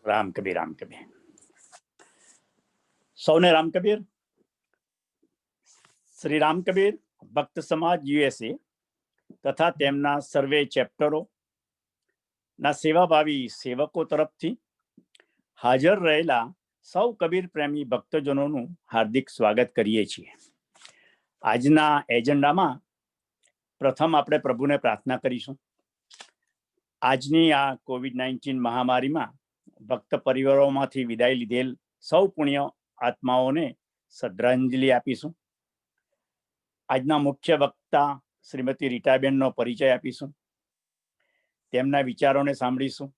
રામ કબીર રામ કબીર. સૌને રામ કબીર. શ્રી રામ કબીર ભક્ત સમાજ યુએસએ તથા તેમના સર્વે ચેપ્ટરો ના સેવાભાવી સેવકો તરફથી હાજર રહેલા સૌ કબીર પ્રેમી ભક્તજનોનું હાર્દિક સ્વાગત કરીએ છીએ. આજના એજન્ડામાં પ્રથમ આપણે પ્રભુને પ્રાર્થના કરીશું. આજની આ કોવિડ-19 મહામારીમાં ભક્ત પરિવારોમાંથી વિદાય લીધેલ સૌ પુણ્ય આત્માઓને શ્રદ્ધાંજલિ આપીશું. આજના મુખ્ય વક્તા શ્રીમતી રીટાબેનનો પરિચય આપીશું. તેમના વિચારોને સાંભળીશું.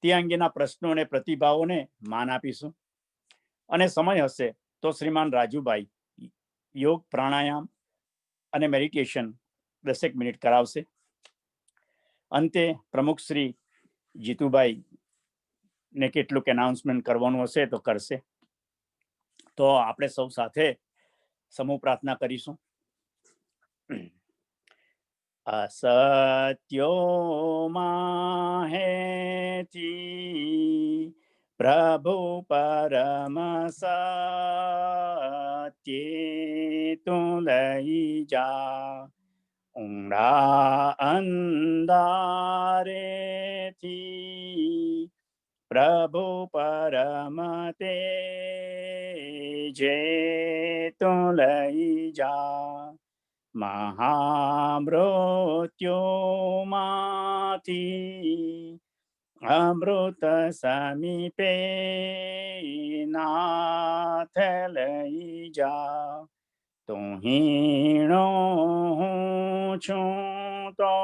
તે અંગેના પ્રશ્નો અને પ્રતિભાવોને માન આપીશું. અને સમય હશે તો શ્રીમાન રાજુભાઈ યોગ, પ્રાણાયામ અને મેડિટેશન 10 મિનિટ કરાવશે. અંતે પ્રમુખ શ્રી જીતુભાઈ ને કેટલુંક એનાઉન્સમેન્ટ કરવાનું હશે તો કરશે. તો આપણે સૌ સાથે સમૂહ પ્રાર્થના કરીશું. અસત્યો માહેથી પ્રભુ પરમ સત્યે તું લઈ જા, ઊંડા અંધારેથી પ્રભુ પરમ તેજે તું લઈ જા, મહામૃત્યુમાંથી અમૃત સમીપે નાથ લઈ જા. તું હીણો હું છું તો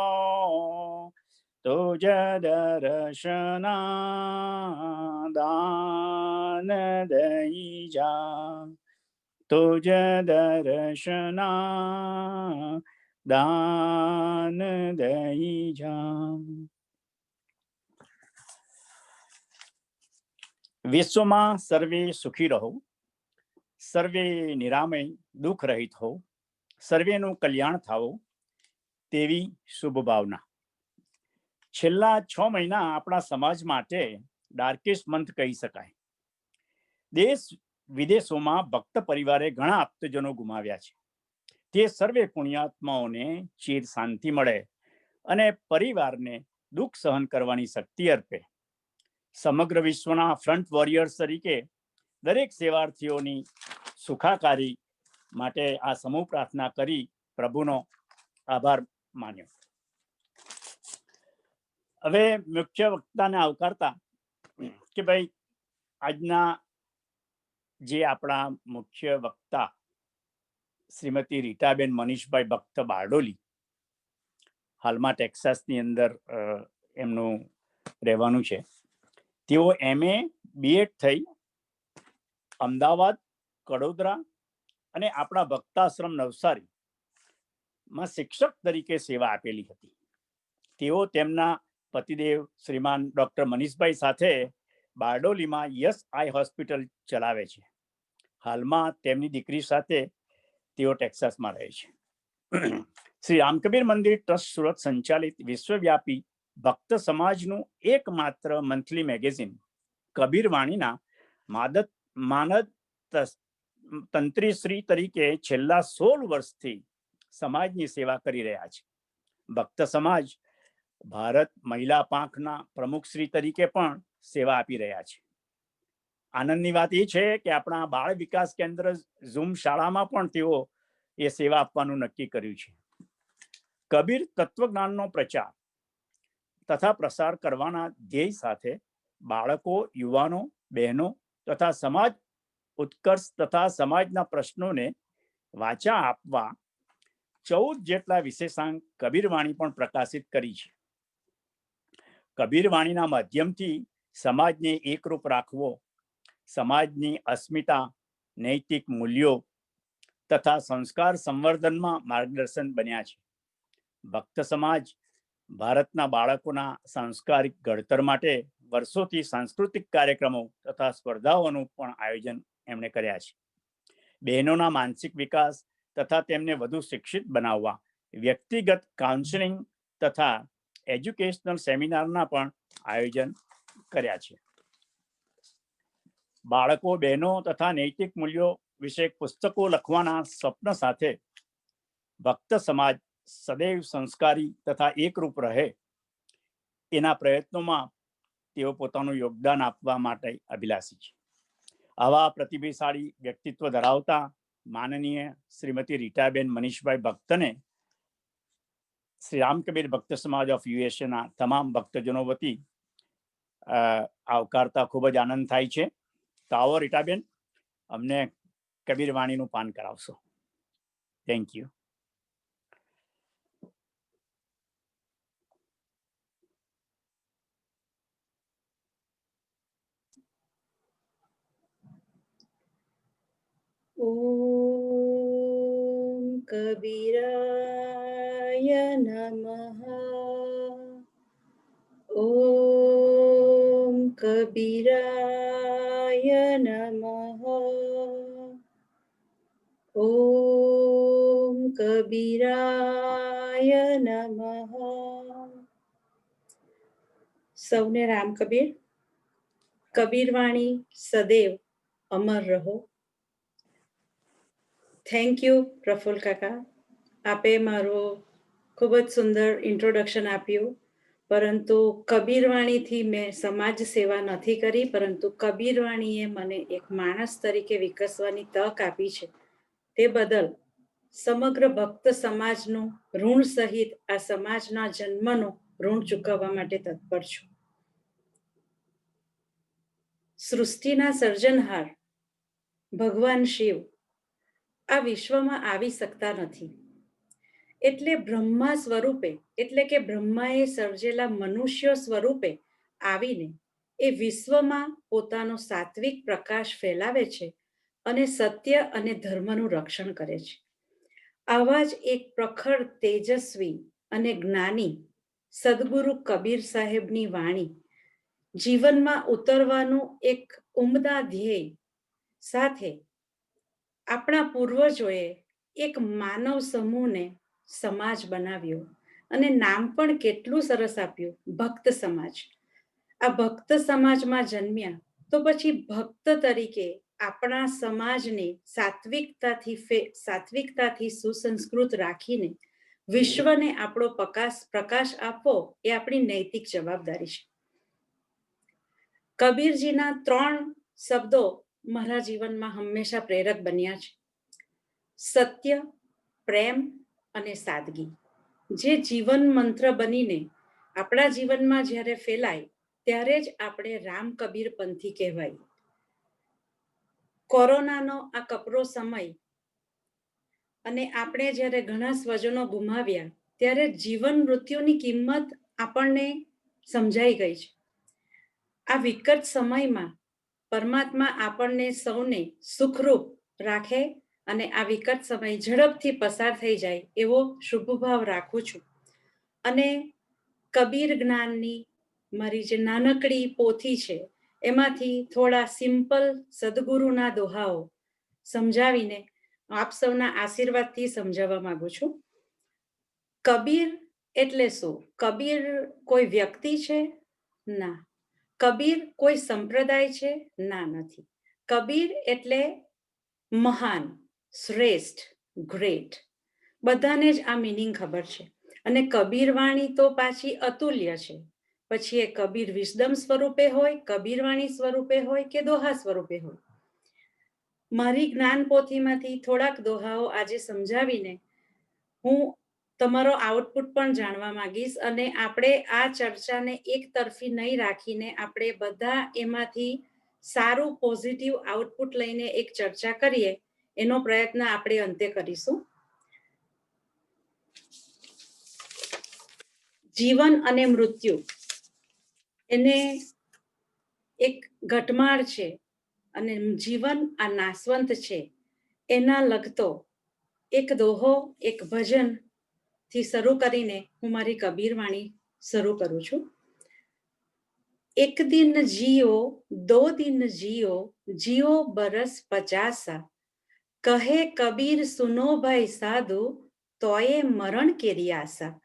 તુજ દર્શના દાન દઈ જા, તુજ દર્શના દાન દઈ જા. વિશ્વમાં સર્વે સુખી રહો, સર્વે નિરામય દુઃખ રહિત હો, સર્વેનું કલ્યાણ થાવો તેવી શુભ ભાવના. છેલ્લા 6 મહિના આપણા સમાજ માટે ડાર્કેસ્ટ મંથ કહી શકાય. દેશ વિદેશોમાં ભક્ત પરિવારે ઘણા આપ્તજનો ગુમાવ્યા છે. તે સર્વે પુણ્યાત્માઓને ચિર શાંતિ મળે અને પરિવારને દુઃખ સહન કરવાની શક્તિ અર્પે. સમગ્ર વિશ્વના ફ્રન્ટ વોરિયર્સ તરીકે દરેક સેવાર્થીઓની સુખાકારી માટે આ સમૂહ પ્રાર્થના કરી પ્રભુનો આભાર માન્યો. હવે મુખ્ય વક્તાને આવકારતા કે ભાઈ આજના જે આપણા મુખ્ય વક્તા શ્રીમતી રીટાબેન મનીષભાઈ ભક્ત બારડોલી, હાલમાં ટેક્સાસની અંદર એમનું રહેવાનું છે. તેઓ MA BEd થઈ અમદાવાદ, કડોદરા અને આપણા ભક્તાશ્રમ નવસારીમાં શિક્ષક તરીકે સેવા આપેલી હતી. તેઓ તેમના પતિદેવ શ્રીમાન ડોક્ટર મનીષભાઈ સાથે બારડોલીમાં યસ આઈ હોસ્પિટલ ચલાવે છે. હાલમાં તેમની દીકરી સાથે તેઓ ટેક્સાસમાં રહે છે. શ્રી રામકબીર મંદિર ટ્રસ્ટ સુરત સંચાલિત વિશ્વવ્યાપી ભક્ત સમાજનું એકમાત્ર મંથલી મેગેઝિન કબીર વાણીના માનદ તંત્રીશ્રી તરીકે છેલ્લા 16 વર્ષથી સમાજની સેવા કરી રહ્યા છે. ભક્ત સમાજ ભારત મહિલા પાંખના પ્રમુખશ્રી તરીકે પણ સેવા આપી રહ્યા છે. આનંદની વાત એ છે કે આપણા બાળ વિકાસ કેન્દ્ર ઝૂમ શાળામાં પણ તેઓ એ સેવા આપવાનું નક્કી કર્યું છે. કબીર તત્વજ્ઞાનનો પ્રચાર તથા પ્રસાર કરવાના ધ્યેય સાથે બાળકો, યુવાનો, બહેનો તથા સમાજ ઉત્કર્ષ તથા સમાજના પ્રશ્નોને વાચા આપવા 14 જેટલા વિશેષાંક કબીરવાણી પણ પ્રકાશિત કરી છે. કબીરવાણીના માધ્યમથી સમાજને એકરૂપ રાખવો, સમાજની અસ્મિતા, નૈતિક મૂલ્યો તથા સંસ્કાર સંવર્ધનમાં માર્ગદર્શન બન્યા છે. ભક્ત સમાજ ભારતના બાળકોના સાંસ્કારિક ઘડતર માટે વર્ષોથી સાંસ્કૃતિક કાર્યક્રમો તથા સ્પર્ધાઓનું પણ આયોજન એમણે કર્યા છે. બહેનોના માનસિક વિકાસ તથા તેમને વધુ શિક્ષિત બનાવવા વ્યક્તિગત કાઉન્સેલિંગ તથા એજ્યુકેશનલ સેમિનારના પણ આયોજન કર્યા છે. બાળકો, બહેનો તથા નૈતિક મૂલ્યો વિશે પુસ્તકો લખવાના સ્વપ્ન સાથે ભક્ત સમાજ સદૈવ સંસ્કારી તથા એકરૂપ રહે એના પ્રયત્નોમાં તેઓ પોતાનું યોગદાન આપવા માટે અભિલાષી છે. આવા પ્રતિભાશાળી વ્યક્તિત્વ ધરાવતા માનનીય શ્રીમતી રીટાબેન મનીષભાઈ ભક્તને શ્રી રામકબીર ભક્ત સમાજ ઓફ યુએસએના તમામ ભક્તજનો વતી આવકારતા ખૂબ જ આનંદ થાય છે. તો આવો રીટાબેન, અમને કબીર વાણીનું પાન કરાવશો. Thank you. ઓમ કબીરાય નમઃ. ઓમ કબીરાય નમઃ. ઓમ કબીરાય નમઃ. સૌને રામ કબીર. કબીરવાણી સદૈવ અમર રહો. થેન્ક યુ પ્રફુલ્લ કાકા. આપે મારો ખૂબ જ સુંદર ઇન્ટ્રોડક્શન આપ્યું. પરંતુ કબીરવાણીથી મેં સમાજ સેવા નથી કરી, પરંતુ કબીરવાણીએ મને એક માણસ તરીકે વિકસવાની તક આપી છે. તે બદલ સમગ્ર ભક્ત સમાજનું ઋણ સહિત આ સમાજના જન્મનું ઋણ ચૂકવવા માટે તત્પર છું. સૃષ્ટિના સર્જનહાર ભગવાન શિવ આ વિશ્વમાં આવી શકતા નથી, એટલે બ્રહ્મા સ્વરૂપે, એટલે કે બ્રહ્માએ સર્જેલા મનુષ્ય સ્વરૂપે આવીને એ વિશ્વમાં પોતાનો સાત્વિક પ્રકાશ ફેલાવે છે અને સત્ય અને ધર્મનું રક્ષણ કરે છે. આવા જ એક પ્રખર, તેજસ્વી અને જ્ઞાની સદગુરુ કબીર સાહેબની વાણી જીવનમાં ઉતરવાનું એક ઉમદા ધ્યેય સાથે આપણા પૂર્વજોએ એક માનવ સમૂહને સમાજ બનાવ્યો અને નામ પણ કેટલું સરસ આપ્યું, ભક્ત સમાજ. આ ભક્ત સમાજમાં જન્મ્યા તો પછી ભક્ત તરીકે આપણા સમાજને સાત્વિકતાથી સુસંસ્કૃત રાખીને વિશ્વને આપણો પ્રકાશ આપવો એ આપણી નૈતિક જવાબદારી છે. કબીરજીના 3 શબ્દો મારા જીવનમાં હંમેશા પ્રેરક બન્યા છે: સત્ય, પ્રેમ અને સાદગી. જે જીવન મંત્ર બનીને આપણા જીવનમાં જ્યારે ફેલાય ત્યારે જ આપણે રામ કબીર પંથી કહેવાય. કોરોનાનો આ કપરો સમય અને આપણે જ્યારે ઘણા સ્વજનો ગુમાવ્યા ત્યારે જીવન મૃત્યુની કિંમત આપણને સમજાઈ ગઈ છે. આ વિકટ સમયમાં પરમાત્મા આપણને સૌને સુખરૂપ રાખે અને આ વિકટ સમય ઝડપથી પસાર થઈ જાય એવો શુભ ભાવ રાખું છું. અને કબીર જ્ઞાનની મારી જે નાનકડી પોથી છે એમાંથી થોડા સિમ્પલ સદગુરુના દોહાઓ સમજાવીને આપ સૌના આશીર્વાદથી સમજાવવા માંગુ છું. કબીર એટલે શું? કબીર કોઈ વ્યક્તિ છે? ના. કબીર કોઈ સંપ્રદાય છે? ના, નથી. કબીર એટલે મહાન, શ્રેષ્ઠ, ગ્રેટ. બધાને જ આ મિનિંગ ખબર છે. અને કબીર વાણી તો પાછી અતુલ્ય છે. પછી એ કબીર વિસ્ડમ સ્વરૂપે હોય, કબીર વાણી સ્વરૂપે હોય કે દોહા સ્વરૂપે હોય. મારી જ્ઞાન પોથીમાંથી થોડાક દોહાઓ આજે સમજાવીને હું તમારો આઉટપુટ પણ જાણવા માંગીશ અને આપણે આ ચર્ચાને એક તરફી નહીં રાખીને આપણે બધા એમાંથી સારું પોઝિટિવ આઉટપુટ લઈને એક ચર્ચા કરીએ એનો પ્રયત્ન આપણે અંતે કરીશું. જીવન અને મૃત્યુ એને એક ઘટમાળ છે અને જીવન આ નાશવંત છે. એના લગતો એક દોહો, એક ભજન થી શરૂ કરીને હું મારી કબીર વાણી શરૂ કરું છું. એક દિન જીઓ, દો દિન જીઓ, જીઓ બરસ 50. કહે કબીર સુનો ભાઈ સાધુ, તોય મરણ કેરી આશા.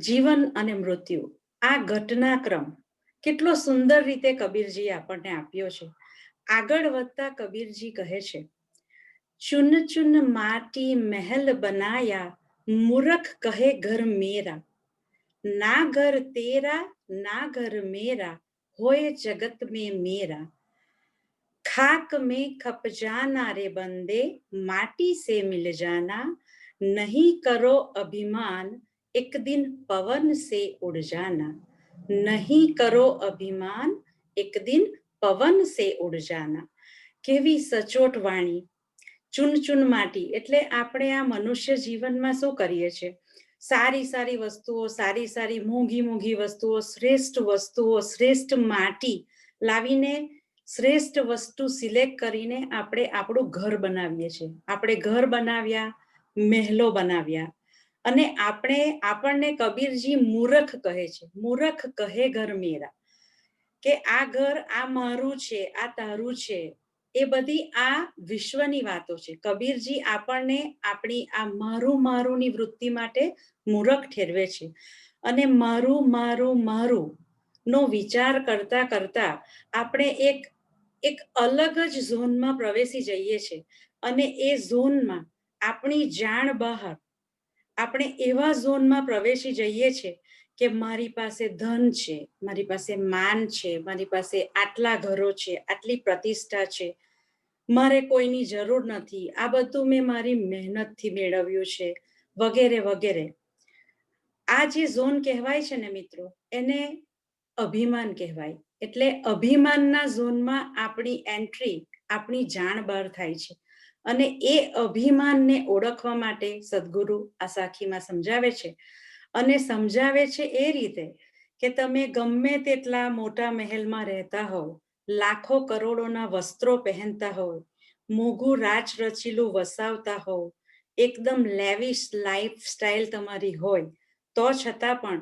જીવન અને મૃત્યુ આ ઘટનાક્રમ કેટલો સુંદર રીતે કબીરજી આપણને આપ્યો છે. આગળ વધતા કબીરજી કહે છે, ચુન ચુન માટી મહેલ બનાયા, મૂરખ કહે ઘર મેરા, ના ઘર તેરા ના ઘર મેરા, હોય જગત में मेरा, खाक में खप जाना रे बंदे, माटी से मिल जाना, नहीं करो अभिमान, एक दिन पवन से उड़ जाना, नहीं करो अभिमान, एक दिन પવન સે ઉડ જાના. કેવી સચોટ વાણી. ચૂન ચૂન માટી એટલે આપણે આ મનુષ્ય જીવનમાં શું કરીએ છીએ? સારી સારી વસ્તુઓ, સારી સારી મોંઘી મોંઘી વસ્તુઓ, શ્રેષ્ઠ માટી લાવીને શ્રેષ્ઠ વસ્તુ સિલેક્ટ કરીને આપણે આપણું ઘર બનાવીએ છીએ. આપણે ઘર બનાવ્યા, મહેલો બનાવ્યા, અને આપણને કબીરજી મૂરખ કહે છે. મૂરખ કહે ઘર મેરા, કે આ ઘર આ મારું છે, આ તારું છે. એ બધી આ વિશ્વની વાતો છે. કબીરજી આપણને આપણી આ મારું મારુંની વૃત્તિ માટે મૂરખ ઠેરવે છે. અને મારું મારું મારું નો વિચાર કરતા કરતા આપણે એક અલગ જ ઝોનમાં પ્રવેશી જઈએ છીએ. અને એ ઝોનમાં આપણી જાણ બહાર આપણે એવા ઝોનમાં પ્રવેશી જઈએ છીએ કે મારી પાસે ધન છે, મારી પાસે માન છે, મારી પાસે આટલા ઘરો છે, આટલી પ્રતિષ્ઠા છે, મારે કોઈની જરૂર નથી, આ બધું મેં મારી મહેનતથી મેળવ્યું છે, વગેરે વગેરે. આ જે ઝોન કહેવાય છે ને મિત્રો, એને અભિમાન કહેવાય. એટલે અભિમાનના ઝોનમાં આપણી એન્ટ્રી, આપણી જાણ બહાર થાય છે. અને એ અભિમાનને ઓળખવા માટે સદગુરુ આ સાખીમાં સમજાવે છે. અને સમજાવે છે એ રીતે કે તમે ગમે તેટલા મોટા મહેલમાં રહેતા હોવ, લાખો કરોડોના વસ્ત્રો પહેરતા હોવ, મોંઘું રાજ રચીલું વસાવતા હોવ, એકદમ લેવિશ લાઈફ સ્ટાઇલ તમારી હોય, તો છતાં પણ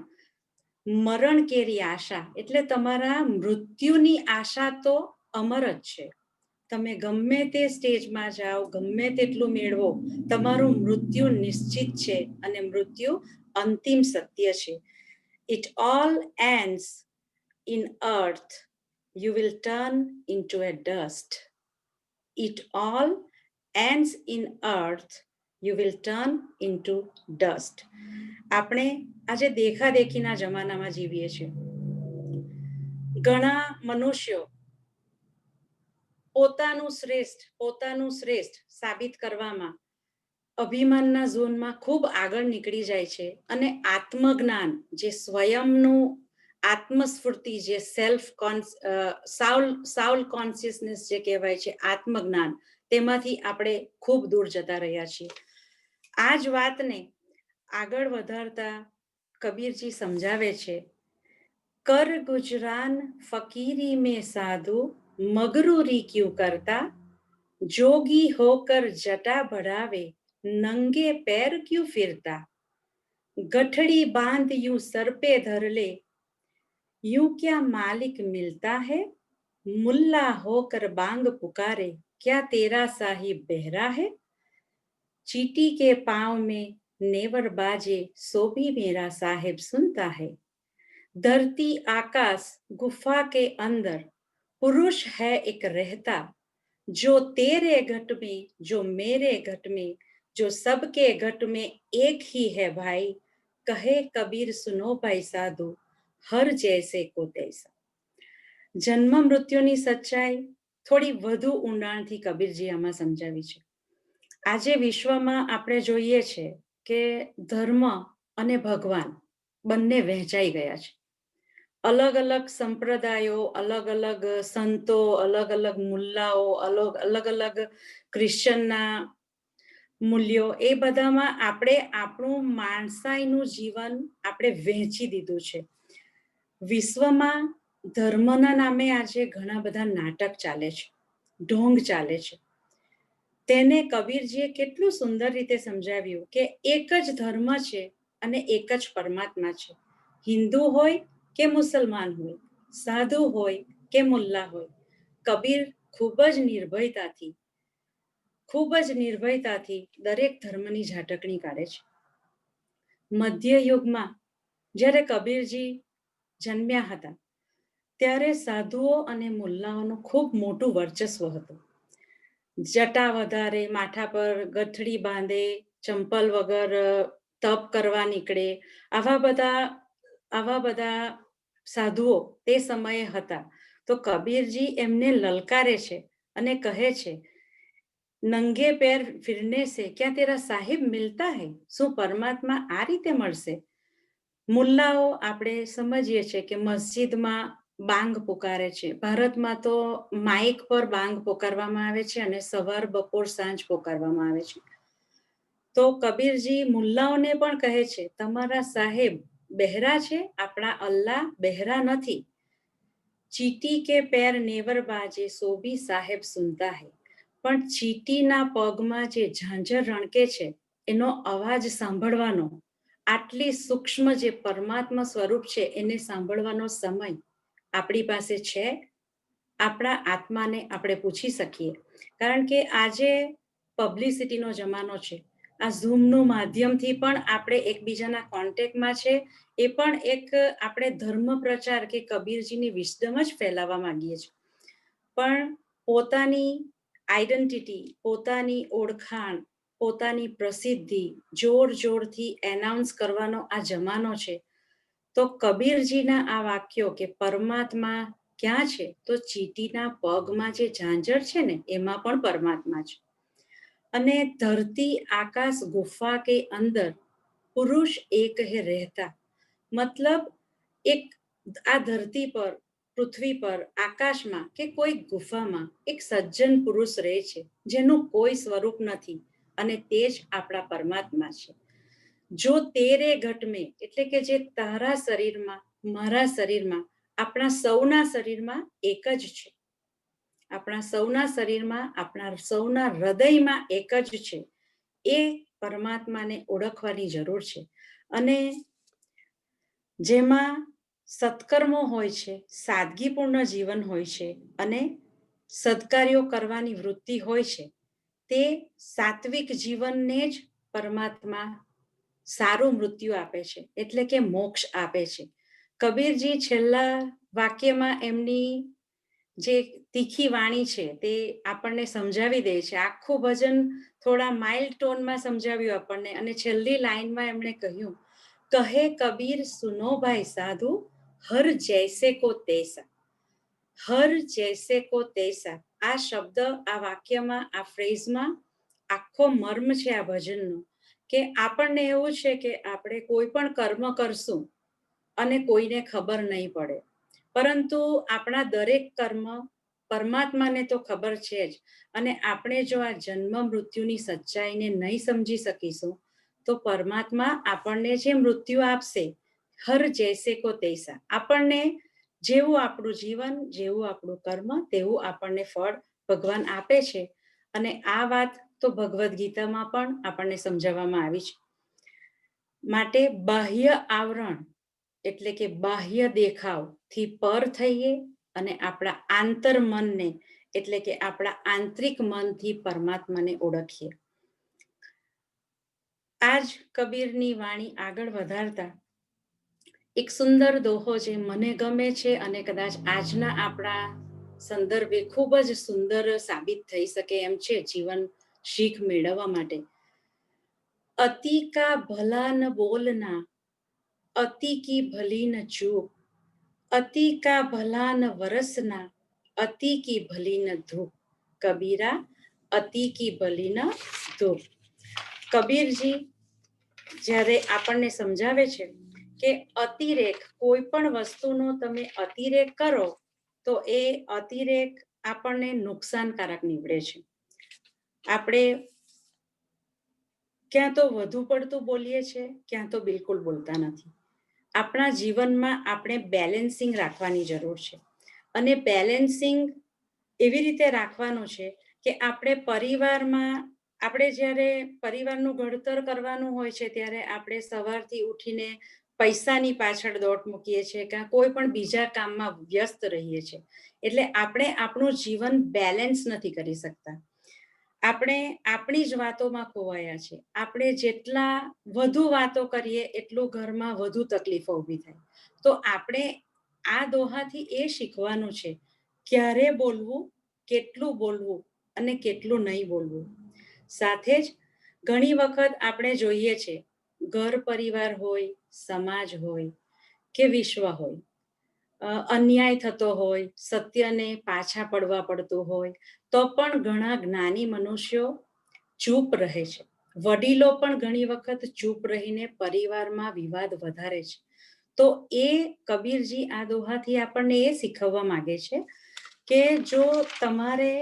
મરણ કેરી આશા એટલે તમારા મૃત્યુની આશા તો અમર જ છે. તમે ગમે તે સ્ટેજમાં જાઓ, ગમે તેટલું મેળવો, તમારું મૃત્યુ નિશ્ચિત છે. અને મૃત્યુ અંતિમ સત્ય છે. It all ends in earth. You will turn into a dust. It all ends in earth. You will turn into dust. આપણે આજે દેખાદેખીના જમાનામાં જીવીએ છીએ. ઘણા મનુષ્યો પોતાનું શ્રેષ્ઠ સાબિત કરવામાં અભિમાનના ઝોનમાં ખૂબ આગળ નીકળી જાય છે. અને આત્મજ્ઞાન, જે સ્વયંનું આત્મસ્ફૂર્તિ, જે સાઉલ કોન્શિયસનેસ જે કહેવાય છે, આત્મજ્ઞાન, તેમાંથી આપણે ખૂબ દૂર જતા રહ્યા છીએ. આ જ વાતને આગળ વધારતા કબીરજી સમજાવે છે, કર ગુજરાન ફકીરી મેં સાધુ, મગરૂરી ક્યું કરતા, જોગી હોકર જટા बढ़ावे, नंगे पैर क्यों फिरता, गठड़ी बांध यूं सर पे धर ले, यूं क्या मालिक मिलता है, मुल्ला होकर बांग पुकारे, क्या तेरा साहिब बहरा है, चीटी के पांव में नेवर बाजे, सो भी मेरा साहिब सुनता है, धरती आकाश गुफा के अंदर पुरुष है एक रहता, जो तेरे घट में, जो मेरे घट में, जो सबके घट में एक ही है भाई, कहे कबीर सुनो भाई साधु, हर जैसे को तैसा. જન્મ મૃત્યુની સચ્ચાઈ થોડી વધુ ઊંડાણથી કબીરજી આમાં સમજાવી છે. આજે વિશ્વમાં આપણે જોઈએ છે કે ધર્મ અને ભગવાન બંને વહેંચાઈ ગયા છે. અલગ અલગ સંપ્રદાયો, અલગ અલગ સંતો, અલગ અલગ મુલ્લાઓ, અલગ અલગ ક્રિશ્ચનના મૂલ્યો, એ બધામાં આપણે આપણું માણસાઈનું જીવન આપણે વહેંચી દીધું છે. વિશ્વમાં ધર્મના નામે આજે ઘણા બધા નાટક ચાલે છે, ઢોંગ ચાલે છે. તેને કબીરજીએ કેટલું સુંદર રીતે સમજાવ્યું કે એક જ ધર્મ છે અને એક જ પરમાત્મા છે. હિન્દુ હોય કે મુસલમાન હોય, સાધુ હોય કે મુલ્લા હોય, કબીર ખૂબ જ નિર્ભયતાથી દરેક ધર્મની ઝાટકણી કાઢે છે. મધ્ય યુગમાં જ્યારે કબીરજી જન્મ્યા હતા, ત્યારે સાધુઓ અને મુલ્લાઓનું ખૂબ મોટું વર્ચસ્વ હતું. જટા વધારે, માથા પર ગઠડી બાંધે, ચંપલ વગર તપ કરવા નીકળે, આવા બધા સાધુઓ તે સમયે હતા. તો કબીરજી એમને લલકારે છે અને કહે છે, નંગે પેર ફિરને સે ક્યાં તેરા સાહિબ મિલતા હૈ? શું પરમાત્મા આ રીતે મળશે? મુલ્લાઓ આપણે સમજીએ છીએ કે મસ્જિદમાં બાંગ પુકારે છે. ભારતમાં તો માઇક પર બાંગ પુકારવામાં આવે છે અને સવાર, બપોર, સાંજ પુકારવામાં આવે છે. તો કબીરજી મુલ્લાઓને પણ કહે છે, તમારા સાહેબ બહેરા છે, આપણા અલ્લાહ બહેરા નથી. ચીટી કે પેર નેવર બાજે સો ભી સાહેબ સુનતા હૈ. પણ ચીટીના પગમાં જે ઝાંઝર રણકે છે એનો અવાજ સાંભળવાનો, આટલી સૂક્ષ્મ જે પરમાત્મા સ્વરૂપ છે એને સાંભળવાનો સમય આપણી પાસે છે? આપણા આત્માને આપણે પૂછી શકીએ. કારણ કે આજે પબ્લિસિટીનો જમાનો છે. આ ઝૂમનું માધ્યમથી પણ આપણે એકબીજાના કોન્ટેક્ટમાં છે. એ પણ એક આપણે ધર્મ પ્રચાર કે કબીરજીની વિસ્ડમ જ ફેલાવવા માંગીએ છીએ. પણ પોતાની આઈડેન્ટિટી, પોતાની ઓળખાણ, પોતાની પ્રસિદ્ધિ જોર જોરથી એનાઉન્સ કરવાનો આ જમાનો છે. તો કબીરજીના આ વાક્યો કે પરમાત્મા ક્યાં છે? તો ચીટીના પગમાં જે ઝાંઝર છે ને એમાં પણ પરમાત્મા છે. અને ધરતી આકાશ ગુફા કે અંદર પુરુષ એક હે રહેતા. મતલબ એક આ ધરતી પર, પૃથ્વી પર, આકાશમાં કે કોઈ ગુફામાં એક સજ્જન પુરુષ રહે છે જેનું કોઈ સ્વરૂપ નથી અને તે જ આપણા પરમાત્મા છે. જો તેરે ઘટ મેં, એટલે કે જે તારા શરીરમાં, મારા શરીરમાં, આપણા સૌના શરીરમાં એક જ છે. આપણા સૌના શરીરમાં, આપણા સૌના હૃદયમાં એક જ છે. એ પરમાત્માને ઓળખવાની જરૂર છે. અને જેમાં સત્કર્મો હોય છે, સાદગીપૂર્ણ જીવન હોય છે અને સદકાર્યો કરવાની વૃત્તિ હોય છે, તે સાત્વિક જીવનને જ પરમાત્મા સારું મૃત્યુ આપે છે, એટલે કે મોક્ષ આપે છે. કબીરજી છેલ્લા વાક્યમાં એમની જે તીખી વાણી છે તે આપણને સમજાવી દે છે. આખું ભજન થોડા માઇલ્ડ ટોનમાં સમજાવ્યું આપણને અને છેલ્લી લાઈનમાં એમણે કહ્યું, કહે કબીર સુનો ભાઈ સાધુ, હર જૈસે કો તૈસા. હર જૈસે કો તૈસા, આ શબ્દ, આ વાક્યમાં, આ ફ્રેઝમાં આખો મર્મ છે આ ભજનનો. કે આપણને એવું છે કે આપણે કોઈ પણ કર્મ કરશું અને કોઈને ખબર નહીં પડે, પરંતુ આપણા દરેક કર્મ પરમાત્માને તો ખબર છે જ. અને આપણે જો આ જન્મ મૃત્યુની સચ્ચાઈને નહીં સમજી શકીશું તો પરમાત્મા આપણને જે મૃત્યુ આપશે, હર જૈસે કો તૈસા, આપણને જેવું આપણું જીવન, જેવું આપણું કર્મ, તેવું આપણને ફળ ભગવાન આપે છે. અને આ વાત તો ભગવદ્ ગીતામાં પણ આપણને સમજાવવામાં આવી છે. માટે બાહ્ય આવરણ એટલે કે બાહ્ય દેખાવથી પર થઈએ અને આપણા આંતર મનને એટલે કે આપણા આંતરિક મનથી પરમાત્માને ઓળખીએ. આજ કબીરની વાણી આગળ વધારતા એક સુંદર દોહો જે મને ગમે છે અને કદાચ આજના આપણા સંદર્ભે ખૂબ જ સુંદર સાબિત થઈ શકે એમ છે જીવન શીખ મેળવવા માટે. અતિ કા ભલા ન બોલના, અતિ કી ભલી ન ચૂપ, અતિ કા ભલા ન વરસના, અતિ કી ભલી ન ધૂપ, કબીરા અતિ કી ભલી ન ધૂપ. કબીરજી જ્યારે આપણને સમજાવે છે કે અતિરેક, કોઈ પણ વસ્તુનો તમે અતિરેક કરો તો એ અતિરેક આપણને નુકસાનકારક નીવડે છે. આપણે ક્યાં તો વધુ પડતું બોલીએ છીએ, ક્યાં તો બિલકુલ બોલતા નથી. આપણા જીવનમાં આપણે બેલેન્સિંગ રાખવાની જરૂર છે. અને બેલેન્સિંગ એવી રીતે રાખવાનું છે કે આપણે પરિવારમાં, આપણે જ્યારે પરિવારનું ઘડતર કરવાનું હોય છે ત્યારે આપણે સવારથી ઉઠીને પૈસાની પાછળ દોટ મૂકીએ છીએ કે કોઈ પણ બીજા કામમાં વ્યસ્ત રહીએ છીએ. એટલે આપણે આપણું જીવન બેલેન્સ નથી કરી શકતા. આપણે આપણી જ વાતોમાં ખોવાયા છે. આપણે જેટલા વધુ વાતો કરીએ એટલું ઘરમાં વધુ તકલીફો ઊભી થાય. તો આપણે આ દોહાથી એ શીખવાનું છે ક્યારે બોલવું, કેટલું બોલવું અને કેટલું નહીં બોલવું. સાથે જ ઘણી વખત આપણે જોઈએ છે ઘર પરિવાર હોય, સમાજ હોય કે વિશ્વ હોય, અન્યાય થતો હોય, સત્યને પાછા પડવા પડતું હોય, તો પણ ઘણા જ્ઞાની મનુષ્યો ચૂપ રહે છે. વડીલો પણ ઘણી વખત ચૂપ રહીને પરિવારમાં વિવાદ વધારે છે. તો એ કબીરજી આ દોહાથી આપણને એ શીખવવા માંગે છે કે જો તમારે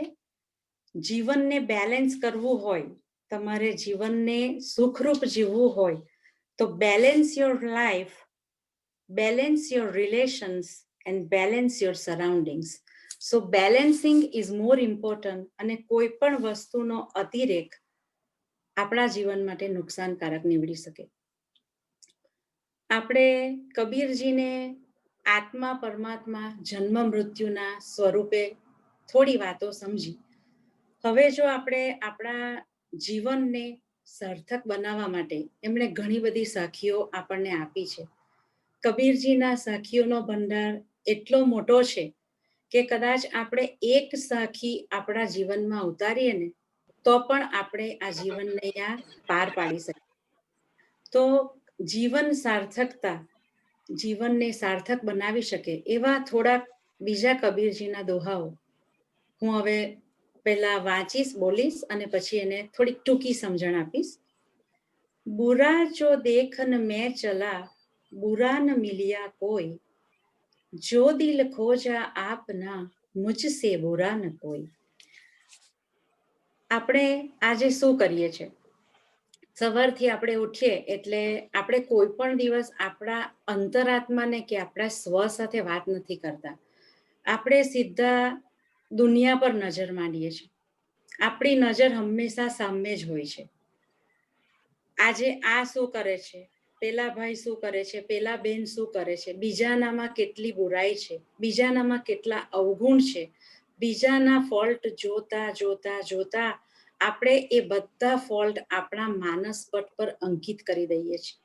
જીવનને બેલેન્સ કરવું હોય, તમારે જીવનને સુખરૂપ જીવવું હોય, તો balance your life, balance your relations and balance your surroundings. So balancing is more important અને કોઈ પણ વસ્તુનો અતિરેક આપણા જીવન માટે નુકસાનકારક નીવડી શકે. આપણે કબીરજીને આત્મા પરમાત્મા જન્મ મૃત્યુના સ્વરૂપે થોડી વાતો સમજી. હવે જો આપણે આપણા જીવનને સાર્થક બનાવવા માટે એમણે ઘણી બધી સાખીઓ આપણને આપી છે. કબીરજીના સાખીઓનો ભંડાર એટલો મોટો છે કે કદાચ આપણે એક સાખી આપણા જીવનમાં ઉતારીએ ને તો પણ આપણે આ જીવનને આ પાર પાડી શકીએ. તો જીવન સાર્થકતા, જીવનને સાર્થક બનાવી શકે એવા થોડાક બીજા કબીરજીના દોહાઓ હું હવે પહેલા વાંચીશ, બોલીશ અને પછી એને થોડીક ટૂંકી સમજણ આપીશ. બુરા જો દેખન મેં ચલા, बुरा न मिलिया कोई, जो दिल खोजा आपना, मुझसे बुरा न कोई. આપણે આજે શું કરીએ છીએ? સવારથી આપણે ઉઠીએ એટલે આપણે કોઈ પણ દિવસ આપણા અંતરાત્માને કે આપણા સ્વ સાથે વાત નથી કરતા. આપણે સીધા દુનિયા પર નજર માંડીએ છીએ. આપણી નજર હંમેશા સામે જ હોય છે. આજે આ શું કરે છે, પેલા ભાઈ શું કરે છે, પેલા બેન શું કરે છે, બીજાનામાં કેટલી બુરાઈ છે, બીજાનામાં કેટલા અવગુણ છે, બીજાના ફોલ્ટ જોતા જોતા જોતા આપણે એ બધા ફોલ્ટ આપણા માનસ પટ પર અંકિત કરી દઈએ છીએ.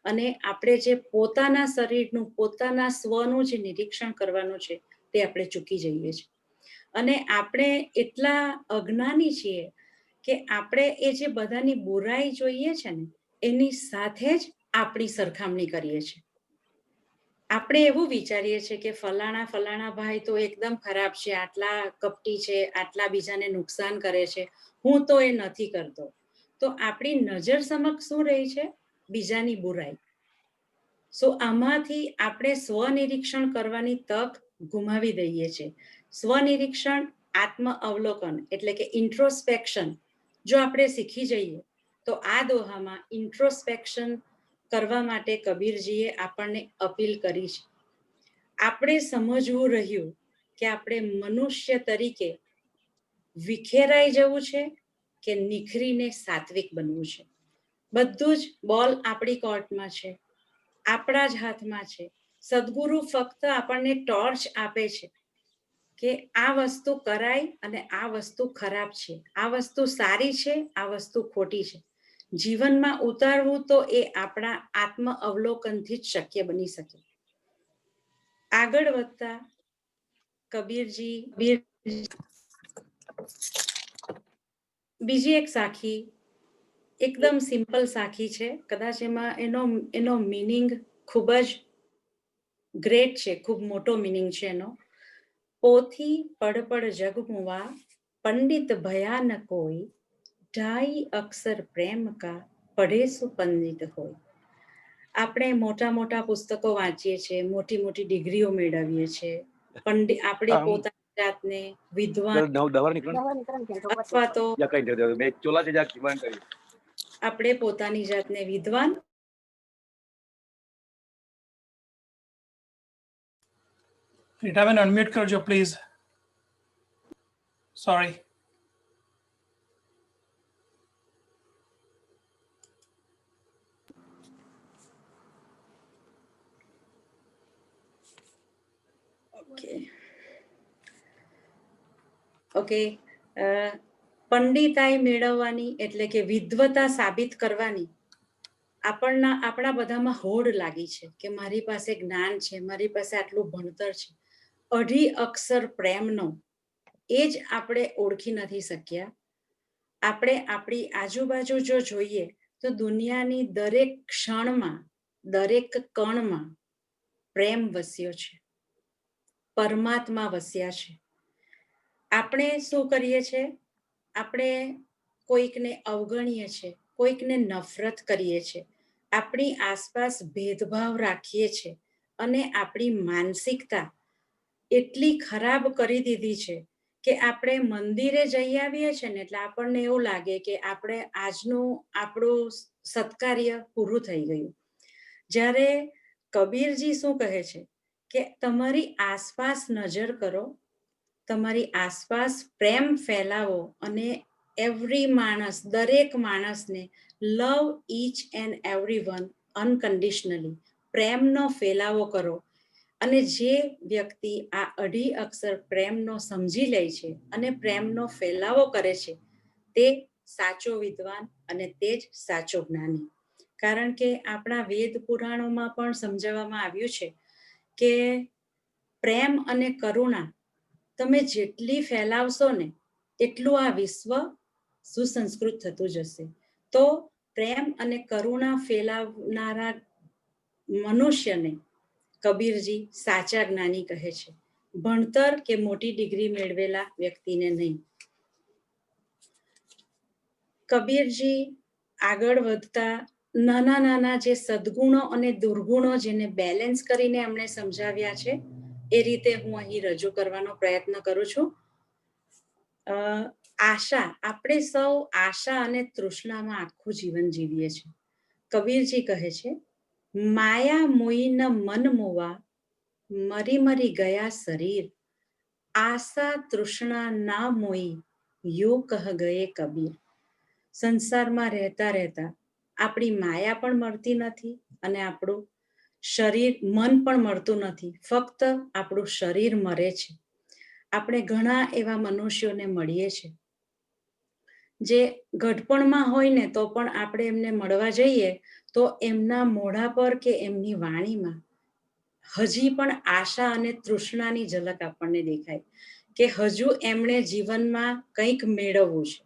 અને આપણે જે પોતાના શરીરનું, પોતાના સ્વનું જે નિરીક્ષણ કરવાનું છે તે આપણે ચૂકી જઈએ છીએ. અને આપણે એટલા અજ્ઞાની છીએ કે આપણે એ જે બધાની બુરાઈ જોઈએ છે ને એની સાથે જ આપણી સરખામણી કરીએ છીએ. આપણે એવું વિચારીએ છીએ કે ફલાણા ભાઈ તો એકદમ ખરાબ છે, આટલા કપટી છે, આટલા બીજાને નુકસાન કરે છે, હું તો એ નથી કરતો. તો આપણી નજર સમક્ષ શું રહી છે? બીજાની બુરાઈ. સો આમાંથી આપણે સ્વનિરીક્ષણ કરવાની તક ગુમાવી દઈએ છીએ. સ્વનિરીક્ષણ, આત્મ અવલોકન એટલે કે ઇન્ટ્રોસ્પેક્શન જો આપણે શીખી જઈએ તો આ દોહામાં ઇન્ટ્રોસ્પેક્શન કરવા માટે કબીરજીએ આપણને અપીલ કરી છે. આપણે સમજવું રહ્યું કે આપણે મનુષ્ય તરીકે વિખેરાઈ જવું છે કે નિખરીને સાત્વિક બનવું છે. બધું જ બોલ આપણી કોર્ટમાં છે, આપણા જ હાથમાં છે. સદગુરુ ફક્ત આપણને ટોર્ચ આપે છે કે આ વસ્તુ કરાય અને આ વસ્તુ ખરાબ છે, આ વસ્તુ સારી છે, આ વસ્તુ ખોટી છે. જીવનમાં ઉતારવું તો એ આપણા આત્મ અવલોકનથી જ શક્ય બની શકે. આગળ વધતા કબીરજી બીજી એક સાખી એકદમ સિમ્પલ સાખી છે, કદાચ એમાં એનો મીનિંગ ખૂબ જ ગ્રેટ છે, ખૂબ મોટો મીનિંગ છે એનો. પોથી પડપડ જગ મુવા, પંડિત ભયા ન કોઈ, ઢાઈ અક્ષર પ્રેમ કા, પઢે સુ પંડિત હોય. આપણે મોટા મોટા પુસ્તકો વાંચીએ છીએ, મોટી મોટી ડિગ્રીઓ મેળવીએ છીએ, આપણે પોતાની જાતને વિદ્વાન અથવા તો આપણે પોતાની જાતને વિદ્વાન રીટાબેન અનમ્યુટ કરજો પ્લીઝ. સોરી. ઓકે. પંડિતાઈ મેળવવાની એટલે કે વિદ્વતા સાબિત કરવાની આપણા બધામાં હોડ લાગી છે કે મારી પાસે જ્ઞાન છે, મારી પાસે આટલું ભણતર છે. અઢી અક્ષર પ્રેમનો એ જ આપણે ઓળખી નથી શક્યા. આપણે આપણી આજુબાજુ જો જોઈએ તો દુનિયાની દરેક ક્ષણમાં, દરેક કણમાં પ્રેમ વસ્યો છે, પરમાત્મા વસ્યા છે. આપણે શું કરીએ છીએ? આપણે કોઈકને અવગણીએ છીએ, કોઈકને નફરત કરીએ છીએ, આપણી આસપાસ ભેદભાવ રાખીએ છીએ અને આપણી માનસિકતા એટલી ખરાબ કરી દીધી છે કે આપણે મંદિરે જઈ આવીએ છીએ ને એટલે આપણને એવું લાગે કે આપણે આજનું આપણું સત્કાર્ય પૂરું થઈ ગયું. જ્યારે કબીરજી શું કહે છે કે તમારી આસપાસ નજર કરો, તમારી આસપાસ પ્રેમ ફેલાવો અને એવરી માણસ, દરેક માણસને લવ ઈચ એન્ડ એવરી વન અનકન્ડિશનલી, પ્રેમનો ફેલાવો કરો. અને જે વ્યક્તિ આ અઢી અક્ષર પ્રેમનો સમજી લે છે અને પ્રેમનો ફેલાવો કરે છે તે સાચો વિદ્વાન અને તે જ સાચો જ્ઞાની. કારણ કે આપણા વેદ પુરાણોમાં પણ સમજાવવામાં આવ્યું છે કે પ્રેમ અને કરુણા તમે જેટલી ફેલાવશો ને એટલું આ વિશ્વ સુસંસ્કૃત થતું જશે. તો પ્રેમ અને કરુણા ફેલાવનારા મનુષ્યને કબીરજી સાચા જ્ઞાની કહે છે, ભણતર કે મોટી ડિગ્રી મેળવેલા વ્યક્તિને નહીં. કબીરજી આગળ વધતા નાના નાના જે સદગુણો અને દુર્ગુણો જેને બેલેન્સ કરીને એમણે સમજાવ્યા છે એ રીતે હું અહીં રજૂ કરવાનો પ્રયત્ન કરું છું. આશા, આપણે સૌ આશા અને તૃષ્ણામાં આખું જીવન જીવીએ છીએ. કબીરજી કહે છે, માયા મોઈન મન મોવા, મરી મરી ગયા શરીર, આશા તૃષ્ણા ના મોઈ, યો કહ ગયે કબીર. સંસારમાં રહેતા રહેતા આપણી માયા પણ મળતી નથી અને આપણું શરીર, મન પણ મળતું નથી, ફક્ત આપણું શરીર મરે છે. આપણે ઘણા એવા મનુષ્યોને મળીએ છીએ જે ઘડપણમાં હોય ને તો પણ આપણે એમને મળવા જઈએ તો એમના મોઢા પર કે એમની વાણીમાં હજી પણ આશા અને તૃષ્ણાની ઝલક આપણને દેખાય કે હજુ એમણે જીવનમાં કંઈક મેળવવું છે,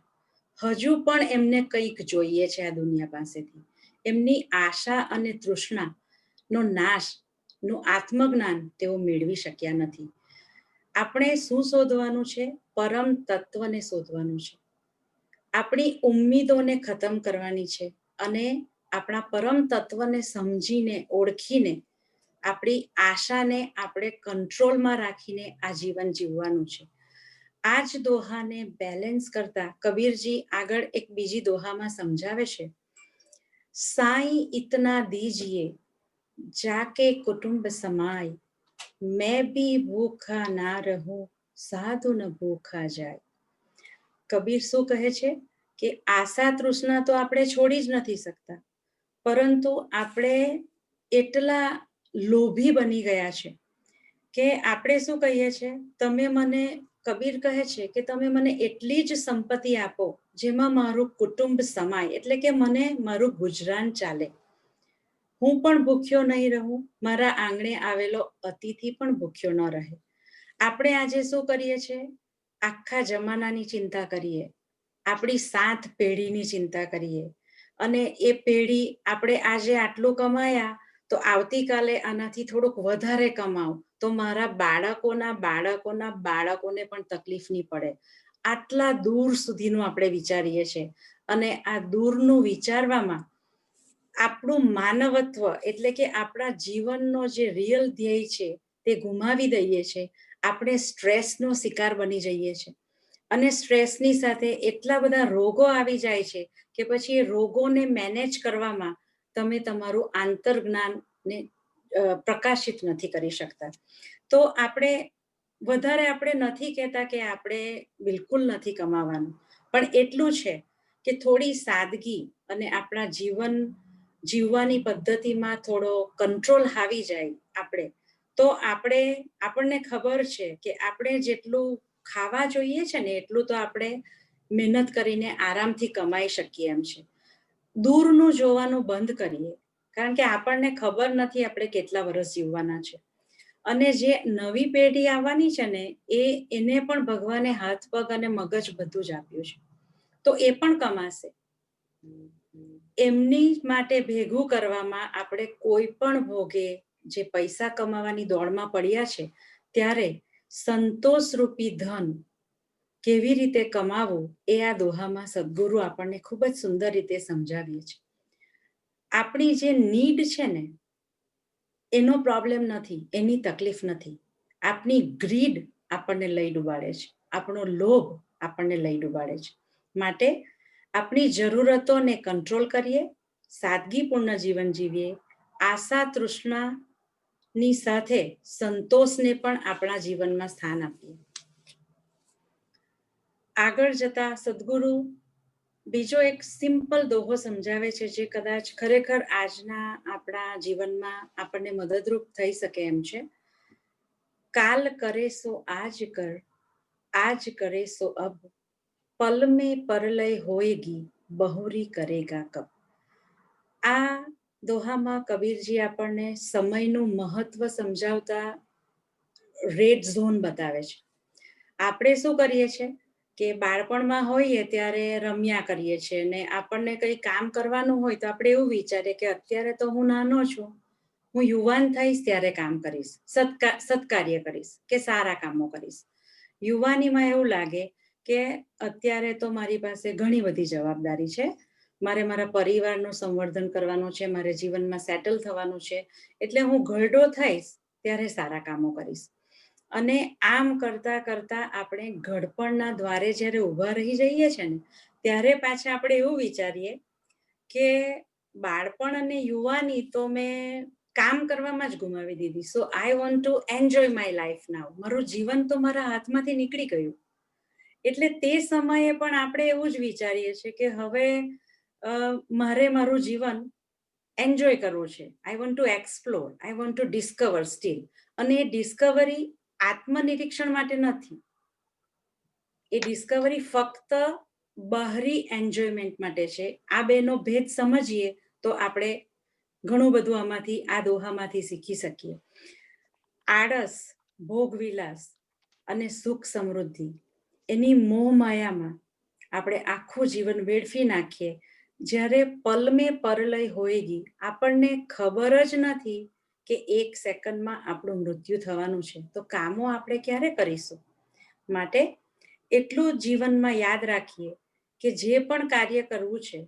હજુ પણ એમને કંઈક જોઈએ છે આ દુનિયા પાસેથી. એમની આશા અને તૃષ્ણાનો નાશનું આત્મજ્ઞાન તેઓ મેળવી શક્યા નથી. આપણે શું શોધવાનું છે? પરમ તત્વને શોધવાનું છે. આપણી ઉમ્મીદોને ખતમ કરવાની છે અને આપણા પરમ તત્વને સમજીને, ઓળખીને આપણી આશાને આપણે કંટ્રોલમાં રાખીને આ જીવન જીવવાનું છે. આ જ દોહાને બેલેન્સ કરતા કબીરજી આગળ એક બીજી દોહામાં સમજાવે છે, સાઈ ઇતના દીજીએ જાકે કુટુંબ સમાય, મેં ભી ભૂખા ના રહું, સાધુ ન ભૂખા જાય. કબીર શું કહે છે કે આશા તૃષ્ણા તો આપણે છોડી જ નથી શકતા, પરંતુ આપણે એટલા લોભી બની ગયા છે કે આપણે શું કહીએ છીએ, તમે મને, કબીર કહે છે કે તમે મને એટલી જ સંપત્તિ આપો જેમાં મારું કુટુંબ સમાય, એટલે કે મને મારું ગુજરાન ચાલે, હું પણ ભૂખ્યો નહીં રહું, મારા આંગણે આવેલો અતિથિ પણ ભૂખ્યો ન રહે. આપણે આજે શું કરીએ છીએ? આખા જમાનાની ચિંતા કરીએ, આપણી 7 પેઢીની ચિંતા કરીએ અને એ પેઢી, આપણે આજે આટલું કમાયા તો આવતીકાલે આનાથી થોડુંક વધારે કમાવ તો મારા બાળકોના બાળકોના બાળકોને પણ તકલીફ નહીં પડે. આટલા દૂર સુધીનું આપણે વિચારીએ છીએ અને આ દૂરનું વિચારવામાં આપણું માનવત્વ, એટલે કે આપણા જીવનનો જે રિયલ ધ્યેય છે તે ગુમાવી દઈએ છીએ. આપણે સ્ટ્રેસનો શિકાર બની જઈએ છીએ અને સ્ટ્રેસની સાથે એટલા બધા રોગો આવી જાય છે કે પછી એ રોગોને મેનેજ કરવામાં તમે તમારું આંતરજ્ઞાનને પ્રકાશિત નથી કરી શકતા. તો આપણે વધારે આપણે નથી કહેતા કે આપણે બિલકુલ નથી કમાવાનું, પણ એટલું છે કે થોડી સાદગી અને આપણા જીવવાની પદ્ધતિમાં થોડો કંટ્રોલ આવી જાય આપણે, તો આપણને ખબર છે કે આપણે જેટલું ખાવા જોઈએ છે ને એટલું તો આપણે મહેનત કરીને આરામથી કમાઈ શકીએ એમ છે. દૂરનું જોવાનું બંધ કરીએ, કારણ કે આપણને ખબર નથી આપણે કેટલા વર્ષ જીવવાના છે. અને જે નવી પેઢી આવવાની છે ને, એને પણ ભગવાને હાથ પગ અને મગજ બધું જ આપ્યું છે, તો એ પણ કમાશે. એમની માટે ભેગું કરવામાં આપણે કોઈ પણ ભોગે જે પૈસા કમાવાની દોડમાં પડ્યા છે, ત્યારે સંતોષરૂપી ધન કેવી રીતે કમાવું એ આ દોહામાં સદગુરુ આપણને ખૂબ જ સુંદર રીતે સમજાવીએ છે. આપણી જે નીડ છે ને, એનો પ્રોબ્લેમ નથી, એની તકલીફ નથી. આપણી ગ્રીડ આપણને લઈ ડૂબાડે છે, આપણો લોભ આપણને લઈ ડૂબાડે છે. માટે આપણી જરૂરતોને કંટ્રોલ કરીએ, સાદગીપૂર્ણ જીવન જીવીએ, આશા તૃષ્ણાની સાથે સંતોષને પણ આપણા જીવનમાં સ્થાન આપીએ. આગળ જતા સદગુરુ બીજો એક સિમ્પલ દોહો સમજાવે છે, જે કદાચ ખરેખર આજના આપણા જીવનમાં આપણને મદદરૂપ થઈ શકે એમ છે. કાલ કરે સો આજ કર, આજ કરે સો અબ, પલ મેં પરલય હોયગી, બહુરી કરેગા કબ. આ દોહામાં કબીરજી આપણને સમયનું મહત્વ સમજાવતા રેડ ઝોન બતાવે છે. આપણે શું કરીએ છીએ કે બાળપણમાં હોઈએ ત્યારે રમ્યા કરીએ છીએ, ને આપણને કંઈ કામ કરવાનું હોય તો આપણે એવું વિચારીએ કે અત્યારે તો હું નાનો છું, હું યુવાન થઈશ ત્યારે કામ કરીશ, સત્કાર્ય કરીશ કે સારા કામો કરીશ. યુવાનીમાં એવું લાગે કે અત્યારે તો મારી પાસે ઘણી બધી જવાબદારી છે, મારે મારા પરિવારનું સંવર્ધન કરવાનું છે, મારે જીવનમાં સેટલ થવાનું છે, એટલે હું ઘરડો થઈશ ત્યારે સારા કામો કરીશ. અને આમ કરતા કરતા આપણે ઘડપણના દ્વારે જ્યારે ઊભા રહી જઈએ છીએ ને, ત્યારે પાછા આપણે એવું વિચારીએ કે બાળપણ અને યુવાની તો મેં કામ કરવામાં જ ગુમાવી દીધી, so I want to enjoy my life now. મારું જીવન તો મારા હાથમાંથી નીકળી ગયું. એટલે તે સમયે પણ આપણે એવું જ વિચારીએ છીએ કે હવે મારે મારું જીવન એન્જોય કરવું છે. આઈ want to explore, I want two discover steel. અને એ ડિસ્કવરી આત્મનિરીક્ષણ માટે નથી, એ ડિસ્કવરી ફક્ત બહારી એન્જોયમેન્ટ માટે છે. આ બેનો ભેદ સમજીએ તો આપણે ઘણું બધું આમાંથી, આ દોહામાંથી શીખી શકીએ. આળસ, ભોગવિલાસ અને સુખ સમૃદ્ધિ, એની મોહ માયામાં આપણે આખું જીવન વેડફી નાખીએ, જ્યારે પલમે પરલય હોયગી, આપણને ખબર જ નથી કે એક સેકન્ડમાં આપણું મૃત્યુ થવાનું છે, તો કામો આપણે ક્યારે કરીશું? માટે એટલું જીવનમાં યાદ રાખીએ કે જે પણ કાર્ય કરવું છે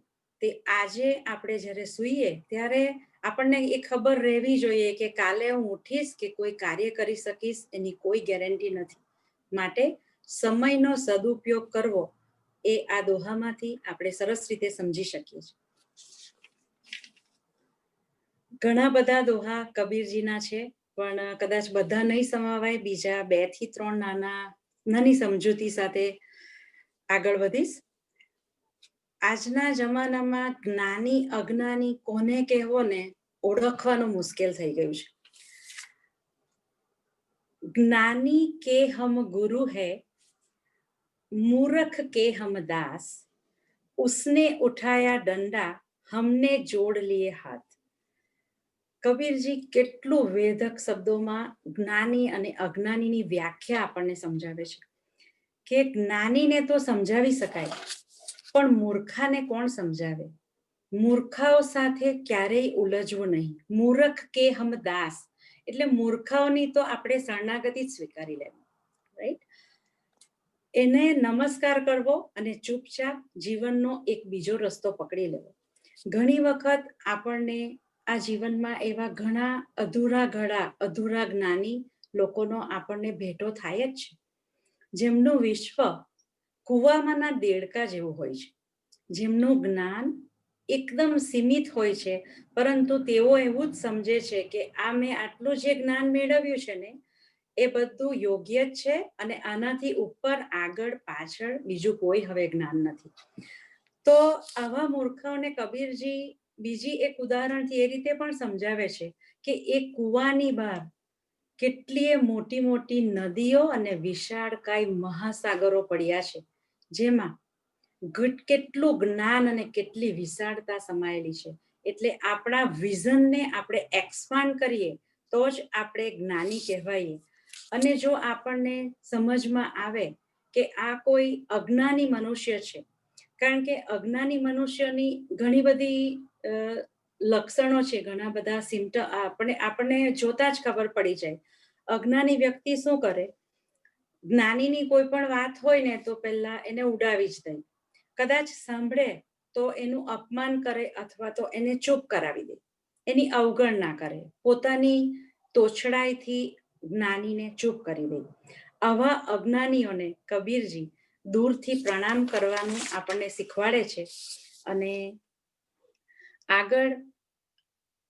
તે આજે આપણે જ્યારે સૂઈએ ત્યારે આપણને એ ખબર રહેવી જોઈએ કે કાલે હું ઉઠીશ કે કોઈ કાર્ય કરી શકીશ, એની કોઈ ગેરંટી નથી. માટે સમયનો સદુપયોગ કરવો એ આ દોહામાંથી આપણે સરસ રીતે સમજી શકીએ છીએ. ઘણા બધા દોહા કબીરજીના છે, પણ કદાચ બધા નહીં સમાવાય. બીજા 2 થી 3 નાની સમજૂતી સાથે આગળ વધીશ. આજના જમાનામાં જ્ઞાની અજ્ઞાની કોને કહેવો ને ઓળખવાનું મુશ્કેલ થઈ ગયું છે. જ્ઞાની કે હમ ગુરુ હૈ, મૂર્ખ કે હમ દાસ, उसने उठाया डंडा, हमने जोड़ लिए हाथ. કબીરજી કેટલું વેધક શબ્દોમાં જ્ઞાની અને અજ્ઞાનીની વ્યાખ્યા આપણને સમજાવે છે કે જ્ઞાનીને તો સમજાવી શકાય, પણ મૂર્ખાને કોણ સમજાવે? મૂર્ખાઓ સાથે ક્યારેય ઉલઝવું નહીં. મૂર્ખ કે હમ દાસ, એટલે મૂર્ખાઓની તો આપણે શરણાગતિ જ સ્વીકારી લેવી, રાઈટ? એને નમસ્કાર કરવો અને ચૂપચાપ જીવનનો એક બીજો રસ્તો પકડી લેવો. ઘણી વખત આપણને આ જીવનમાં એવા ઘણા અધૂરા જ્ઞાની લોકોનો આપણને ભેટો થાય જ છે, જેમનું વિશ્વ કુવામાંના દેડકા જેવું હોય છે, જેમનું જ્ઞાન એકદમ સીમિત હોય છે, પરંતુ તેઓ એવું જ સમજે છે કે આ મેં આટલું જે જ્ઞાન મેળવ્યું છે ને, એ બધું યોગ્ય જ છે અને આનાથી ઉપર આગળ પાછળ બીજું કોઈ હવે જ્ઞાન નથી. તો આવા મૂર્ખાઓને કબીરજી બીજી એક ઉદાહરણથી એ રીતે પણ સમજાવે છે કે એ કુવાની બહાર કેટલીય મોટી મોટી નદીઓ અને વિશાળકાય મહાસાગરો પડ્યા છે, જેમાં કેટલું જ્ઞાન અને કેટલી વિશાળતા સમાયેલી છે. એટલે આપણા વિઝનને આપણે એક્સપાન્ડ કરીએ તો જ આપણે જ્ઞાની કહેવાઈએ. અને જો આપણને સમજમાં આવે કે આ કોઈ અજ્ઞાની મનુષ્ય છે, કારણ કે અજ્ઞાની મનુષ્યની ઘણી બધી લક્ષણો છે, ઘણા બધા સિમ્ટમ આપણને જોતા જ ખબર પડી જાય. અજ્ઞાની વ્યક્તિ શું કરે, જ્ઞાનીની કોઈ પણ વાત હોય ને તો પહેલા એને ઉડાવી જ દે, કદાચ સાંભળે તો એનું અપમાન કરે અથવા તો એને ચૂપ કરાવી દે, એની અવગણના કરે, પોતાની તોછડાઈથી જ્ઞાનીને ચૂપ કરી દે. આવા અજ્ઞાનીઓને કબીરજી દૂરથી પ્રણામ કરવાનું આપણને શીખવાડે છે. અને આગળ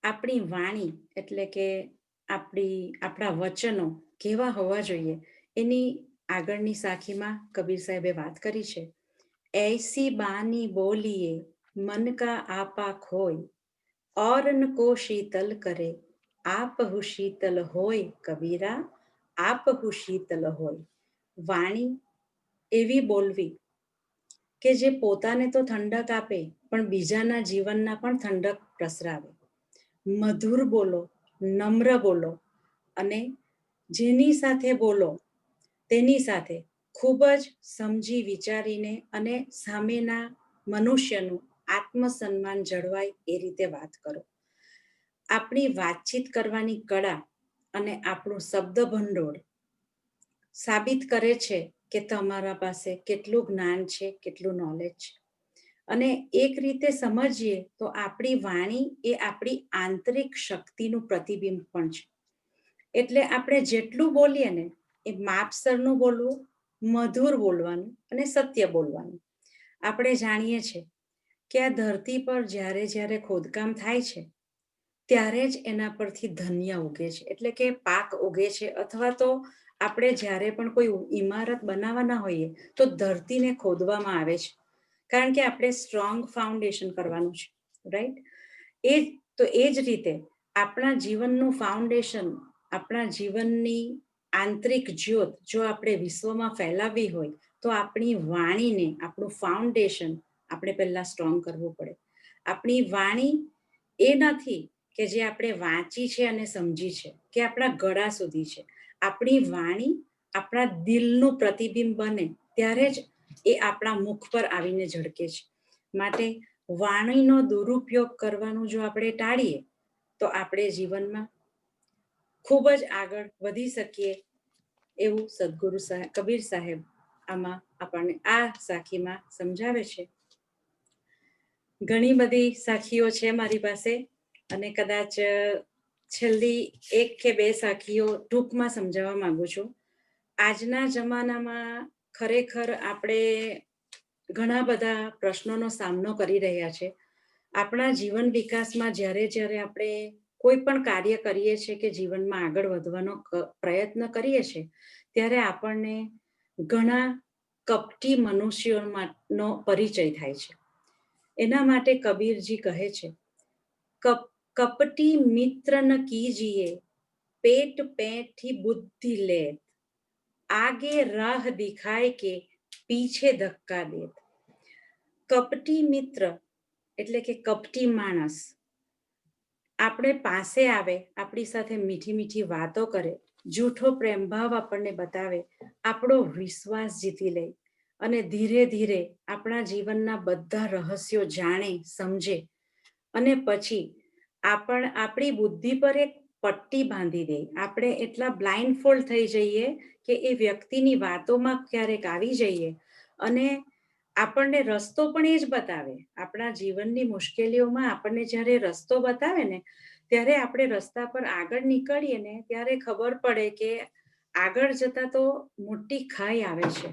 આપણી વાણી એટલે કે આપણા વચનો કેવા હોવા જોઈએ એની આગળની સાખીમાં કબીર સાહેબે વાત કરી છે. ऐसी बानी बोलिए मन का आपा खोय, और न को शीतल करे आपहु शीतल होय कबीरा, આપહુ શીતલ હોય. વાણી એવી બોલવી કે જે પોતાને તો ઠંડક આપે પણ બીજાના જીવનના પણ ઠંડક પ્રસરાવે. મધુર બોલો, નમ્ર બોલો, અને જેની સાથે બોલો તેની સાથે ખૂબ જ સમજી વિચારીને અને સામેના મનુષ્યનું આત્મસન્માન જળવાય એ રીતે વાત કરો. આપણી વાતચીત કરવાની કળા અને આપણું શબ્દ ભંડોળ સાબિત કરે છે કે તમારા પાસે કેટલું જ્ઞાન છે, કેટલું નોલેજ છે. અને એક રીતે સમજીએ તો આપણી વાણી એ આપણી આંતરિક શક્તિનું પ્રતિબિંબ પણ છે. એટલે આપણે જેટલું બોલીએ ને એ માપસરનું બોલવું, મધુર બોલવાનું અને સત્ય બોલવાનું. આપણે જાણીએ છીએ કે આ ધરતી પર જ્યારે જ્યારે ખોદકામ થાય છે ત્યારે જ એના પરથી ધન્ય ઉગે છે, એટલે કે પાક ઉગે છે. અથવા તો આપણે જ્યારે પણ કોઈ ઇમારત બનાવવાના હોઈએ તો ધરતીને ખોદવામાં આવે છે, કારણ કે આપણે સ્ટ્રોંગ ફાઉન્ડેશન કરવાનું છે, રાઈટ? એ જ રીતે આપણા જીવનનું ફાઉન્ડેશન, આપણા જીવનની આંતરિક જ્યોત જો આપણે વિશ્વમાં ફેલાવવી હોય તો આપણી વાણીને, આપણું ફાઉન્ડેશન આપણે પહેલા સ્ટ્રોંગ કરવું પડે. આપણી વાણી એ નથી કે જે આપણે વાંચી છે અને સમજી છે કે આપણા ગળા સુધી છે. આપણી વાણી આપણા દિલનું પ્રતિબિંબ બને ત્યારે જ એ આપણા મુખ પર આવીને ઝળકે છે. માટે વાણીનો દુરુપયોગ કરવાનું જો આપણે ટાળીએ તો આપણે જીવનમાં ખૂબ જ આગળ વધી શકીએ એવું સદગુરુ કબીર સાહેબ આમાં આપણને આ સાખીમાં સમજાવે છે. ઘણી બધી સાખીઓ છે મારી પાસે, અને કદાચ છેલ્લી એક કે બે સાખીઓ ટૂંકમાં સમજાવવા માંગુ છું. આજના જમાનામાં ખરેખર આપણે ઘણા બધા પ્રશ્નોનો સામનો કરી રહ્યા છે. આપણા જીવન વિકાસમાં જ્યારે જ્યારે આપણે કોઈ પણ કાર્ય કરીએ છીએ કે જીવનમાં આગળ વધવાનો પ્રયત્ન કરીએ છીએ ત્યારે આપણને ઘણા કપટી મનુષ્યોનો પરિચય થાય છે. એના માટે કબીરજી કહે છે, કપટી મિત્ર ન કીજીએ, પેટ પેઠી બુદ્ધિ લેત, આગે રાહ દિખાય કે પીછે ધક્કા દેત. કપટી મિત્ર એટલે કે કપટી માણસ આપણે પાસે આવે, આપણી સાથે મીઠી મીઠી વાતો કરે, જૂઠો પ્રેમભાવ આપણને બતાવે, આપણો વિશ્વાસ જીતી લે અને ધીરે ધીરે આપણા જીવનના બધા રહસ્યો જાણે, સમજે અને પછી આપણી બુદ્ધિ પર એક પટ્ટી બાંધી દે. આપણે એટલા બ્લાઇન્ડ ફોલ્ડ થઈ જઈએ કે એ વ્યક્તિની વાતોમાં ક્યારેક આવી જઈએ અને આપણને રસ્તો પણ એ જ બતાવે. આપણા જીવનની મુશ્કેલીઓમાં આપણને જ્યારે રસ્તો બતાવે ને ત્યારે આપણે રસ્તા પર આગળ નીકળીએ ને ત્યારે ખબર પડે કે આગળ જતા તો મોટી ખાઈ આવે છે,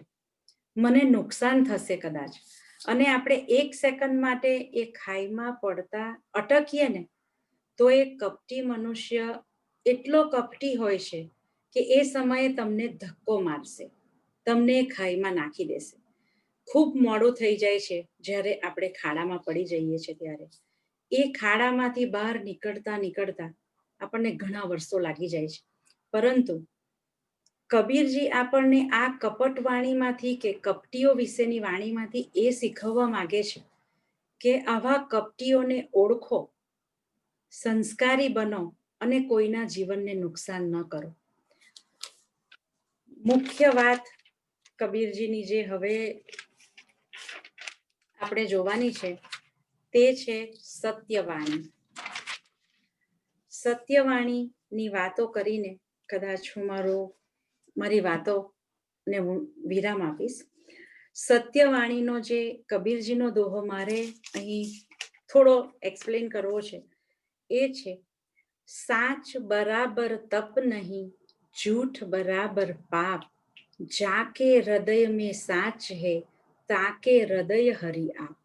મને નુકસાન થશે કદાચ. અને આપણે એક સેકન્ડ માટે એ ખાઈમાં પડતા અટકીએ ને તો એ કપટી મનુષ્ય એટલો કપટી હોય છે કે એ સમયે તમને ધક્કો મારશે, તમને ખાઈમાં નાખી દેશે. ખૂબ મોડું થઈ જાય છે જ્યારે આપણે ખાડામાં પડી જઈએ છીએ ત્યારે. એ ખાડામાંથી બહાર નીકળતા નીકળતા આપણને ઘણા વર્ષો લાગી જાય છે. પરંતુ કબીરજી આપણને આ કપટ વાણીમાંથી કે કપટીઓ વિશેની વાણીમાંથી એ શીખવવા માંગે છે કે આવા કપટીઓને ઓળખો, સંસ્કારી બનો અને કોઈના જીવનને નુકસાન ન કરો. મુખ્ય વાત કબીરજીની જે હવે આપણે જોવાની છે તે છે સત્યવાણી. સત્યવાણીની વાતો કરીને કદાચ હું મારી વાતોને હું વિરામ આપીશ. સત્યવાણીનો જે કબીરજીનો દોહો મારે અહીં થોડો એક્સપ્લેન કરવો છે એ છે, સાચ બરાબર તપ નહીં, झूठ बराबर पाप, जाके हृदय में साच है, ताके हृदय हरि आप.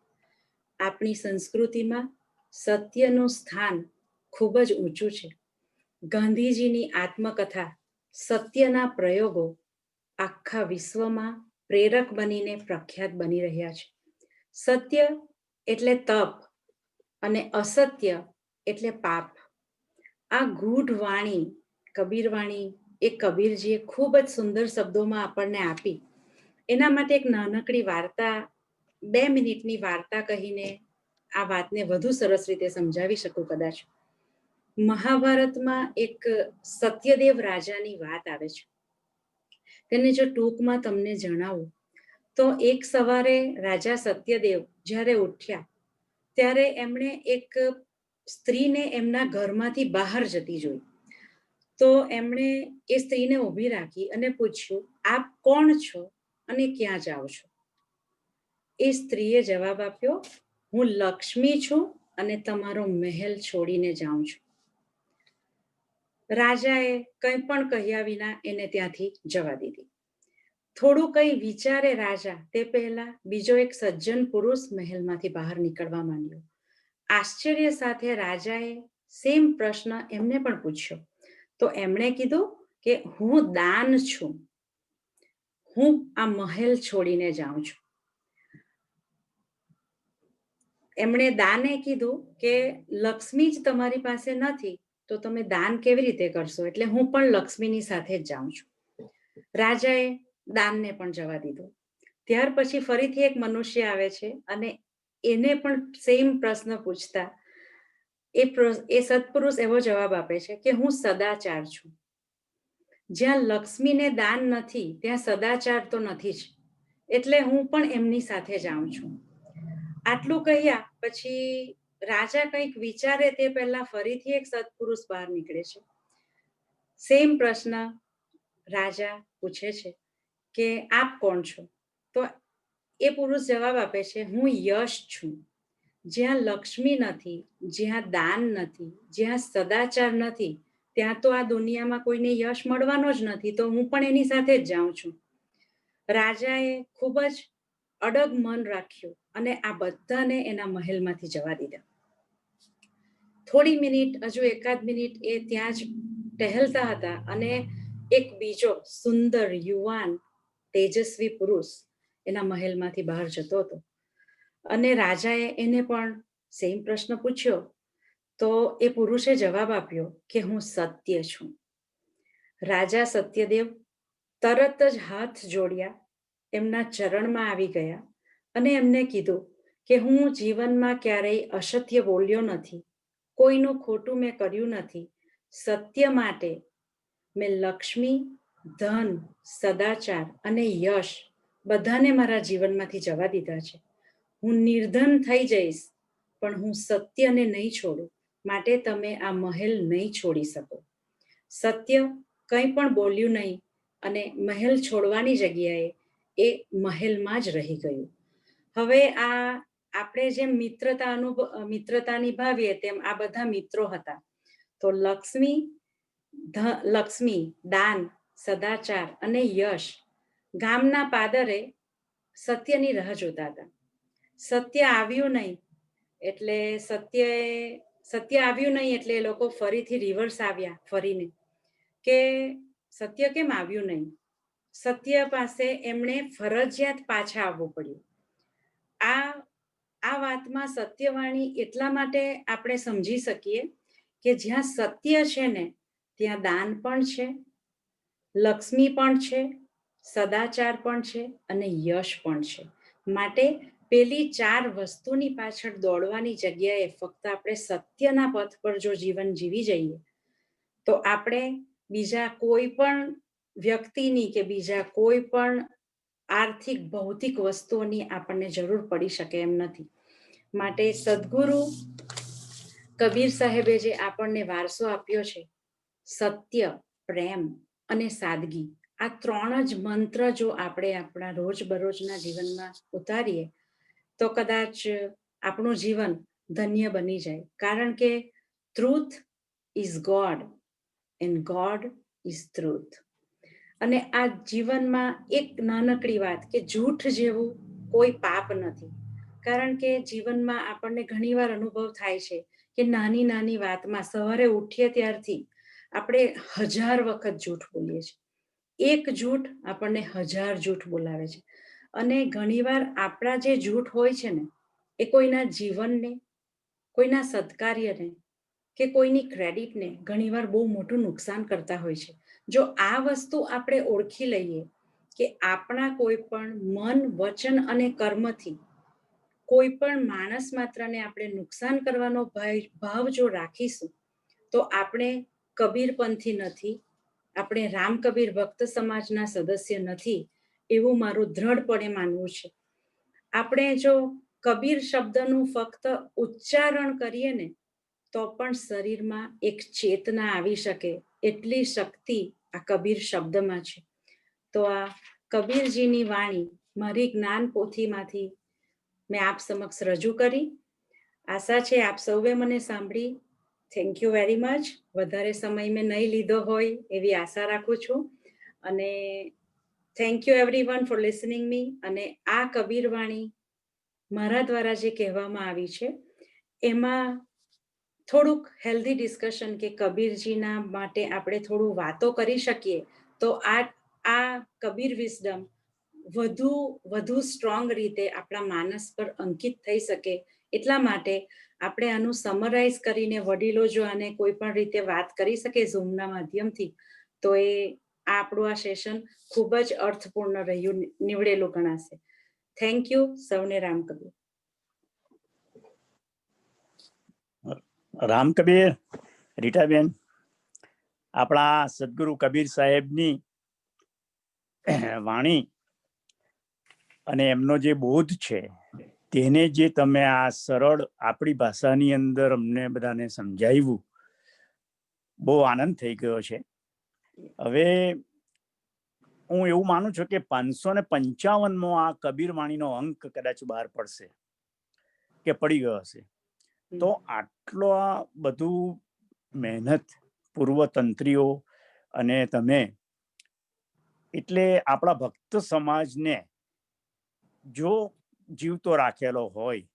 આપણી સંસ્કૃતિમાં સત્યનું સ્થાન ખૂબ જ ઊંચું છે. ગાંધીજીની આત્મકથા સત્યના પ્રયોગો આખા વિશ્વમાં પ્રેરક બનીને પ્રખ્યાત બની રહ્યા છે. સત્ય એટલે તપ અને અસત્ય એટલે પાપ. આ ગૂઢ વાણી કબીર વાણી એ કબીરજીએ ખૂબ જ સુંદર શબ્દોમાં આપણને આપી. એના માટે એક નાનકડી વાર્તા, 2 મિનિટની વાર્તા કહીને આ વાતને વધુ સરસ રીતે સમજાવી શકું કદાચ. મહાભારતમાં એક સત્યદેવ રાજાની વાત આવે છે. તેને જો ટૂંકમાં તમને જણાવું તો એક સવારે રાજા સત્યદેવ જ્યારે ઉઠ્યા ત્યારે એમણે એક સ્ત્રીને એમના ઘરમાંથી બહાર જતી જોઈ. તો એમણે એ સ્ત્રીને ઊભી રાખી અને પૂછ્યું, આપ કોણ છો અને ક્યાં જાઓ છો? એ સ્ત્રીએ જવાબ આપ્યો, હું લક્ષ્મી છું અને તમારો મહેલ છોડીને જાઉં છું. રાજાએ કંઈ પણ કહ્યા વિના એને ત્યાંથી જવા દીધી. થોડું કંઈ વિચારે રાજા તે પહેલા બીજો એક સજ્જન પુરુષ મહેલમાંથી બહાર નીકળવા માંડ્યો. આશ્ચર્ય સાથે રાજાએ સેમ પ્રશ્ન એમને પણ પૂછ્યો. તો એમણે કીધું કે હું દાન છું, હું આ મહેલ છોડીને જાઉં છું. એમણે દાને કીધું કે લક્ષ્મી જ તમારી પાસે નથી તો તમે દાન કેવી રીતે કરશો, એટલે હું પણ લક્ષ્મીની સાથે જ જાઉં છું. રાજાએ દાનને પણ જવા દીધું. ત્યાર પછી ફરીથી એક મનુષ્ય આવે છે અને એને પણ સેમ પ્રશ્ન પૂછતા એ સત્પુરુષ એવો જવાબ આપે છે કે હું સદાચાર છું. જ્યાં લક્ષ્મીને દાન નથી ત્યાં સદાચાર તો નથી જ, એટલે હું પણ એમની સાથે જાઉં છું. આટલું કહ્યા પછી રાજા કંઈક વિચારે તે પહેલા ફરીથી એક સત્પુરુષ બહાર નીકળે છે. સેમ પ્રશ્ન રાજા પૂછે છે કે આપ કોણ છો? તો એ પુરુષ જવાબ આપે છે, હું યશ છું. જ્યાં લક્ષ્મી નથી, જ્યાં દાન નથી, જ્યાં સદાચાર નથી ત્યાં તો આ દુનિયામાં કોઈને યશ મળવાનો જ નથી, તો હું પણ એની સાથે જ જાઉં છું. રાજાએ ખૂબ જ અડગ મન રાખ્યું અને આ બધાને એના મહેલમાંથી જવા દીધા. થોડી મિનિટ, હજુ એકાદ મિનિટ એ ત્યાં જ ટહેલતા હતા અને એક બીજો સુંદર યુવાન તેજસ્વી પુરુષ એના મહેલમાંથી બહાર જતો હતો અને રાજાએ એને પણ સેમ પ્રશ્ન પૂછ્યો. તો એ પુરુષે જવાબ આપ્યો કે હું સત્ય છું. રાજા સત્યદેવ તરત જ હાથ જોડ્યા, એમના ચરણમાં આવી ગયા અને એમને કીધું કે હું જીવનમાં ક્યારેય અસત્ય બોલ્યો નથી, કોઈનું ખોટું મેં કર્યું નથી. સત્ય માટે મેં લક્ષ્મી, ધન, સદાચાર અને યશ બધાને મારા જીવનમાંથી જવા દીધા છે. હું નિર્ધન થઈ જઈશ પણ હું સત્યને નહીં છોડું, માટે તમે આ મહેલ નહીં છોડી શકો. સત્ય કંઈ પણ બોલ્યું નહીં અને મહેલ છોડવાની જગ્યાએ એ મહેલમાં જ રહી ગયું. હવે આપણે જેમ મિત્રતા નિભાવીએ તેમ આ બધા મિત્રો હતા. તો લક્ષ્મી, દાન, સદાચાર અને યશ ગામના પાદરે સત્યની રાહ જોતા હતા. સત્ય આવ્યું નહીં એટલે એ લોકો ફરીથી રિવર્સ આવ્યા ફરીને કે સત્ય કેમ આવ્યું નહીં. સત્ય પાસે એમણે ફરજિયાત પાછા આવવું પડ્યું. આ વાતમાં સત્યવાણી એટલા માટે આપણે સમજી શકીએ કે જ્યાં સત્ય છે ને ત્યાં દાન પણ છે, લક્ષ્મી પણ છે, સદાચાર પણ છે અને યશ પણ છે. માટે પેલી 4 વસ્તુની પાછળ દોડવાની જગ્યાએ ફક્ત આપણે સત્યના પથ પર જો જીવન જીવી જઈએ તો આપણે બીજા કોઈ પણ વ્યક્તિની કે બીજા કોઈ પણ આર્થિક ભૌતિક વસ્તુઓની આપણને જરૂર પડી શકે એમ નથી. માટે સદગુરુ કબીર સાહેબે જે આપણને વારસો આપ્યો છે, સત્ય, પ્રેમ અને સાદગી, આ 3 જ મંત્ર જો આપણે આપણા રોજબરોજના જીવનમાં ઉતારીએ તો કદાચ આપણું જીવન ધન્ય બની જાય. કારણ કે truth is God and God is truth. અને આ જીવનમાં એક નાનકડી વાત કે જૂઠ જેવું કોઈ પાપ નથી. કારણ કે જીવનમાં આપણને ઘણીવાર અનુભવ થાય છે કે નાની નાની વાતમાં સવારે ઉઠીએ ત્યારથી આપણે 1000 વખત જૂઠ બોલીએ છીએ. એક જૂઠ આપણને 1000 જૂઠ બોલાવે છે. અને ઘણીવાર આપણા જે જૂઠ હોય છે ને એ કોઈના જીવનને, કોઈના સત્કાર્યને કે કોઈની ક્રેડિટને ઘણીવાર બહુ મોટું નુકસાન કરતા હોય છે. જો આ વસ્તુ આપણે ઓળખી લઈએ કે આપણા કોઈ પણ મન, વચન અને કર્મથી કોઈ પણ માણસ માત્રને આપણે નુકસાન કરવાનો ભાવ જો રાખીશું તો આપણે કબીરપંથી નથી, આપણે રામ કબીર ભક્ત સમાજના સદસ્ય નથી, એવું મારું દ્રઢપણે માનવું છે. આપણે જો કબીર શબ્દનું ફક્ત ઉચ્ચારણ કરીએ ને તો પણ શરીરમાં એક ચેતના આવી શકે એટલી શક્તિ આ કબીર શબ્દમાં છે. તો આ કબીરજીની વાણી મારી જ્ઞાન પોથીમાંથી મેં આપ સમક્ષ રજૂ કરી. આશા છે આપ સૌએ મને સાંભળી. Thank you very much. વધારે સમય મેં નહીં લીધો હોય એવી આશા રાખું છું. અને thank you everyone for listening me. અને આ કબીર વાણી મારા દ્વારા જે કહેવામાં આવી છે એમાં થોડુંક હેલ્ધી ડિસ્કશન કે કબીરજીના માટે આપણે થોડું વાતો કરી શકીએ તો આ કબીર વિઝડમ વધુ સ્ટ્રોંગ રીતે આપણા માનસ પર અંકિત થઈ શકે. એટલા માટે આપણે આનું સમરાઇઝ કરીને વડીલો જો આને કોઈ પણ રીતે વાત કરી શકે ઝૂમના માધ્યમથી તો આપણું આ સેશન ખૂબ જ અર્થપૂર્ણ રહ્યું, નીવડેલું ગણાશે. Thank you. સૌને રામ કબીર. રામ કબીર. રીટાબેન, આપણા સદગુરુ કબીર સાહેબની વાણી અને એમનો જે બોધ છે તેને જે તમે આ સરળ આપણી ભાષાની અંદર અમને બધાને સમજાવ્યું, બહુ આનંદ થઈ ગયો છે. હવે હું એવું માનું છું કે 555મો આ કબીર વાણીનો અંક કદાચ બહાર પડશે કે પડી ગયો હશે. તો આટલો આ બધું મહેનત પૂર્વતંત્રીઓ અને તમે, એટલે આપણા ભક્ત સમાજને જો જીવતો રાખેલો હોય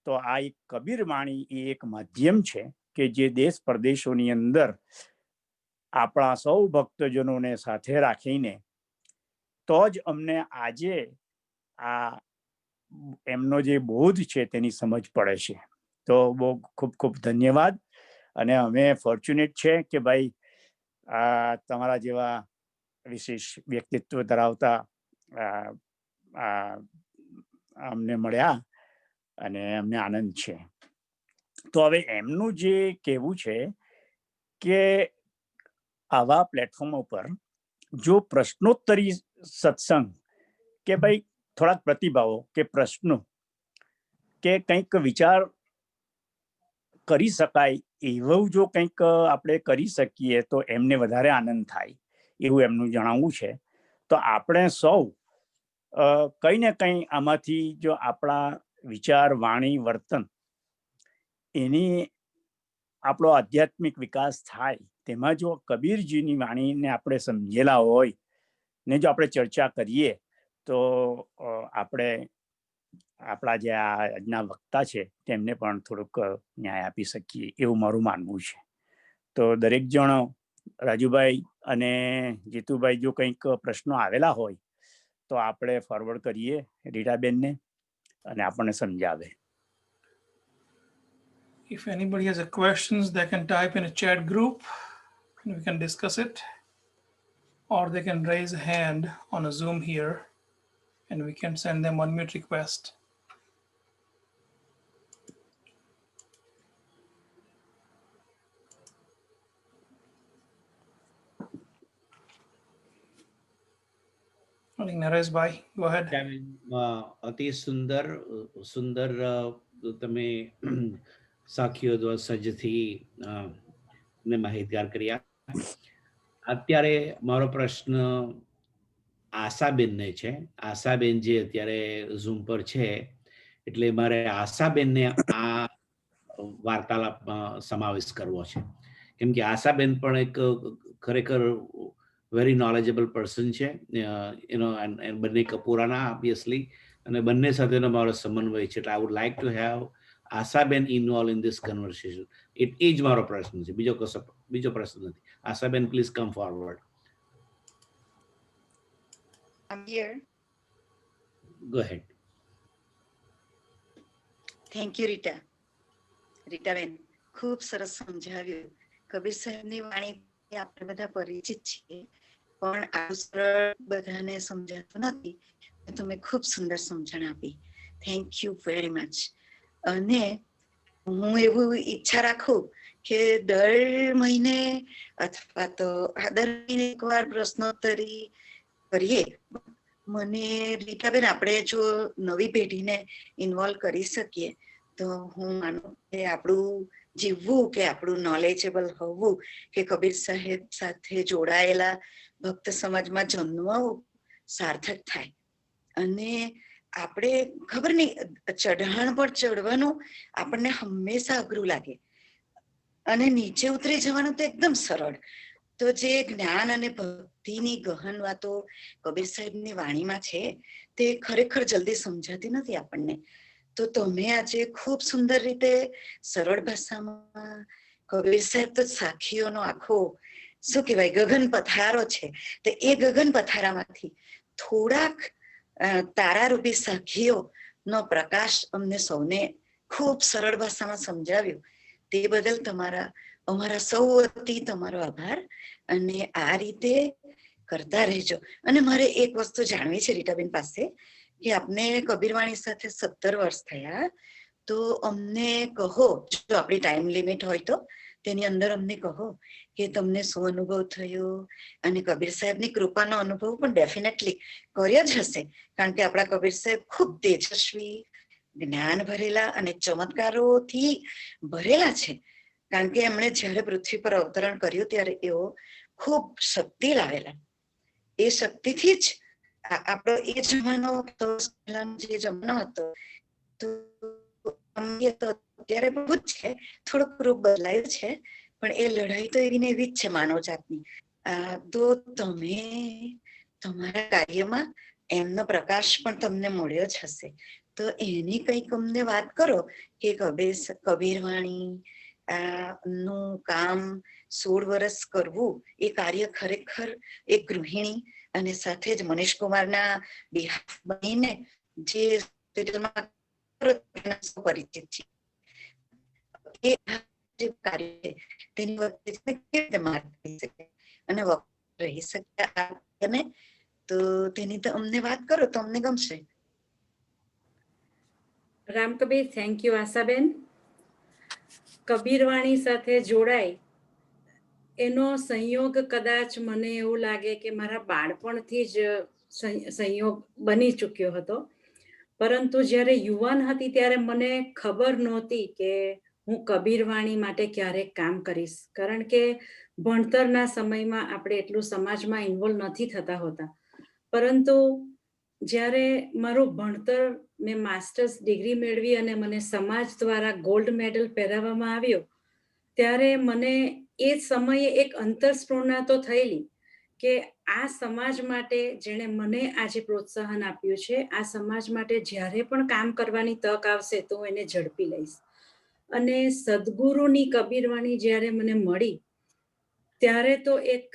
તો આ એક કબીર વાણી એ એક માધ્યમ છે કે જે દેશ પ્રદેશોની અંદર આપણા સૌ ભક્તજનોને સાથે રાખીને તો જ અમને આજે આ એમનો જે બોધ છે તેની સમજ પડે છે. તો બહુ ખૂબ ખૂબ ધન્યવાદ. અને અમે ફોર્ચ્યુનેટ છે કે ભાઈ તમારા જેવા વિશેષ વ્યક્તિત્વ ધરાવતા અમને મળ્યા અને અમને આનંદ છે. તો હવે એમનું જે કહેવું છે કે આવા પ્લેટફોર્મ ઉપર જો પ્રશ્નોત્તરી સત્સંગ કે ભાઈ થોડાક પ્રતિભાવો કે પ્રશ્નો કે કંઈક વિચાર કરી શકાય એવું જો કંઈક આપણે કરી શકીએ તો એમને વધારે આનંદ થાય એવું એમનું જણાવવું છે. તો આપણે સૌ કંઈ ને કંઈ આમાંથી જો આપણા વિચાર, વાણી, વર્તન એની આપણો આધ્યાત્મિક વિકાસ થાય તેમાં જો કબીરજીની વાણીને આપણે સમજેલા હોય ને જો આપણે ચર્ચા કરીએ તો આપણે આપણા જે આજના વક્તા છે તેમને પણ થોડુંક ન્યાય આપી શકીએ એવું મારું માનવું છે. તો દરેક જણ, રાજુભાઈ અને જીતુભાઈ, જો કંઈક પ્રશ્નો આવેલા હોય તો આપણે ફોરવર્ડ કરીએ રીટાબેનને અને આપણને સમજાવે. If anybody has a questions, they can type in a chat group and we can discuss it. or they can raise a hand on a Zoom here and we can send them unmute request. Naresh bhai, go ahead. અતિ સુંદર તમે સાખીઓ દ્વારા સજ્જથી ને માહિતગાર કર્યા. અત્યારે મારો પ્રશ્ન આશાબેનને છે. આશાબેન જે અત્યારે ઝૂમ પર છે, એટલે મારે આશાબેનને આ વાર્તાલાપમાં સમાવેશ કરવો છે, કેમ કે આશાબેન પણ એક ખરેખર વેરી નોલેજેબલ પર્સન છે, બંને કપૂરાના ઓબ્વિયસલી, અને બંને સાથેનો મારો સમન્વય છે. એટલે I would like to have આશાબેન ઇન્વોલ્વ ઇન ધીસ કન્વર્સેશન. એ જ મારો પ્રશ્ન છે, બીજો પ્રશ્ન નથી. આશાબેન, please come forward. I'm here. Go ahead. Thank you, Rita. Rita બેન, ખૂબ સરસ સમજાવ્યું. કબીર સાહેબની વાણી આપણે બધા પરિચિત છીએ, પણ આ સરળ બધાને સમજાતું નથી. તમે ખૂબ સુંદર સમજણ આપી. Thank you very much. અને હું એવું ઈચ્છા રાખું કે દર મહિને અથવા તો દર મહિને એકવાર પ્રશ્નોત્તરી કરીએ. મને રીટાબેન, આપણે જો નવી પેઢીને ઇન્વોલ્વ કરી શકીએ તો હું માનું કે આપણું જીવવું, કે આપણું નોલેજેબલ હોવું, કે કબીર સાહેબ સાથે જોડાયેલા ભક્ત સમાજમાં જન્મવું સાર્થક થાય. અને આપણે ખબર નહીં, ચઢાણ પર ચડવાનું આપણને હંમેશા અઘરું લાગે અને નીચે ઉતરી જવાનું તો એકદમ સરળ. તો જે જ્ઞાન અને ભક્તિની ગહન વાતો કબીર સાહેબની વાણીમાં છે, તે ખરેખર જલ્દી સમજાતી નથી આપણને. તો તમે આજે ખૂબ સુંદર રીતે સરળ ભાષામાં, કબીર સાહેબ તો સાખીઓનો આખો શું કહેવાય ગગન પથારો છે, તો એ ગગન પથારામાંથી થોડાક તારારૂપી સાખીઓનો પ્રકાશ અમને સૌને ખૂબ સરળ ભાષામાં સમજાવ્યું. તે બદલ અમારા સૌ વતી તમારો આભાર. અને આ રીતે કરતા રહેજો. અને મારે એક વસ્તુ જાણવી છે રીટાબેન પાસે, કે આપને કબીરવાણી સાથે 17 વર્ષ થયા, તો અમને કહો, જો આપણી ટાઈમ લિમિટ હોય તો તેની અંદર અમને કહો કે તમને શું અનુભવ થયો. અને કબીર સાહેબની કૃપાનો અનુભવ પણ ડેફિનેટલી કર્યો જ હશે, કારણ કે આપણા કબીર સાહેબ ખૂબ તેજસ્વી, જ્ઞાન ભરેલા અને ચમત્કારોથી ભરેલા છે. કારણ કે એમણે જ્યારે પૃથ્વી પર અવતરણ કર્યું ત્યારે એઓ ખૂબ શક્તિ લાવેલા. એ શક્તિથી જ આપણો એ જમાનો જે જમાનો હતો, તો અત્યારે બહુ જ છે, થોડુંક રૂપ બદલાયું છે, પણ એ લડાઈ તો એવી ને એવી જ છે માનવ જાતની. તો તમે તમારા કાર્યમાં એમનો પ્રકાશ પણ તમને મળ્યો જ હશે, તો એની કંઈક અમને વાત કરો કે કબીરવાણી નું કામ 16 વર્ષ કરવું, એ કાર્ય ખરેખર એક ગૃહિણી અને સાથે જ મનીષ કુમારના બિહાફ બનીને જે પરિચિત છે, એ કાર્ય તેની વચ્ચે કેવી રીતે માર્ગ થઈ શકે અને રહી શકે, તો તેની તો અમને વાત કરો તો અમને ગમશે. Ramkabir, thank you Ashaben. કબીરવાણી સાથે જોડાય એનો સંયોગ કદાચ મને એવું લાગે કે મારા બાળપણથી જ સંયોગ બની ચૂક્યો હતો, પરંતુ જ્યારે યુવાન હતી ત્યારે મને ખબર નહોતી કે હું કબીરવાણી માટે ક્યારેક કામ કરીશ, કારણ કે ભણતરના સમયમાં આપણે એટલું સમાજમાં ઇન્વોલ્વ નથી થતા હોતા. પરંતુ જ્યારે મારું ભણતર, મેં માસ્ટર્સ ડિગ્રી મેળવી અને મને સમાજ દ્વારા ગોલ્ડ મેડલ પહેરાવવામાં આવ્યો, ત્યારે મને એ સમયે એક અંતરસ્ફૂર્ણા તો થયેલી કે આ સમાજ માટે જેણે મને આજે પ્રોત્સાહન આપ્યું છે, આ સમાજ માટે જ્યારે પણ કામ કરવાની તક આવશે તો હું એને ઝડપી લઈશ. અને સદગુરુની કબીરવાણી જ્યારે મને મળી ત્યારે તો એક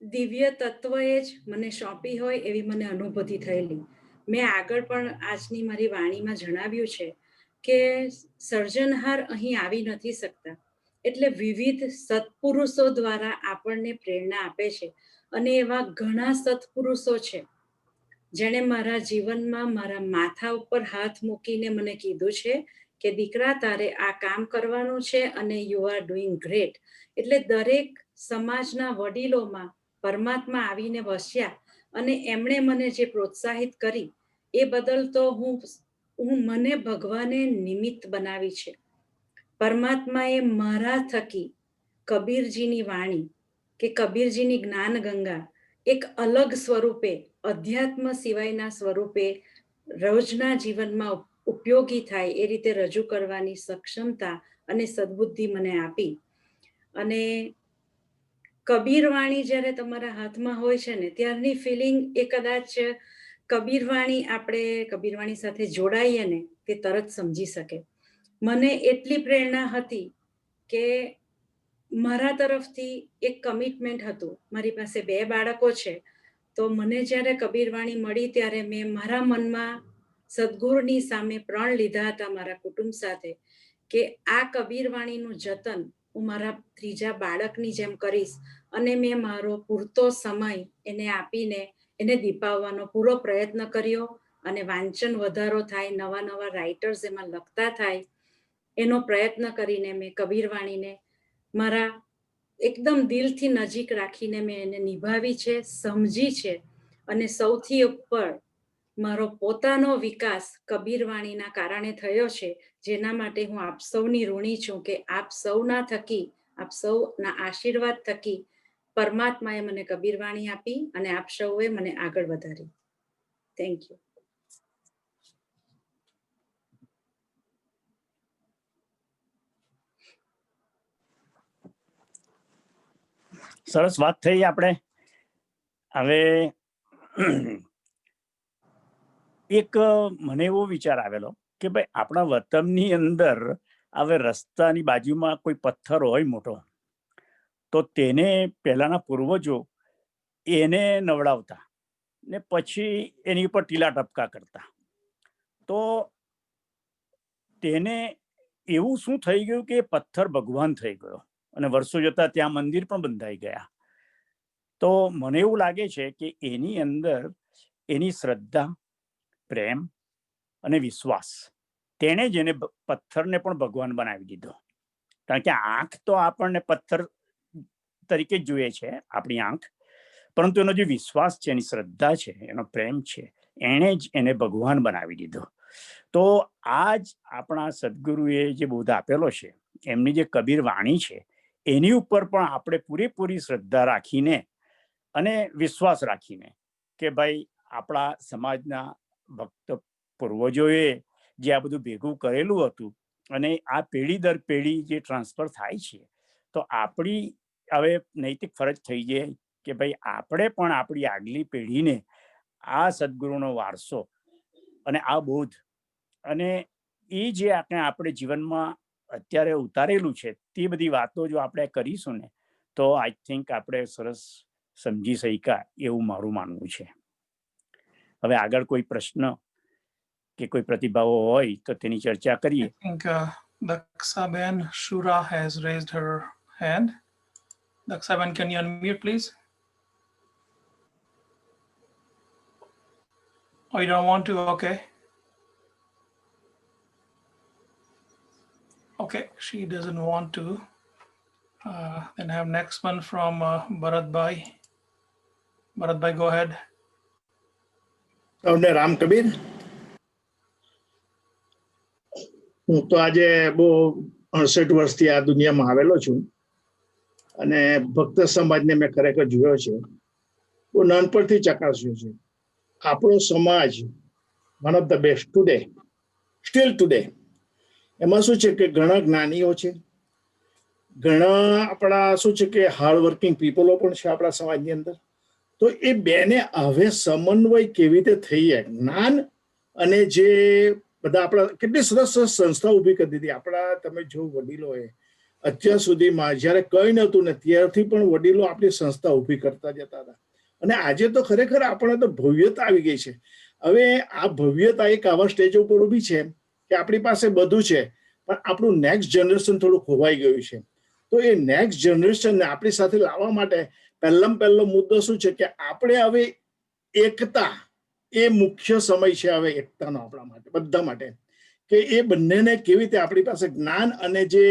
દિવ્ય તત્વએ જ મને સોંપી હોય એવી મને અનુભૂતિ થયેલી. મેં આગળ પણ આજની મારી વાણીમાં જણાવ્યું છે કે સર્જનહાર અહીં આવી નથી શકતા, એટલે વિવિધ સત્પુરુષો દ્વારા આપણને પ્રેરણા આપે છે. અને એવા ઘણા સત્પુરુષો છે જેણે મારા જીવનમાં મારા માથા ઉપર હાથ મૂકીને મને કીધું છે કે દીકરા તારે આ કામ કરવાનું છે અને યુ આર ડુઈંગ ગ્રેટ. એટલે દરેક સમાજના વડીલોમાં પરમાત્મા આવીને વસ્યા અને એમણે મને જે પ્રોત્સાહિત કરી એ બદલ તો મને ભગવાને નિમિત્ત બનાવી છે. પરમાત્માએ મારા થકી કબીરજીની વાણી કે કબીરજીની જ્ઞાન ગંગા એક અલગ સ્વરૂપે અધ્યાત્મ સિવાયના સ્વરૂપે રોજના જીવનમાં ઉપયોગી થાય એ રીતે રજૂ કરવાની સક્ષમતા અને સદબુદ્ધિ મને આપી. અને કબીરવાણી જ્યારે તમારા હાથમાં હોય છે ને ત્યારની ફિલિંગ એ કદાચ આપણે કબીરવાણી સાથે જોડાઈએ ને તે તરત સમજી શકે. મને એટલી પ્રેરણા હતી કે મારા તરફથી એક કમિટમેન્ટ હતું. મારી પાસે 2 બાળકો છે, તો મને જ્યારે કબીરવાણી મળી ત્યારે મેં મારા મનમાં સદગુરુની સામે પ્રણ લીધા હતા મારા કુટુંબ સાથે કે આ કબીરવાણીનું જતન હું મારા 3જા બાળકની જેમ કરીશ. અને મેં મારો પૂરતો સમય એને આપીને એને દીપાવવાનો પૂરો પ્રયત્ન કર્યો. અને વાંચન વધારો થાય, નવા નવા રાઇટર્સ એમાં લખતા થાય એનો પ્રયત્ન કરીને મેં કબીરવાણીને મારા એકદમ દિલથી નજીક રાખીને મેં એને નિભાવી છે, સમજી છે. અને સૌથી ઉપર મારો પોતાનો વિકાસ કબીરવાણીના કારણે થયો છે, જેના માટે હું આપ સૌની ઋણી છું કે આપ સૌના થકી, આપ સૌના આશીર્વાદ થકી પરમાત્માએ મને કબીરવાણી આપી અને આપ સૌએ મને આગળ વધારી. Thank you. સરસ વાત થઈ. આપણે હવે એક મને એવો વિચાર આવેલો કે ભાઈ આપણા વતનની અંદર હવે રસ્તાની બાજુમાં કોઈ પથ્થર હોય મોટો, તો તેને પહેલાના પૂર્વજો એને નવડાવતા ને પછી એની ઉપર ટીલા ટપકા કરતા. તો તેને એવું શું થઈ ગયું કે પથ્થર ભગવાન થઈ ગયો અને વર્ષો જતા ત્યાં મંદિર પણ બંધાઈ ગયા. તો મને એવું લાગે છે કે એની અંદર એની શ્રદ્ધા, પ્રેમ અને વિશ્વાસ, તેણે જ એને પથ્થરને પણ ભગવાન બનાવી દીધો. કારણ કે આંખ તો આપણને પથ્થર તરીકે જ જોઈએ છે, આપણી આંખ, પરંતુ એનો જે વિશ્વાસ છે, એની શ્રદ્ધા છે, એનો પ્રેમ છે, એણે જ એને ભગવાન બનાવી દીધો. તો આ જ આપણા સદગુરુએ જે બોધ આપેલો છે, એમની જે કબીર વાણી છે, એની ઉપર પણ આપણે પૂરેપૂરી શ્રદ્ધા રાખીને અને વિશ્વાસ રાખીને કે ભાઈ આપણા સમાજના ભક્ત પૂર્વજોએ જે આ બધું ભેગું કરેલું હતું અને આ પેઢી દર પેઢી જે ટ્રાન્સફર થાય છે, તો આપણી હવે નૈતિક ફરજ થઈ જાય કે ભાઈ આપણે પણ આપણી આગલી પેઢીને આ સદગુરુનો વારસો અને આ બોધ અને એ જે આપણે જીવનમાં અત્યારે ઉતારેલું છે તે બધી વાતો જો આપણે કરીશું ને તો આઈ થિંક આપણે સરસ સમજી શક્યા એવું મારું માનવું છે. હવે આગળ કોઈ પ્રશ્ન કે કોઈ પ્રતિભાવો હોય તો તેની ચર્ચા કરીએ. I think Daksaben Shura has raised her hand. Daksaben, can you unmute, please? Oh, you don't want to? Okay. Okay, she doesn't want to. Then I have next one from Bharat Bhai. Bharat Bhai, go ahead. Ram Kabir. હું તો આજે બહુ 68 વર્ષથી આ દુનિયામાં આવેલો છું અને ભક્ત સમાજને મેં ખરેખર જોયો છે, બહુ નાનપણથી ચકાસ્યો છે. આપણો સમાજ one of the best today, steel today. એમાં શું છે કે ઘણા જ્ઞાનીઓ છે, ઘણા આપણા શું છે કે હાર્ડ વર્કિંગ પીપલો પણ છે આપણા સમાજની અંદર. તો એ બેને હવે સમન્વય કેવી રીતે થઈ જાય, જ્ઞાન અને જે બધા આપણા કેટલી સરસ સરસ સંસ્થા ઊભી કરી દીધી. આપણા તમે જો વડીલોએ અત્યાર સુધીમાં જ્યારે કંઈ નહોતું ને ત્યારથી પણ વડીલો આપણી સંસ્થા ઊભી કરતા જતા હતા. અને આજે તો ખરેખર આપણે તો ભવ્યતા આવી ગઈ છે. હવે આ ભવ્યતા એક આવા સ્ટેજ ઉપર ઊભી છે કે આપણી પાસે બધું છે, પણ આપણું નેક્સ્ટ જનરેશન થોડું ખોવાઈ ગયું છે. તો એ નેક્સ્ટ જનરેશનને આપણી સાથે લાવવા માટે પહેલો મુદ્દો શું છે કે આપણે હવે એકતા, એ મુખ્ય સમય છે હવે એકતાનો આપણા માટે, બધા માટે, કે એ બંનેને કેવી રીતે આપણી પાસે જ્ઞાન અને જે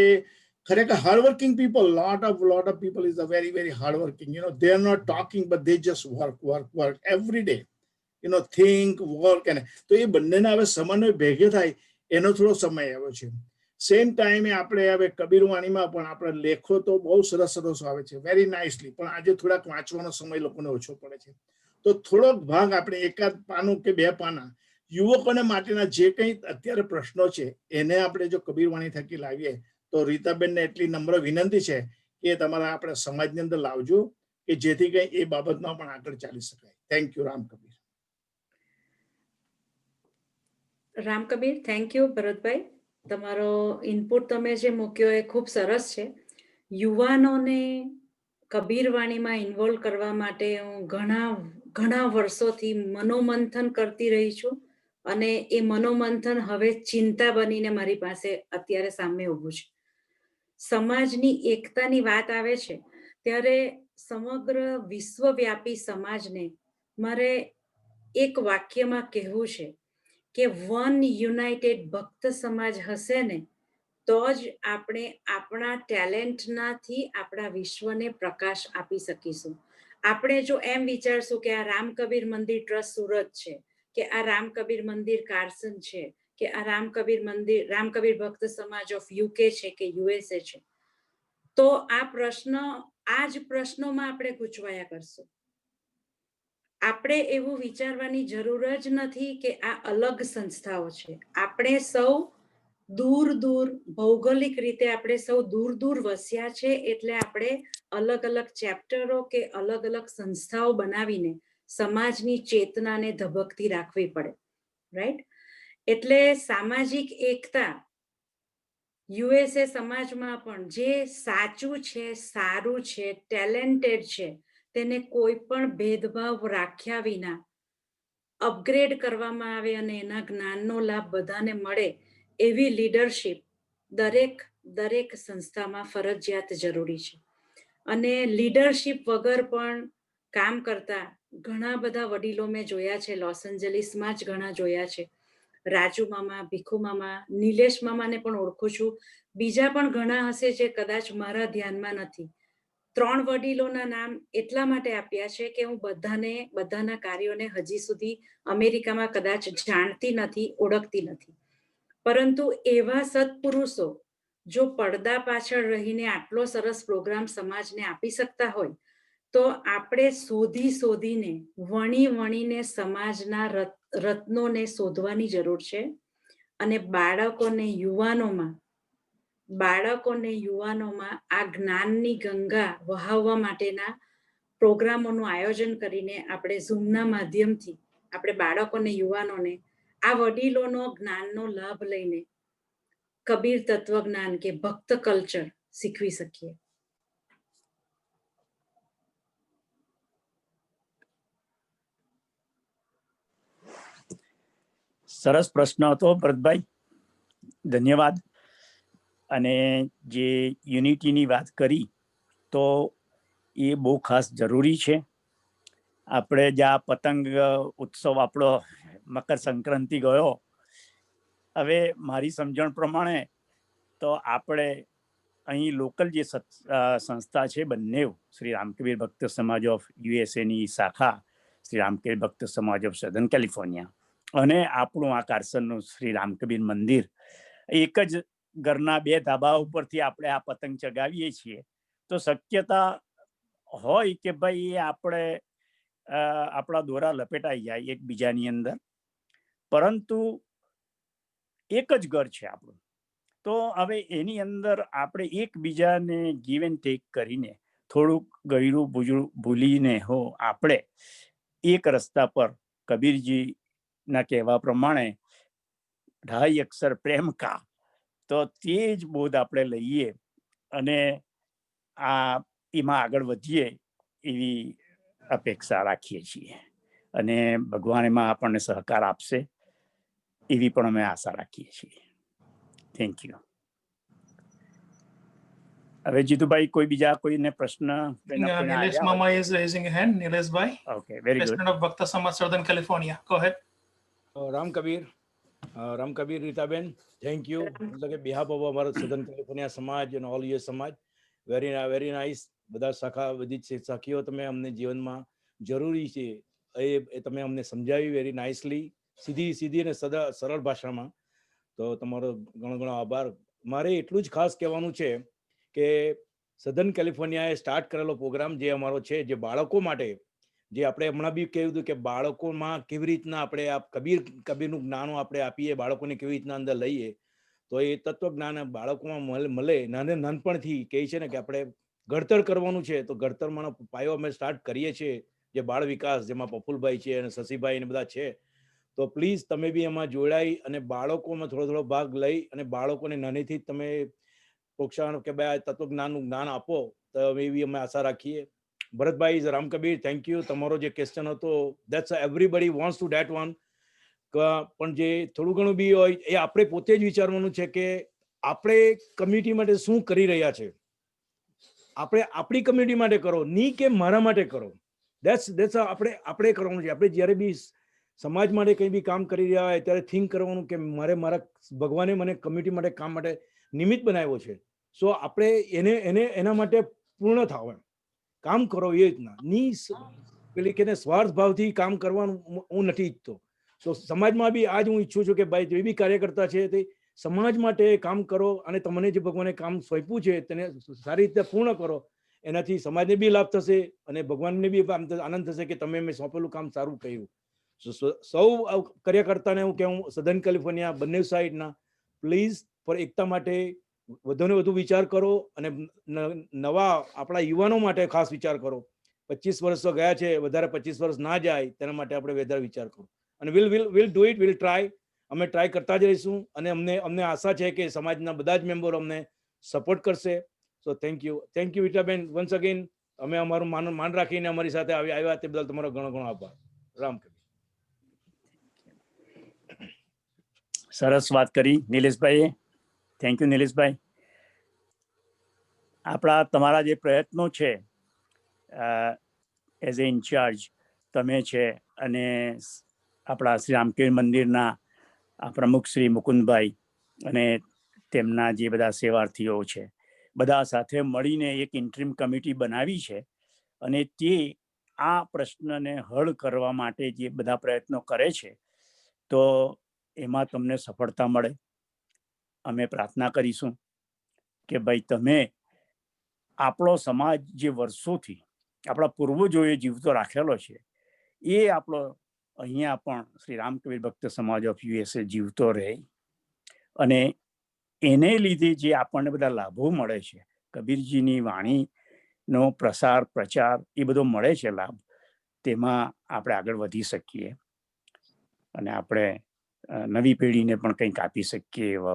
ખરેખર hardworking people, lot of people is a very hardworking, they are not talking but they just work every day, think, work, અને તો એ બંનેના હવે સમન્વય ભેગે થાય એનો થોડો સમય આવ્યો છે. સેમ ટાઈમે આપણે હવે કબીરવાણીમાં પણ આપણે લેખો તો બહુ સરસ આવે છે, વેરી નાઇસલી, પણ આજે થોડાક વાંચવાનો સમય લોકોને ઓછો પડે છે. તો થોડોક ભાગ આપણે એકાદ પાનું કે 2 પાના યુવકોને માટેના જે કંઈ અત્યારે પ્રશ્નો છે એને આપણે જો કબીરવાણી થકી લાવીએ તો રીતાબેનને એટલી નમ્ર વિનંતી છે કે તમારા આપણે સમાજની અંદર લાવજો કે જેથી કંઈ એ બાબતમાં પણ આગળ ચાલી શકાય. Thank you. Ram Kabir. Ram Kabir, thank you Bharatbhai. તમારો ઇનપુટ તમે જે મૂક્યો એ ખૂબ સરસ છે. યુવાનોને કબીરવાણીમાં ઇન્વોલ્વ કરવા માટે હું ઘણા વર્ષોથી મનોમંથન કરતી રહી છું, અને એ મનોમંથન હવે ચિંતા બનીને મારી પાસે અત્યારે સામે ઊભું છે. સમાજની એકતાની વાત આવે છે ત્યારે સમગ્ર વિશ્વવ્યાપી સમાજને મારે એક વાક્યમાં કહેવું છે કે વન યુનાઇટેડ ભક્ત સમાજ હશે ને તો જ આપણે આપણા ટેલેન્ટનાથી આપણા વિશ્વને પ્રકાશ આપી શકીશું. આપણે જો એમ વિચારશું કે આ રામ કબીર મંદિર ટ્રસ્ટ સુરત છે, કે આ રામ કબીર મંદિર કારસન છે, કે આ રામ કબીર ભક્ત સમાજ ઓફ યુકે છે કે યુએસએ છે, તો આ જ પ્રશ્નોમાં આપણે ગૂંચવાયા કરશું. આપણે એવું વિચારવાની જરૂર જ નથી કે આ અલગ સંસ્થાઓ છે. આપણે સૌ દૂર ભૌગોલિક રીતે આપણે સૌ દૂર વસ્યા છે, એટલે આપણે અલગ ચેપ્ટરો કે અલગ સંસ્થાઓ બનાવીને સમાજની ચેતનાને ધબકતી રાખવી પડે, રાઈટ? એટલે સામાજિક એકતા યુએસએ સમાજમાં પણ જે સાચું છે, સારું છે, ટેલેન્ટેડ છે, તેને કોઈ પણ ભેદભાવ રાખ્યા વિના અપગ્રેડ કરવામાં આવે અને એના જ્ઞાનનો લાભ બધાને મળે એવી લીડરશિપ દરેક સંસ્થામાં ફરજિયાત જરૂરી છે. અને લીડરશિપ વગર પણ કામ કરતા ઘણા બધા વડીલો મેં જોયા છે. લોસ એન્જલિસમાં જ ઘણા જોયા છે. રાજુ મામા, ભીખુ મામા, નિલેશ મામાને પણ ઓળખું છું. બીજા પણ ઘણા હશે જે કદાચ મારા ધ્યાનમાં નથી. 3 વડીલોના નામ એટલા માટે આપ્યા છે કે હું બધાના કાર્યોને હજી સુધી અમેરિકામાં કદાચ જાણતી નથી, ઓળખતી નથી. પરંતુ એવા સત્પુરુષો જો પડદા પાછળ રહીને આટલો સરસ પ્રોગ્રામ સમાજને આપી શકતા હોય તો આપણે શોધીને વણીને સમાજના રત્નોને શોધવાની જરૂર છે. અને બાળકોને યુવાનોમાં આ જ્ઞાનની ગંગા વહાવવા માટેના પ્રોગ્રામોનું આયોજન કરીને આપણે ઝૂમના માધ્યમથી આપણે બાળકોને, યુવાનોને આ વડીલોનો જ્ઞાનનો લાભ લઈને કબીર તત્વજ્ઞાન કે ભક્ત કલ્ચર શીખવી શકીએ. સરસ પ્રશ્ન હતો ભરતભાઈ, ધન્યવાદ. અને જે યુનિટીની વાત કરી તો એ બહુ ખાસ જરૂરી છે. આપણે જ્યાં પતંગ ઉત્સવ આપણો મકર સંક્રાંતિ ગયો, હવે મારી સમજણ પ્રમાણે તો આપણે અહીં લોકલ જે સંસ્થા છે બંને, શ્રી રામકબીર ભક્ત સમાજ ઓફ યુએસએની શાખા, શ્રી રામકબીર ભક્ત સમાજ ઓફ સધર્ન કેલિફોર્નિયા, અને આપણું આ કારસનનું શ્રી રામકબીર મંદિર, એક જ ઘરના 2 ધાબા ઉપરથી આપણે આ પતંગ ચગાવીએ છીએ. તો શક્યતા હોય કે ભાઈ આપણે આપણા દોરા લપેટાઈ જાય એકબીજાની અંદર, પરંતુ એક જ ઘર છે આપણું. તો હવે એની અંદર આપણે એકબીજાને ગીવ એન્ડ ટેક કરીને થોડુંક ગયરું ભૂલીને આપણે એક રસ્તા પર કબીરજીના કહેવા પ્રમાણે 2.5 અક્ષર પ્રેમ કા, તો તે જ બોધ આપણે લઈએ અને એમાં આગળ વધીએ એવી અપેક્ષા રાખીએ છીએ. અને ભગવાન એમાં આપણને સહકાર આપશે એવી પણ અમે આશા રાખીએ છીએ. Thank you. હવે જીતુભાઈ કોઈ બીજા કોઈને પ્રશ્ન Nilesh Mama is raising a hand. Nilesh Bhai, okay very good. President of Bhakta Samaj, Southern California. Go ahead. Ram Kabir, Rita Ben, thank you. Like behalf of our Southern California Samaj and all your Samaj, very nice. બધા શાખા બધી શાખીઓ તમે અમને જીવનમાં જરૂરી છે એ તમે અમને સમજાવી વેરી નાઇસલી, સીધી અને સરળ ભાષામાં. તો તમારો ઘણો આભાર. મારે એટલું જ ખાસ કહેવાનું છે કે સધર્ન કેલિફોર્નિયાએ સ્ટાર્ટ કરેલો પ્રોગ્રામ જે અમારો છે, જે બાળકો માટે, જે આપણે હમણાં બી કહ્યું હતું કે બાળકોમાં કેવી રીતના આપણે આ કબીરનું જ્ઞાનો આપણે આપીએ, બાળકોને કેવી રીતના અંદર લઈએ, તો એ તત્વજ્ઞાન બાળકોમાં મળે. નાનપણથી કહે છે ને કે આપણે ઘડતર કરવાનું છે, તો ઘડતરમાંનો પાયો અમે સ્ટાર્ટ કરીએ છીએ, જે બાળ વિકાસ, જેમાં પ્રફુલભાઈ છે અને શશીભાઈ ને બધા છે. તો પ્લીઝ તમે બી એમાં જોડાઈ અને બાળકોમાં થોડો ભાગ લઈ અને બાળકોને નાનીથી જ તમે પ્રોત્સાહન કે ભાઈ આ તત્વજ્ઞાનનું જ્ઞાન આપો, તો એવી અમે આશા રાખીએ. Bharatbhai, Ram Kabir, thank you. તમારો જે ક્વેશ્ચન હતો, that's everybody wants to that one. પણ જે થોડું ઘણું બી હોય એ આપણે પોતે જ વિચારવાનું છે કે આપણે કમ્યુનિટી માટે શું કરી રહ્યા છે. આપણે આપણી કમ્યુનિટી માટે કરો, નહીં કે મારા માટે કરો. દેટ્સ આપણે કરવાનું છે. આપણે જ્યારે બી સમાજ માટે કંઈ બી કામ કરી રહ્યા હોય ત્યારે થિંક કરવાનું કે મારા ભગવાને મને કમ્યુનિટી માટે કામ માટે નિમિત્ત બનાવ્યો છે. સો આપણે એના માટે પૂર્ણ થાવ, એમ કામ કરો એ રીતના. પેલી કે સ્વાર્થ ભાવથી કામ કરવાનું હું નથી ઈચ્છતો. સો સમાજમાં બી આજ હું ઈચ્છું છું કે ભાઈ જે બી કાર્યકર્તા છે તે સમાજ માટે કામ કરો અને તમને જે ભગવાને કામ સોંપ્યું છે તેને સારી રીતે પૂર્ણ કરો. એનાથી સમાજને બી લાભ થશે અને ભગવાનને બી આનંદ થશે કે તમે મેં સોંપેલું કામ સારું કર્યું. સૌ કાર્યકર્તાને હું કહું, સધર્ન કેલિફોર્નિયા બંને સાઈડના, પ્લીઝ ફોર એકતા માટે વધુને વધુ વિચાર કરો અને નવા આપણા યુવાનો માટે ખાસ વિચાર કરો. 25 વર્ષ તો ગયા છે, વધારે 25 વર્ષ ના જાય તેના માટે આપણે વધારે વિચાર કરો. અને will do it, will try. અમે ટ્રાય કરતા જ રહીશું અને અમને આશા છે કે સમાજના બધા જ મેમ્બરો અમને સપોર્ટ કરશે. સો થેન્ક યુ વિટાબેન, વન્સ અગેન. અમે અમારું માન રાખીને અમારી સાથે આવ્યા તે બદલ તમારો ઘણો આભાર. રામ કબીર. સરસ વાત કરી નિલેશભાઈએ. થેન્ક યુ નિલેશભાઈ. તમારા જે પ્રયત્નો છે એઝ એ ઇન્ચાર્જ તમે છે અને આપણા શ્રી રામકીર્તન મંદિરના પ્રમુખ શ્રી મુકુંદભાઈ અને તેમના જે બધા સેવાર્થીઓ છે, બધા સાથે મળીને એક ઇન્ટરીમ કમિટી બનાવી છે અને તે આ પ્રશ્નને હળ કરવા માટે જે બધા પ્રયત્નો કરે છે, તો એમાં તમને સફળતા મળે. અમે પ્રાર્થના કરીશું કે ભાઈ તમે આપણો સમાજ જે વર્ષોથી આપણા પૂર્વજોએ જીવતો રાખેલો છે એ આપણો અહીંયા પણ શ્રી રામકબીર ભક્ત સમાજ ઓફ USA જીવતો રહે અને એને લીધે જે આપણને બધા લાભો મળે છે, કબીરજીની વાણીનો પ્રચાર એ બધો મળે છે લાભ, તેમાં આપણે આગળ વધી શકીએ અને આપણે નવી પેઢીને પણ કંઈક આપી શકીએ એવો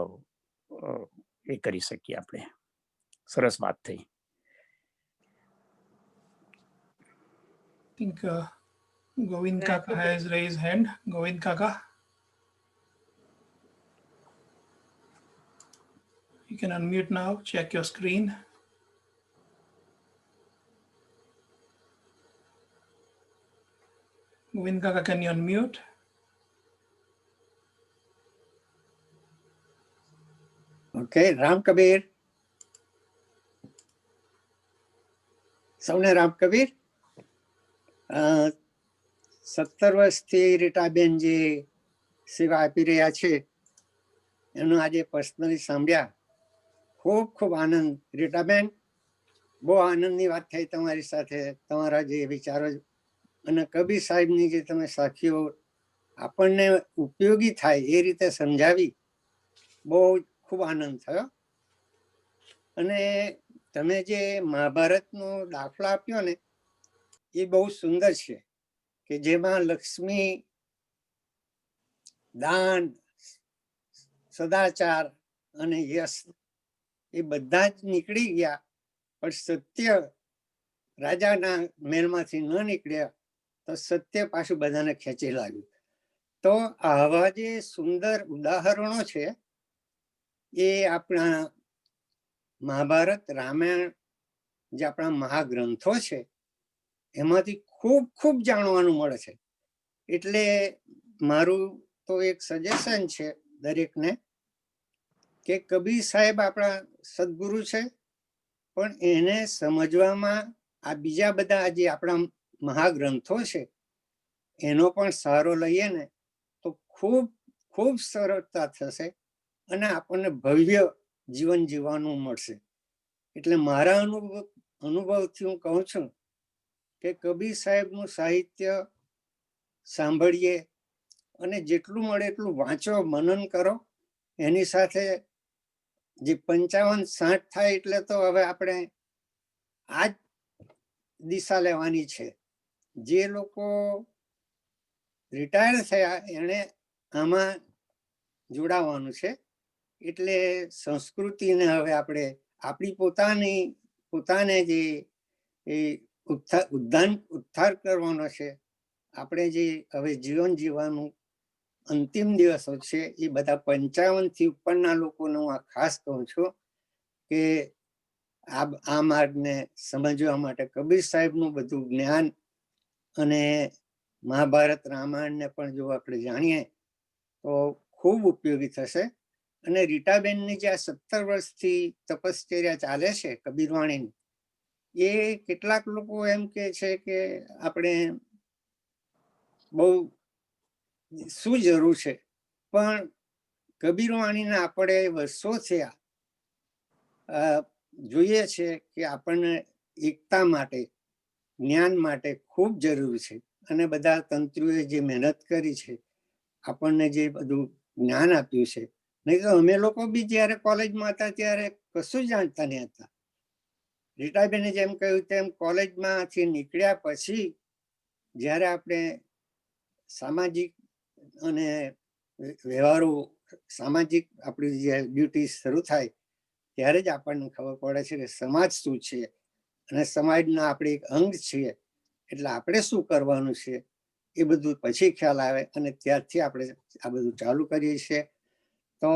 એ કરી શકીએ આપણે. સરસ વાત થઈ. I think Govind Kaka has raised hand. Govind Kaka, you can unmute now. Check your screen. Govind Kaka, can you unmute? Okay, Ram Kabir. સૌને રામ કબીર. 17 વર્ષથી રીટાબેન જે સેવા આપી રહ્યા છે એનું આજે પર્સનલી સાંભળ્યા. ખૂબ આનંદ. રીટાબેન, બહુ આનંદની વાત થઈ તમારી સાથે. તમારા જે વિચારો અને કબીર સાહેબની જે તમે સાખીઓ આપણને ઉપયોગી થાય એ રીતે સમજાવી, બહુ ખૂબ આનંદ થયો. અને તમે જે મહાભારતનો દાખલો આપ્યો ને એ બહુ સુંદર છે કે જેમાં લક્ષ્મી, દાન, સદાચાર અને યશ એ બધા જ નીકળી ગયા, પણ સત્ય રાજાના મહેલમાંથી ન નીકળ્યા તો સત્ય પાછું બધાને ખેંચી લાગ્યું. તો આવા જે સુંદર ઉદાહરણો છે એ આપણા મહાભારત રામાયણ જે આપણા મહાગ્રંથો છે એમાંથી ખૂબ ખૂબ જાણવાનું મળે છે. એટલે મારું તો એક સજેશન છે દરેકને કે કબીર સાહેબ આપણા સદગુરુ છે, પણ એને સમજવામાં આ બીજા બધા જે આપણા મહાગ્રંથો છે એનો પણ સહારો લઈએ ને તો ખૂબ ખૂબ સરળતા થશે અને આપણને ભવ્ય જીવન જીવવાનું મળશે. એટલે મારા અનુભવથી હું કહું છું કે કબીર સાહેબનું સાહિત્ય સાંભળીએ અને જેટલું મળે એટલું વાંચો, મનન કરો. એની સાથે જે 55-60 થાય એટલે તો હવે આપણે આ જ દિશા લેવાની છે. જે લોકો રિટાયર થયા એને આમાં જોડાવાનું છે. એટલે સંસ્કૃતિને હવે આપણે આપણી પોતાને જે ઉદ્ધાર કરવાનો છે. આપણે જે હવે જીવન જીવવાનું અંતિમ દિવસો છે એ બધા 55 થી ઉપરના લોકોને હું ખાસ કહું છું કે આ માર્ગને સમજવા માટે કબીર સાહેબનું બધું જ્ઞાન અને મહાભારત રામાયણને પણ જો આપણે જાણીએ તો ખૂબ ઉપયોગી થશે. અને રીટાબેનની જે આ 17 વર્ષથી તપશ્ચર્યા ચાલે છે કબીરવાણીની, એ કેટલાક લોકો એમ કે છે કે આપણે બહુ શું જરૂર છે, પણ કબીરવાણીને આપણે વર્ષો થયા જોઈએ છે કે આપણને એકતા માટે, જ્ઞાન માટે ખૂબ જરૂર છે. અને બધા તંત્રીઓએ જે મહેનત કરી છે, આપણને જે બધું જ્ઞાન આપ્યું છે. નહીં તો અમે લોકો બી જ્યારે કોલેજમાં હતા ત્યારે કશું જાણતા નહીં હતા. રીટાબેને જેમ કહ્યું તેમ કોલેજમાંથી નીકળ્યા પછી જ્યારે આપણે સામાજિક અને વ્યવહારો, સામાજિક આપણી જે ડ્યુટી શરૂ થાય ત્યારે જ આપણને ખબર પડે છે કે સમાજ શું છે અને સમાજના આપણે એક અંગ છીએ. એટલે આપણે શું કરવાનું છે એ બધું પછી ખ્યાલ આવે અને ત્યારથી આપણે આ બધું ચાલુ કરીએ છીએ. તો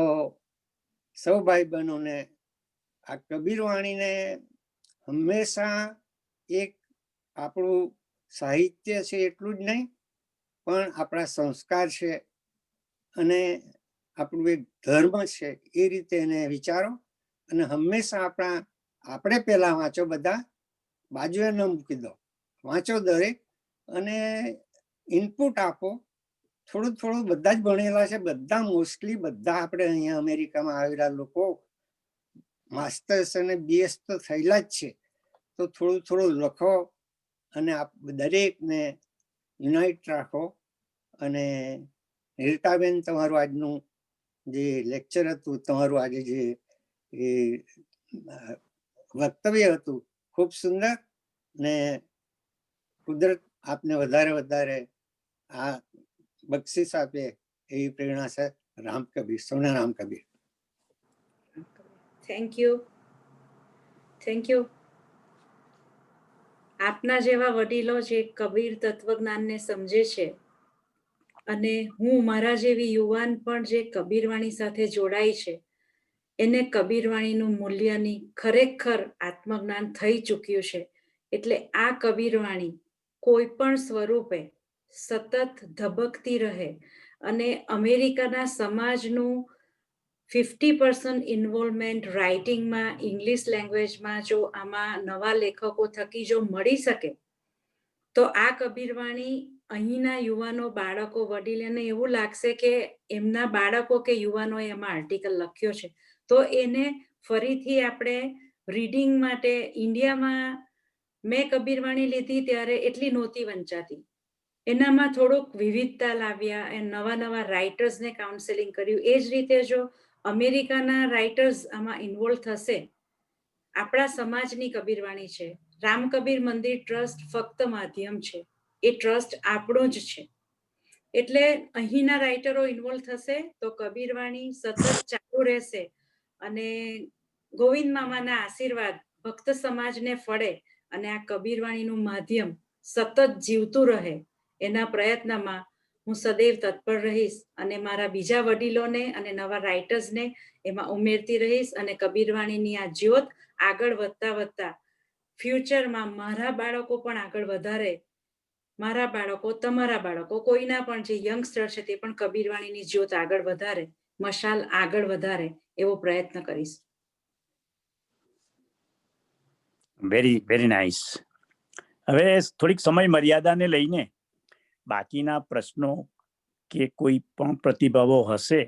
સૌ ભાઈ બહેનોને આ કબીરવાણીને હંમેશા એક આપણું સાહિત્ય છે એટલું જ નહીં, પણ આપણા સંસ્કાર છે અને આપણું એક ધર્મ છે એ રીતે એને વિચારો. અને હંમેશા આપણે પહેલા વાંચો, બધા બાજુએ ન મૂકી દો, વાંચો દરેક અને ઇનપુટ આપો. થોડું થોડું બધા જ ભણેલા છે, બધા મોસ્ટલી બધા આપણે અહીંયા અમેરિકામાં આવેલા લોકો માસ્ટર્સ અને બીએસ તો થયેલા જ છે. તો થોડું થોડું લખો અને દરેકને યુનાઇટ રાખો. અને રીટાબેન, તમારું આજનું જે લેક્ચર હતું, તમારું આજે જે વક્તવ્ય હતું ખૂબ સુંદર, ને કુદરત આપને વધારે વધારે આ બક્ષિસ આપે એવી પ્રેરણા છે. રામ કબીર, સૌના રામ કબીર. Thank you. આપના જેવા વડીલો જે કબીર તત્વજ્ઞાનને સમજે છે, અને હું મારા જેવી યુવાન પણ જે કબીરવાણી સાથે જોડાઈ છે, એને કબીરવાણીનું મૂલ્યની ખરેખર આત્મજ્ઞાન થઈ ચૂક્યું છે. એટલે આ કબીરવાણી કોઈ પણ સ્વરૂપે સતત ધબકતી રહે અને અમેરિકાના સમાજનું 50% ઇન્વોલ્વમેન્ટ રાઇટિંગમાં, ઇંગ્લિશ લેંગ્વેજમાં જો આમાં નવા લેખકો થકી જો મળી શકે તો આ કબીરવાણી અહીંના યુવાનો, બાળકો, વડીલોને એવું લાગશે કે એમના બાળકો કે યુવાનોએ એમાં આર્ટિકલ લખ્યો છે. તો એને ફરીથી આપણે રીડિંગ માટે, ઇન્ડિયામાં મેં કબીરવાણી લીધી ત્યારે એટલી નહોતી વંચાતી. એનામાં થોડુંક વિવિધતા લાવ્યા, નવા નવા રાઇટર્સને કાઉન્સેલિંગ કર્યું. એ જ રીતે જો અમેરિકાના રાઇટર્સ આમાં ઇન્વોલ્વ થશે. આપણા સમાજની કબીરવાણી છે. રામ કબીર મંદિર ટ્રસ્ટ ફક્ત માધ્યમ છે, એ ટ્રસ્ટ આપણો જ છે. એટલે અહીંના રાઇટરો ઇન્વોલ્વ થશે તો કબીરવાણી સતત ચાલુ રહેશે અને ગોવિંદ મામાના આશીર્વાદ ભક્ત સમાજને ફળે અને આ કબીરવાણીનું માધ્યમ સતત જીવતું રહે એના પ્રયત્નમાં હું સદૈવ તત્પર રહીશ અને મારા બીજા વડીલોને અને નવા રાઇટર્સને એમાં ઉમેરતી રહીશ અને કબીરવાણીની આ જ્યોત આગળ વધતા વધતા ફ્યુચરમાં મારા બાળકો પણ આગળ વધારે, મારા બાળકો, તમારા બાળકો, કોઈના પણ જે યંગસ્ટર છે તે પણ કબીરવાણીની જ્યોત આગળ વધારે, મશાલ આગળ વધારે એવો પ્રયત્ન કરીશ. Very nice. હવે થોડીક સમય મર્યાદાને લઈને બાકીના પ્રશ્નો કે કોઈ પણ પ્રતિભાવો હશે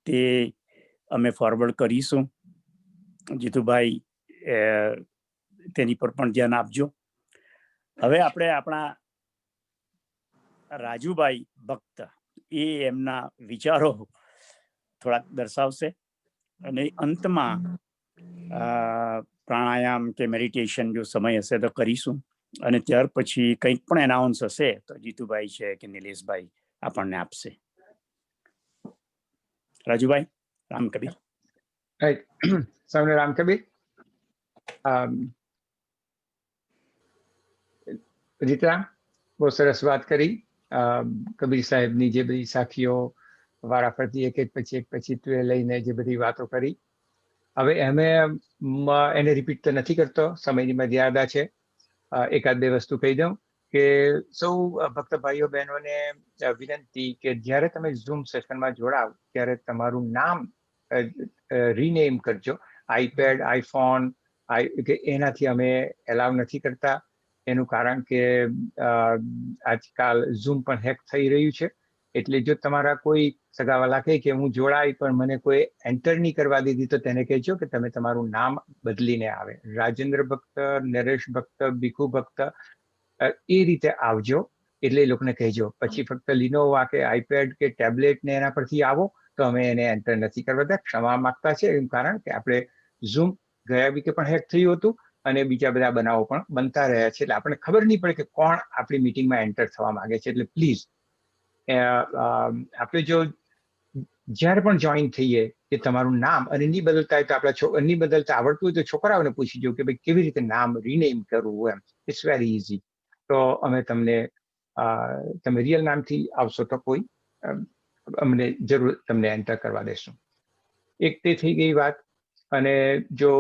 તે અમે ફોરવર્ડ કરીશું. જીતુભાઈ તેની પર પણ ધ્યાન આપજો. હવે આપણે આપણા રાજુભાઈ ભક્ત એ એમના વિચારો થોડાક દર્શાવશે અને અંતમાં પ્રાણાયામ કે મેડિટેશન જો સમય હશે તો કરીશું અને ત્યાર પછી કંઈક પણ એનાઉન્સ હશે તો જીતુભાઈ છે કે નિલેશભાઈ આપણને આપશે. રાજુભાઈ, રામ કબીર. સૌને રામ કબીર. રીતા, બહુ સરસ વાત કરી. કબીર સાહેબની જે બધી સાખીઓ વારાફરતી એક પછી લઈને જે બધી વાતો કરી, હવે એને રિપીટ તો નથી કરતો, સમયની મર્યાદા છે. એકાદ બે વસ્તુ કહી દઉં કે સૌ ભક્ત ભાઈઓ બહેનોને વિનંતી કે જ્યારે તમે ઝૂમ સેશનમાં જોડાવ ત્યારે તમારું નામ રીનેમ કરજો. આઈપેડ, આઈફોન એનાથી અમે એલાવ નથી કરતા. એનું કારણ કે આજકાલ ઝૂમ પણ હેક થઈ રહ્યું છે. એટલે જો તમારા કોઈ સગાવાલા કહે કે હું જોડાઈ પણ મને કોઈ એન્ટર નહીં કરવા દીધી તો તેને કહેજો કે તમે તમારું નામ બદલીને આવે. રાજેન્દ્ર ભક્ત, નરેશ ભક્ત, ભીખુ ભક્ત એ રીતે આવજો. એટલે એ લોકોને કહેજો. પછી ફક્ત લિનોવા કે આઈપેડ કે ટેબ્લેટ ને એના પરથી આવો તો અમે એને એન્ટર નથી કરવા દે. ક્ષમા માંગતા છે એનું કારણ કે આપણે ઝૂમ ગયા વીકે પણ હેક થયું હતું અને બીજા બધા બનાવો પણ બનતા રહ્યા છે. એટલે આપણને ખબર નહીં પડે કે કોણ આપણી મિટિંગમાં એન્ટર થવા માંગે છે. એટલે પ્લીઝ આપણે જો જ્યારે પણ જોઈન થઈએ કે તમારું નામ અને નહીં બદલતા હોય તો આપણા નહીં બદલતા આવડતું હોય તો છોકરાઓને પૂછી જો કે ભાઈ કેવી રીતે નામ રીનેમ કરવું એમ. It's very easy. તો અમે તમે રિયલ નામથી આવશો તો કોઈ અમને જરૂર તમને એન્ટર કરવા દેશું. એક તે થઈ ગઈ વાત. અને જો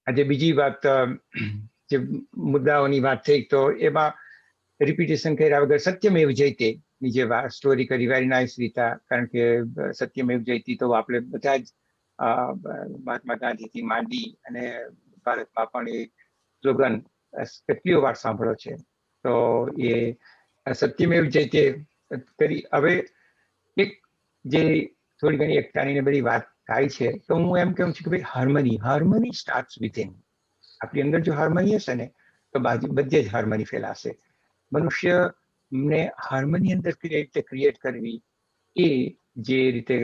આજે બીજી વાત, જે મુદ્દાઓની વાત થઈ તો એમાં રિપીટેશન કર્યા વગર સત્યમેવ જયતે ની જે સ્ટોરી કરી, વેરી નાઇસ રીતા. કારણ કે સત્યમેવ જયતે તો આપણે બધા જ મહાત્મા ગાંધીથી માંડી અને ભારતમાં પણ એ સ્લોગન કેટલીઓ વાર સાંભળ્યો છે. તો એ સત્યમેવ જયતે કરી. હવે એક જે થોડી ઘણી એકતાની બધી વાત થાય છે તો હું એમ કહું છું કે ભાઈ હાર્મની સ્ટાર્ટ્સ વિથિન. આપણી અંદર જો હાર્મની હશે ને તો બધે જ હાર્મની ફેલાશે. મનુષ્યને હાર્મની અંદર ક્રિએટ કરવી એ જે રીતે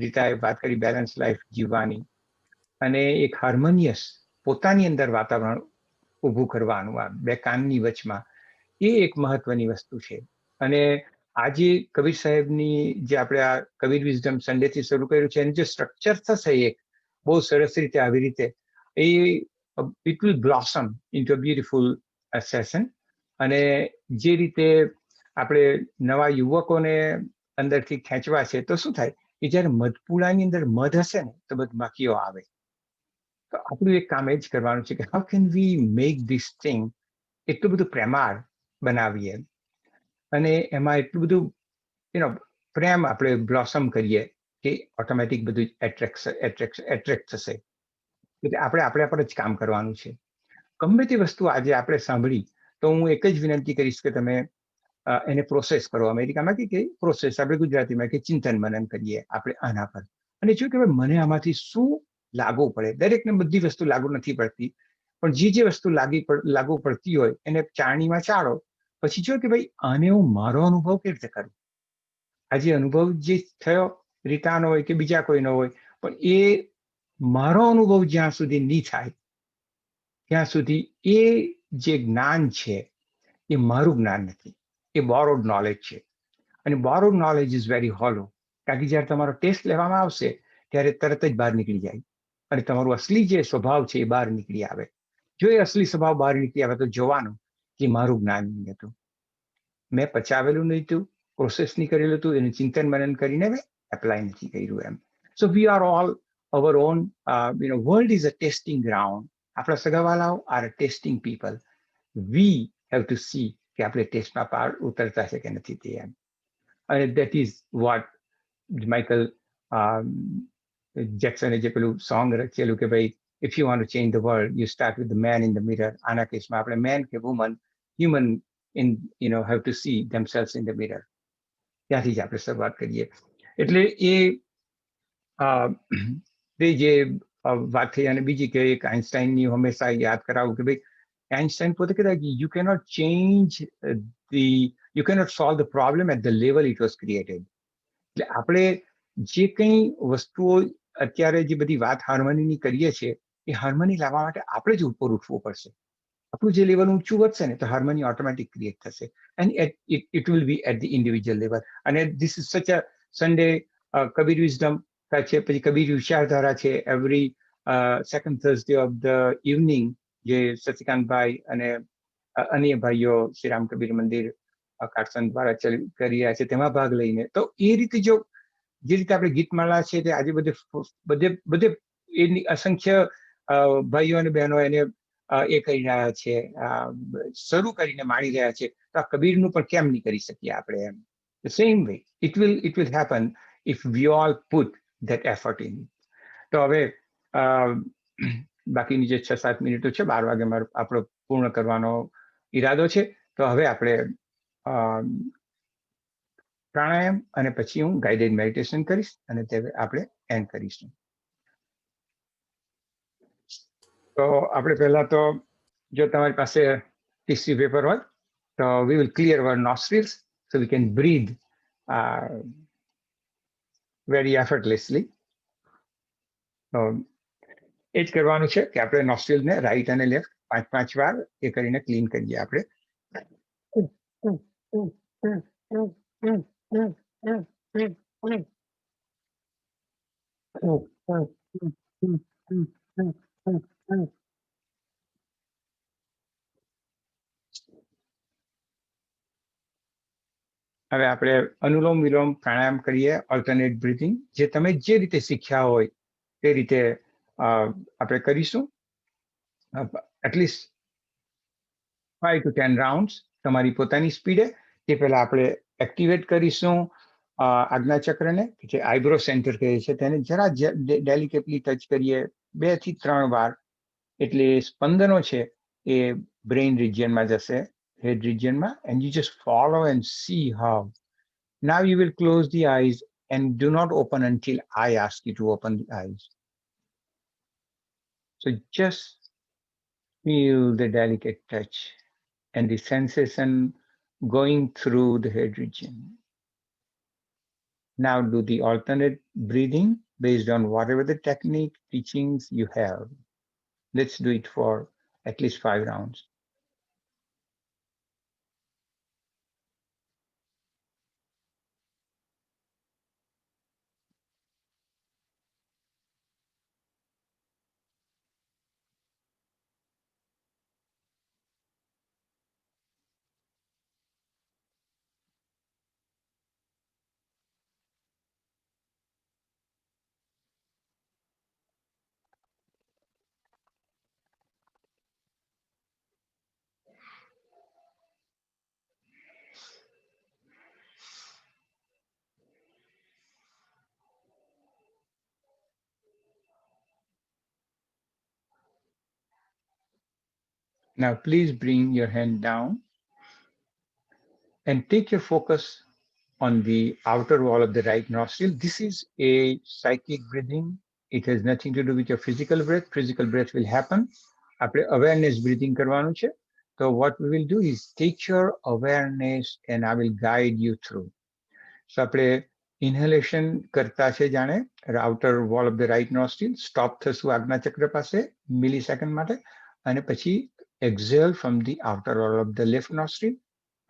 રીતાએ વાત કરી, બેલેન્સ લાઈફ જીવવાની અને એક હાર્મોનિયસ પોતાની અંદર વાતાવરણ ઊભું કરવાનું આ બે કાનની વચમાં, એ એક મહત્વની વસ્તુ છે. અને આજે કબીર સાહેબની જે આપણે આ કબીર વિઝડમ સન્ડેથી શરૂ કર્યું છે એનું જે સ્ટ્રક્ચર થશે એક બહુ સરસ રીતે આવી રીતે it will blossom into a beautiful session. અને જે રીતે આપણે નવા યુવકોને અંદરથી ખેંચવા છે તો શું થાય કે જ્યારે મધપુડાની અંદર મધ હશે ને તો મધમાખીઓ આવે. તો આપણું એક કામ એ જ કરવાનું છે કે how can we make this thing એટલું બધું પ્રેમાળ બનાવીએ અને એમાં એટલું બધું પ્રેમ આપણે બ્લોસમ કરીએ કે ઓટોમેટિક બધું એટ્રેક્ટ થશે. એટલે આપણે આપણા પર જ કામ કરવાનું છે. ગમે તે વસ્તુ આજે આપણે સાંભળી તો હું એક જ વિનંતી કરીશ કે તમે એને પ્રોસેસ કરો. અમેરિકામાં કે પ્રોસેસ, આપણે ગુજરાતીમાં કે ચિંતન મનન કરીએ આપણે આના પર અને જો કે મને આમાંથી શું લાગુ પડે. દરેકને બધી વસ્તુ લાગુ નથી પડતી, પણ જે વસ્તુ લાગુ પડતી હોય એને ચાળણીમાં ચાળો. પછી જો કે ભાઈ આને હું મારો અનુભવ કેવી રીતે કરું. આજે અનુભવ જે થયો રીતાનો હોય કે બીજા કોઈનો હોય, પણ એ મારો અનુભવ જ્યાં સુધી નહીં થાય ત્યાં સુધી એ જે જ્ઞાન છે એ મારું જ્ઞાન નથી, એ બોરોડ નોલેજ છે. અને borrowed knowledge is very hollow. કારણ કે જ્યારે તમારો ટેસ્ટ લેવામાં આવશે ત્યારે તરત જ બહાર નીકળી જાય અને તમારું અસલી જે સ્વભાવ છે એ બહાર નીકળી આવે. જો એ અસલી સ્વભાવ બહાર નીકળી આવે તો જોવાનું કે મારું જ્ઞાન નહીં હતું. મેં પચાવેલું નહોતું, પ્રોસેસ નહીં કરેલું હતું, એનું ચિંતન મનન કરીને મેં એપ્લાય નથી કર્યું એમ. So we are all our own, world is a testing ground. આપણા સગાવાલાઓ are a testing people. We have to see કે આપણે ટેસ્ટમાં પાર ઉતરતા છે કે નથી તે એમ. અને that is what Michael જેક્સને જે પેલું સોંગ રચેલું કે ભાઈ if you want to change the world, you start with the man in the mirror. આના કેસમાં આપણે man કે woman, human in have to see themselves in the mirror. ત્યાંથી જ આપણે શરૂઆત કરીએ. એટલે એ જે વાત થઈ. અને બીજી કે એક આઇન્સ્ટાઈનની હંમેશા યાદ કરાવું કે ભાઈ આઇન્સ્ટાઈન પોતે કહેતા કે you cannot solve the problem at the level it was created. એટલે આપણે જે કંઈ વસ્તુઓ અત્યારે જે બધી વાત હાર્મનીની કરીએ છીએ એ હાર્મની લાવવા માટે આપણે જ ઉપર ઉઠવું પડશે. આપણું જે લેવલ ઊંચું વધશે ને તો હાર્મની ઓટોમેટિક ક્રિએટ થશે. And it will be at the individual level. અને this is such a Sunday Kabir wisdom છે, પછી કબીર વિચારધારા છે, every second Thursday of the evening જે શશિકાંતભાઈ અને અન્ય ભાઈઓ શ્રીરામ કબીર મંદિર કારસન દ્વારા કરી રહ્યા છે તેમાં ભાગ લઈને. તો એ રીતે જે રીતે આપણે ગીતમાળા છે તે આજે બધે એની અસંખ્ય ભાઈઓ અને બહેનો એને એ કરી રહ્યા છે, શરૂ કરીને માણી રહ્યા છે. તો આ કબીરનું પણ કેમ નહીં કરી શકીએ આપણે એમ. The same way it will happen if we all put that effort in. તો હવે બાકીની જે 6-7 મિનિટો છે 12 વાગે આપણો પૂર્ણ કરવાનો ઈરાદો છે. તો હવે આપણે પ્રાણાયામ અને પછી હું ગાઈડેડ મેડિટેશન કરીશ અને તે આપણે એન્ડ કરીશું. તો આપણે પહેલા તો જો તમારી પાસે ટીસ્યુ પેપર હોય તો we will clear our nostrils so we can breathe very effortlessly. તો એ જ કરવાનું છે કે આપણે નોસ્ટ્રિલ્સને રાઈટ અને લેફ્ટ 5 વાર એ કરીને ક્લીન કરીએ આપણે. હવે આપણે અનુલોમ વિલોમ પ્રાણાયામ કરીએ, ઓલ્ટરનેટ બ્રીથિંગ, જે તમે જે રીતે શીખ્યા હોય તે રીતે આપણે કરીશું. એટલીસ્ટ 5 to 10 રાઉન્ડ્સ તમારી પોતાની સ્પીડે. તે પહેલા આપણે એક્ટિવેટ કરીશું આજ્ઞાચક્રને, જે આઈબ્રો સેન્ટર કહે છે, તેને જરા ડેલિકેટલી ટચ કરીએ 2 થી 3 વાર. એટલે સ્પંદનો છે એ બ્રેઇન રિજિયનમાં જશે, head region ma, and you just follow and see how. Now you will close the eyes and do not open until I ask you to open the eyes. So just feel the delicate touch and the sensation going through the head region. Now do the alternate breathing based on whatever the technique teachings you have. Let's do it for at least 5 rounds. Now, please bring your hand down and take your focus on the outer wall of the right nostril. This is a cyclic breathing. It has nothing to do with your physical breath. Physical breath will happen. આપણે awareness breathing કરવાનું છે. So what we will do is take your awareness and I will guide you through. So આપણે inhalation કરતા છે જાણે outer wall of the right nostril. Stop થશું આજ્ઞાચક્ર પાસે millisecond માટે અને પછી exhale from the outer wall of the left nostril.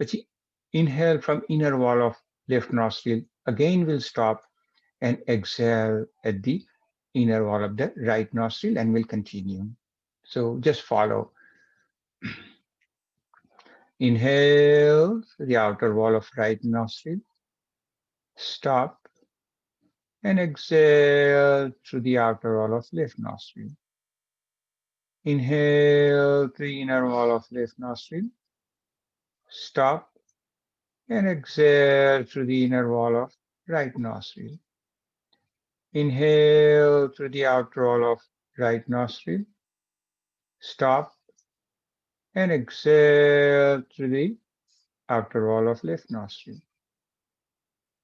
પછી inhale from inner wall of left nostril. Again we'll stop and exhale at the inner wall of the right nostril and we'll continue. So just follow. Inhale through the outer wall of right nostril. Stop. And exhale through the outer wall of left nostril. Inhale through the inner wall of left nostril. Stop. And exhale through the inner wall of right nostril. Inhale through the outer wall of right nostril. Stop. And exhale through the outer wall of left nostril.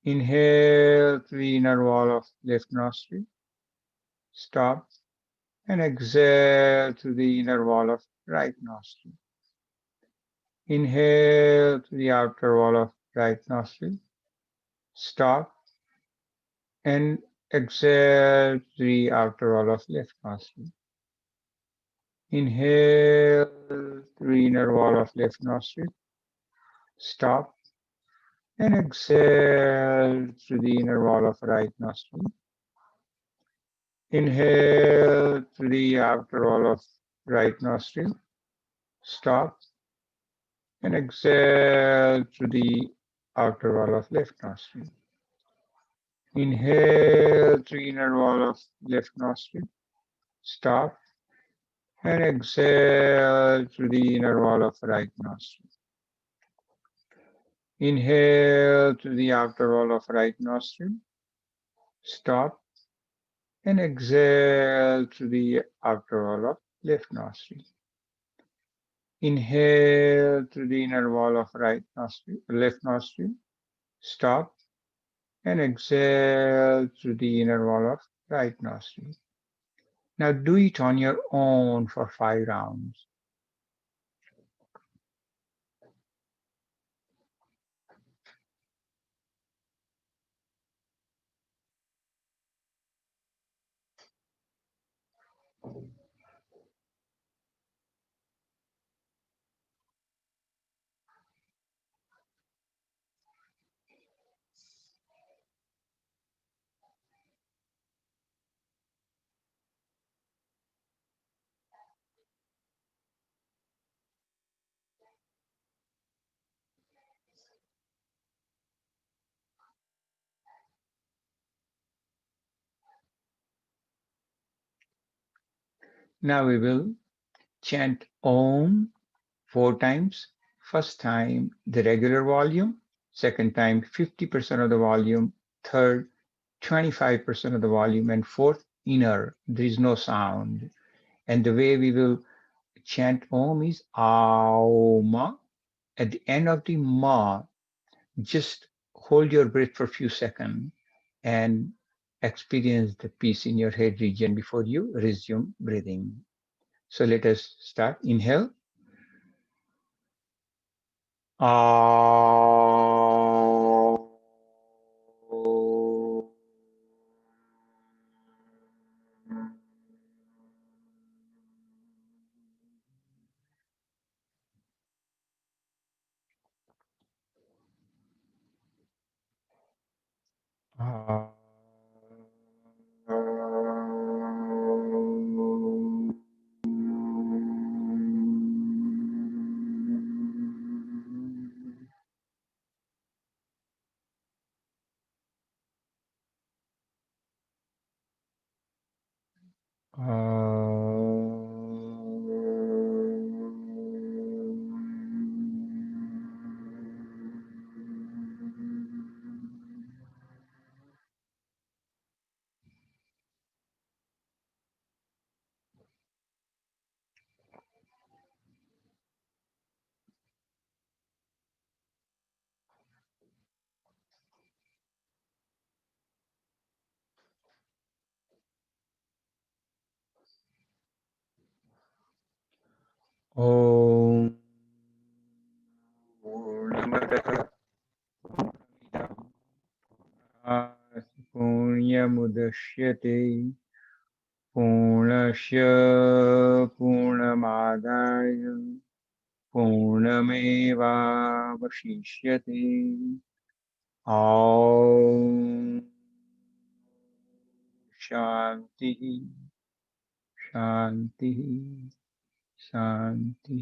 Inhale through the inner wall of left nostril. Stop. And exhale through the inner wall of right nostril. Inhale through the outer wall of right nostril. Stop. And exhale through the outer wall of left nostril. Inhale through the inner wall of left nostril. Stop. And exhale through the inner wall of right nostril. Inhale through the outer wall of right nostril. Stop. And exhale through the outer wall of left nostril. Inhale through inner wall of left nostril. Stop. And exhale through the inner wall of right nostril. Inhale through the outer wall of right nostril. Stop. And exhale through the outer wall of left nostril. Inhale through the inner wall of right nostril, left nostril. Stop. And exhale through the inner wall of right nostril. Now do it on your own for 5 rounds. Now we will chant Om 4 times. First time, the regular volume. Second time, 50% of the volume. Third, 25% of the volume. And fourth, inner. There is no sound. And the way we will chant Om is Auma. At the end of the Ma, just hold your breath for a few seconds and experience the peace in your head region before you resume breathing. So let us start. Inhale. Om Purnamadaha Purnamudachyate Purnasya Purnamadaya Purnamevavashishyate. Om Shanti Shanti Shanti.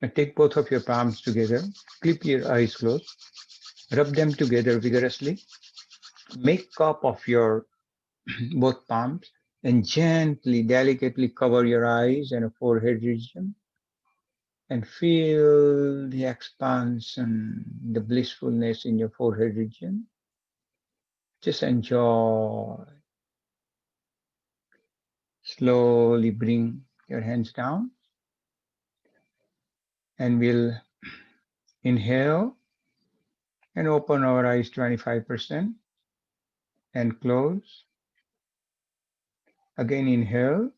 And take both of your palms together, keep your eyes closed, rub them together vigorously, make cup of your both palms, and gently, delicately cover your eyes and forehead region and feel the expansion, the blissfulness in your forehead region. Just enjoy. Slowly bring your hands down and we'll inhale and open our eyes 25% and close. Again, inhale,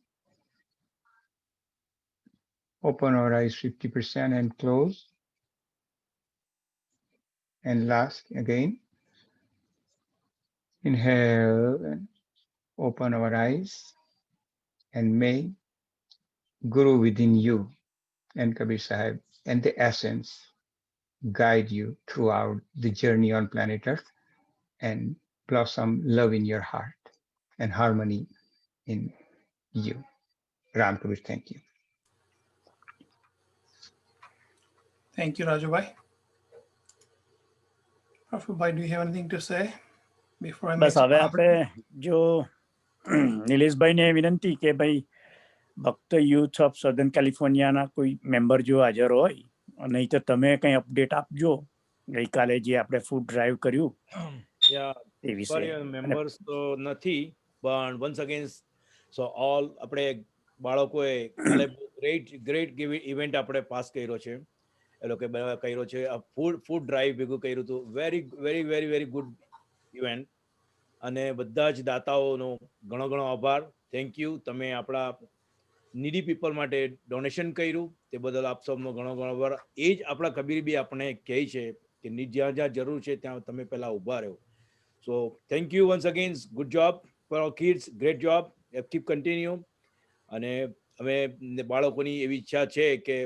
open our eyes 50% and close. And last, again, inhale and open our eyes, and may Guru within you and Kabir Sahib and the essence guide you throughout the journey on planet Earth and blossom love in your heart and harmony in you. Ram Kabir, thank you. Thank you, Rajubhai. Prafulbhai, do you have anything to say before I bus make હવે આપણે જો નિલેશભાઈને વિનંતી કે ભાઈ ભક્ત youth of southern કેલિફોર્નિયાના કોઈ member જો હાજર હોય, નહીં તો તમે કંઈ અપડેટ આપજો ગઈકાલે જે આપણે ફૂડ ડ્રાઈવ કર્યું એ વિશે. મેમ્બર્સ તો નથી, પણ વન્સ અગેન સો ઓલ આપણે બાળકોએ કાલે ગ્રેટ ઇવેન્ટ આપણે પાસ કર્યો છે. એ લોકો કર્યો છે ફૂડ ડ્રાઈવ ભેગું કર્યું હતું. Very very very very good event. અને બધા જ દાતાઓનો ઘણો ઘણો આભાર. Thank you. તમે આપણા નીડી પીપલ માટે ડોનેશન કર્યું તે બદલ આપ સૌનો ઘણો ઘણો આભાર. એ જ આપણા કબીર બી આપણે કહે છે કે જ્યાં જ્યાં જરૂર છે ત્યાં તમે પહેલા ઊભા રહો. So thank you once again. Good job for our kids. Great job. Keep continue. અને હવે બાળકોની એવી ઈચ્છા છે કે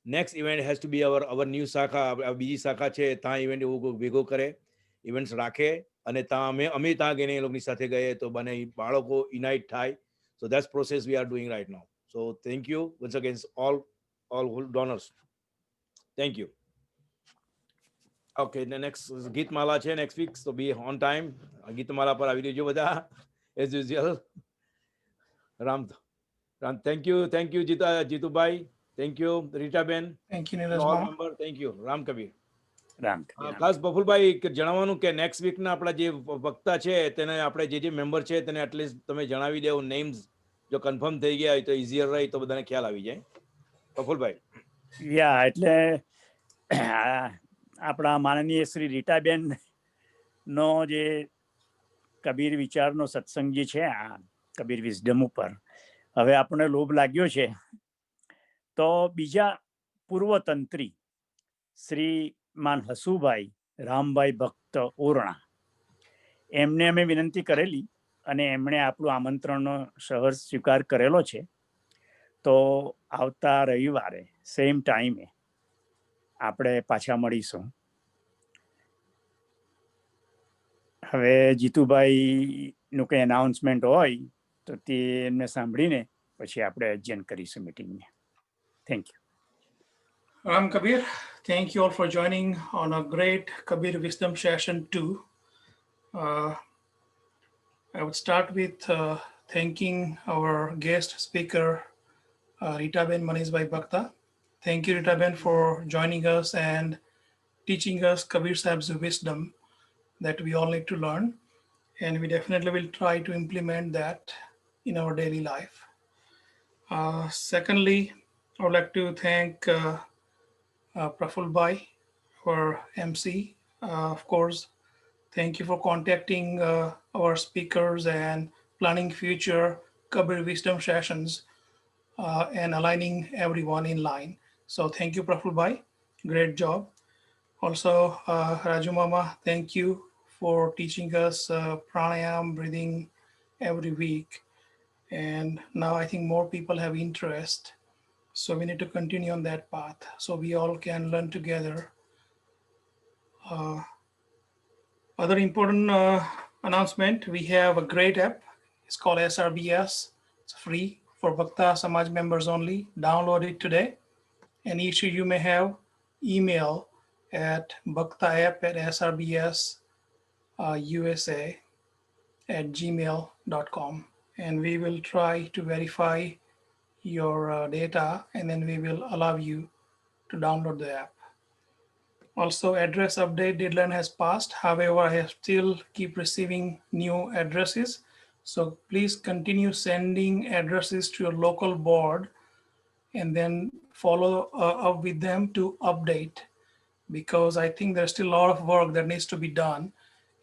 next event has to be our new શાખા. બીજી શાખા છે ત્યાં ઇવેન્ટ એવું ભેગો કરે, ઇવેન્ટ્સ રાખે અને ત્યાં અમે ત્યાં ગઈને એ લોકોની સાથે ગયે તો બને બાળકો યુનાઇટ થાય. So that's process we are doing right now. So thank you once again all donors. Thank you. Okay, the next is Geetmala છે next week, so be on time. Geetmala પર આવી દેજો બધા as usual. Ram, thank you Jitubhai. Thank you Rita Ben. Thank you Nilesh All Mama. member. Thank you Ram Kabir. Ram ખાસ બફુલભાઈ જણાવવાનું કે next વીકના આપણા જે વક્તા છે તેને આપણે જે મેમ્બર છે તેને એટલીસ્ટ તમે જણાવી દેવું નેમ્સ. જો કન્ફર્મ થઈ ગયા હોય તો ઇઝીયર રહે તો બધાને ખ્યાલ આવી જાય. બફુલભાઈ. યા એટલે આપણા માનનીય શ્રી રીટાબેન નો જે કબીર વિચારનો સત્સંગ જે છે આ કબીર વિઝડમ ઉપર હવે આપણને લોભ લાગ્યો છે તો બીજા પૂર્વતંત્રી શ્રી માન હસુભાઈ રામભાઈ ભક્ત ઓરણા એમને અમે વિનંતી કરેલી અને એમણે આપણું આમંત્રણનો સહર્ષ સ્વીકાર કરેલો છે. તો આવતા રવિવારે સેમ ટાઈમે આપણે પાછા મળીશું. હવે જીતુભાઈનું કંઈ અનાઉન્સમેન્ટ હોય તો તે એમને સાંભળીને પછી આપણે એડજન કરીશું મિટિંગને. Thank you. Ram Kabir, thank you all for joining on a great Kabir Wisdom Session 2. I would start with thanking our guest speaker, Ritaben Manishbhai Bhakta. Thank you, Ritaben, for joining us and teaching us Kabir Sahib's wisdom that we all need to learn. And we definitely will try to implement that in our daily life. Secondly, I would like to thank Prafulbhai for MC. Of course, thank you for contacting our speakers and planning future Kabir Wisdom sessions and aligning everyone in line. So thank you, Prafulbhai. Great job. Also, Raju Mama, thank you for teaching us pranayam, breathing every week. And now I think more people have interest. So we need to continue on that path so we all can learn together. Other important announcement, we have a great app. It's called SRBS. It's free for Bhakta Samaj members only. Download it today. Any issue you may have, email at bhaktaapp@srbsusa@gmail.com, and we will try to verify your data, and then we will allow you to download the app. Also, address update deadline has passed. However, I have still keep receiving new addresses. So please continue sending addresses to your local board and then follow up with them to update, because I think there's still a lot of work that needs to be done,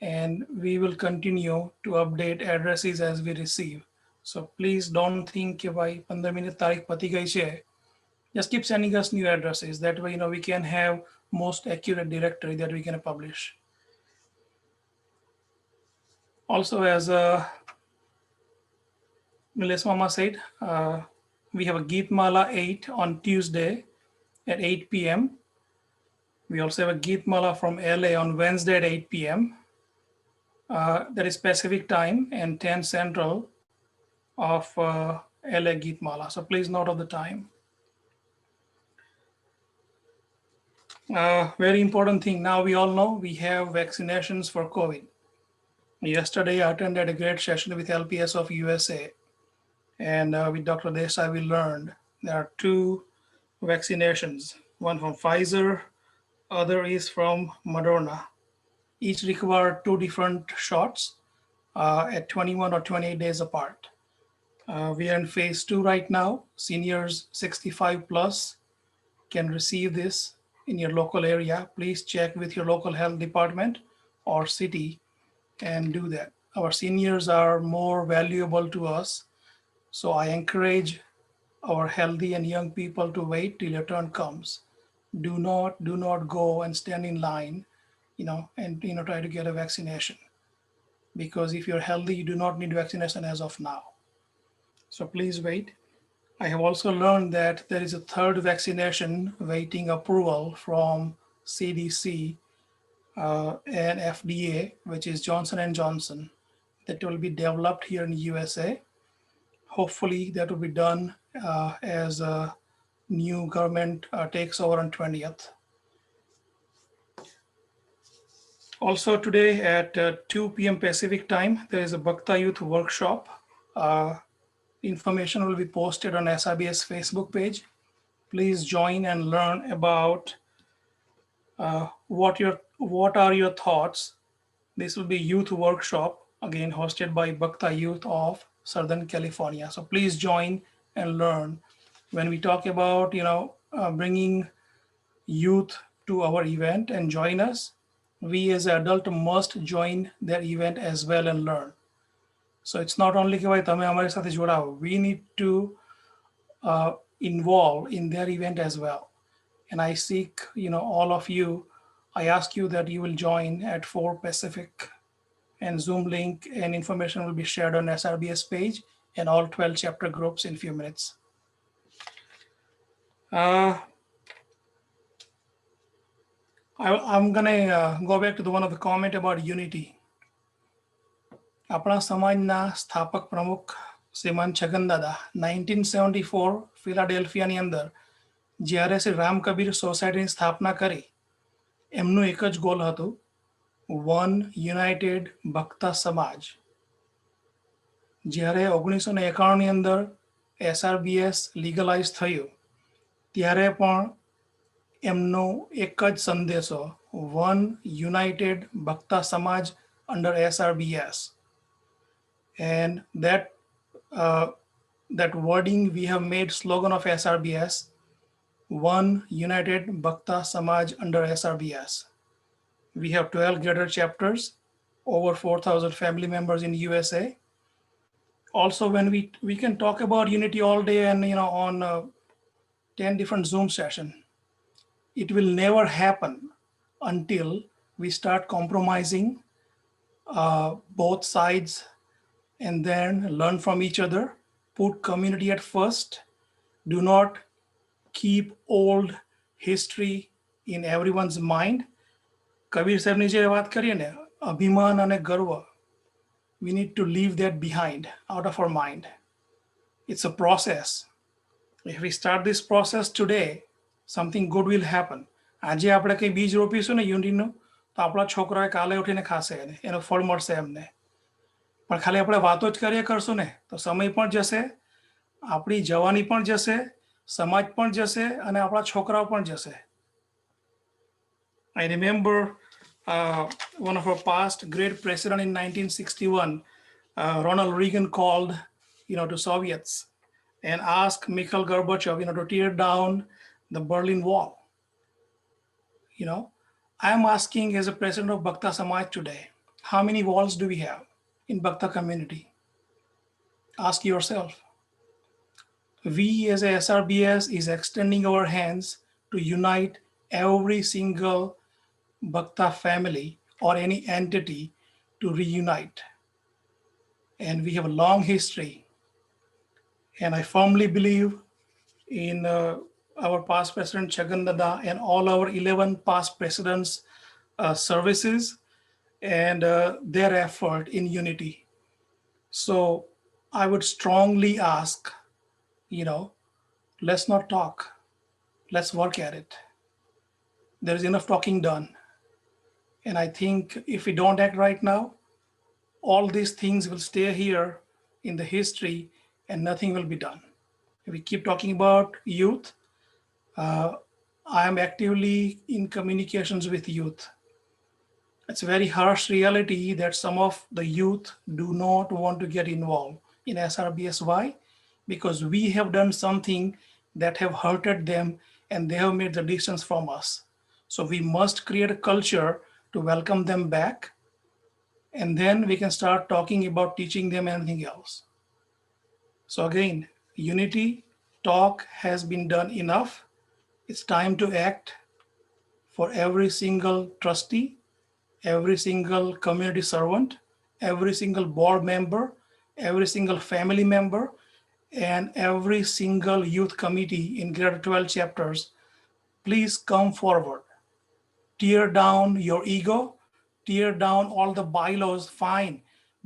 and we will continue to update addresses as we receive. So please don't think कि भाई 15 minute तारीख पती गई है. Just keep sending us new addresses. That way, we can have most accurate directory that we can publish. Also, as Miles Mama said, we have a Geet Mala 8 on Tuesday at 8 p.m. We also have a Geet Mala from LA on Wednesday at 8 p.m. That is Pacific time and 10 Central of LA Geet Mala. So please note of the time. Very important thing. Now we all know we have vaccinations for COVID. Yesterday, I attended a great session with LPS of USA, and with Dr. Desai, we learned there are 2 vaccinations, one from Pfizer, other is from Moderna. Each require 2 different shots at 21 or 28 days apart. We are in phase 2 right now. Seniors 65 plus can receive this in your local area. Please check with your local health department or city and do that. Our seniors are more valuable to us. So I encourage our healthy and young people to wait till your turn comes. Do not go and stand in line, and try to get a vaccination. Because if you're healthy, you do not need vaccination as of now. So please wait. I have also learned that there is a 3rd vaccination waiting approval from CDC and FDA, which is Johnson & Johnson, that will be developed here in the USA. Hopefully that will be done as a new government takes over on 20th. Also today at 2 p.m. Pacific time, there is a Bhakta Youth workshop. Information will be posted on SRBS Facebook page. Please join and learn about what are your thoughts. This will be youth workshop, again hosted by Bhakta Youth of Southern California. So please join and learn. When we talk about bringing youth to our event and join us, we as an adult must join their event as well and learn. So it's not only कि भाई तमें हमारे साथ जोड़ाओ. We need to involve in their event as well. And I seek all of you. I ask you that you will join at 4 Pacific, and Zoom link and information will be shared on SRBS page and all 12 chapter groups in a few minutes. I'm gonna go back to one of the comment about unity. આપણા સમાજના સ્થાપક પ્રમુખ શ્રીમાન છગનદાદા 1974 ફિલાડેલ્ફિયાની અંદર જ્યારે શ્રી રામ કબીર સોસાયટીની સ્થાપના કરી, એમનું એક જ ગોલ હતું, વન યુનાઇટેડ ભક્તા સમાજ. જ્યારે 1991ની અંદર SRBS લીગલાઇઝ થયું, ત્યારે પણ એમનો એક જ સંદેશો, વન યુનાઇટેડ ભક્તા સમાજ under SRBS. And that wording we have made slogan of SRBS, One United Bhakta Samaj under SRBS. We have 12 greater chapters, over 4,000 family members in USA. Also, when we can talk about unity all day and on 10 different Zoom sessions, it will never happen until we start compromising both sides, and then learn from each other, put community at first, do not keep old history in everyone's mind. Kabir Sahibની જે વાત કરીએ ને, અભિમાન અને ગર્વ, we need to leave that behind, out of our mind. It's a process. If we start this process today, something good will happen. આજે આપણે કંઈ બીજ રોપીશું ને યુનિટીનું તો આપણા છોકરાએ કાલે ઉઠીને ખાશે એને, એનો ફળ મળશે એમને. પણ ખાલી આપણે વાતો જ કર્યા કરશું ને તો સમય પણ જશે, આપણી જવાની પણ જશે, સમાજ પણ જશે અને આપણા છોકરાઓ પણ જશે. I remember one of our past great president in 1961, Ronald Reagan called, to Soviets and asked Mikhail Gorbachev, to tear down the Berlin Wall. I am asking as a president of Bhakta Samaj today, how many walls do we have in Bhakta community? Ask yourself. We as a SRBS is extending our hands to unite every single Bhakta family or any entity to reunite. And we have a long history. And I firmly believe in our past president Chagan Dada and all our 11 past presidents' services and their effort in unity. So I would strongly ask, let's not talk, let's work at it. There is enough talking done. And I think if we don't act right now, all these things will stay here in the history and nothing will be done. If we keep talking about youth, I am actively in communications with youth. It's a very harsh reality that some of the youth do not want to get involved in SRBS. Why? Because we have done something that have hurted them and they have made the distance from us. So we must create a culture to welcome them back, and then we can start talking about teaching them anything else. So again, unity talk has been done enough. It's time to act for every single trustee, every single community servant, every single board member, every single family member, and every single youth committee in Greater 12 chapters. Please come forward. Tear down your ego, tear down all the bylaws, fine.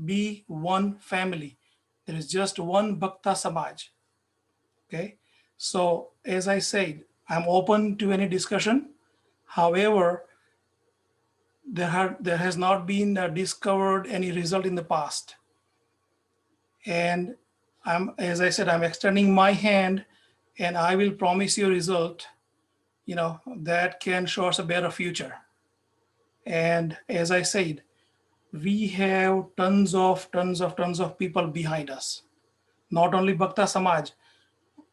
Be one family. There is just one Bhakta Samaj. Okay. So as I said, I'm open to any discussion. However, there has not been discovered any result in the past. And as I said, I'm extending my hand and I will promise you a result, that can show us a better future. And as I said, we have tons of people behind us. Not only Bhakta Samaj,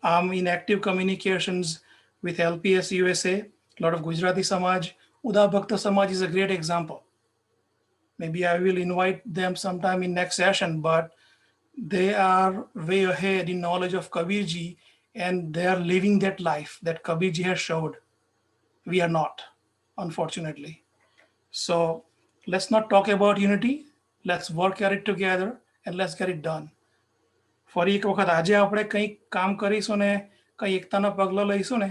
I'm in active communications with LPS USA, a lot of Gujarati Samaj. Uda Bhakta Samaj is a great example. Maybe I will invite them sometime in next session, but they are way ahead in knowledge of Kabirji and they are living that life that Kabirji has showed. We are not, unfortunately. So let's not talk about unity. Let's work at it together and let's get it done. ફરી એક વખત આજે આપણે કંઈક કામ કરીશું ને કંઈ એકતાના પગલાં લઈશું ને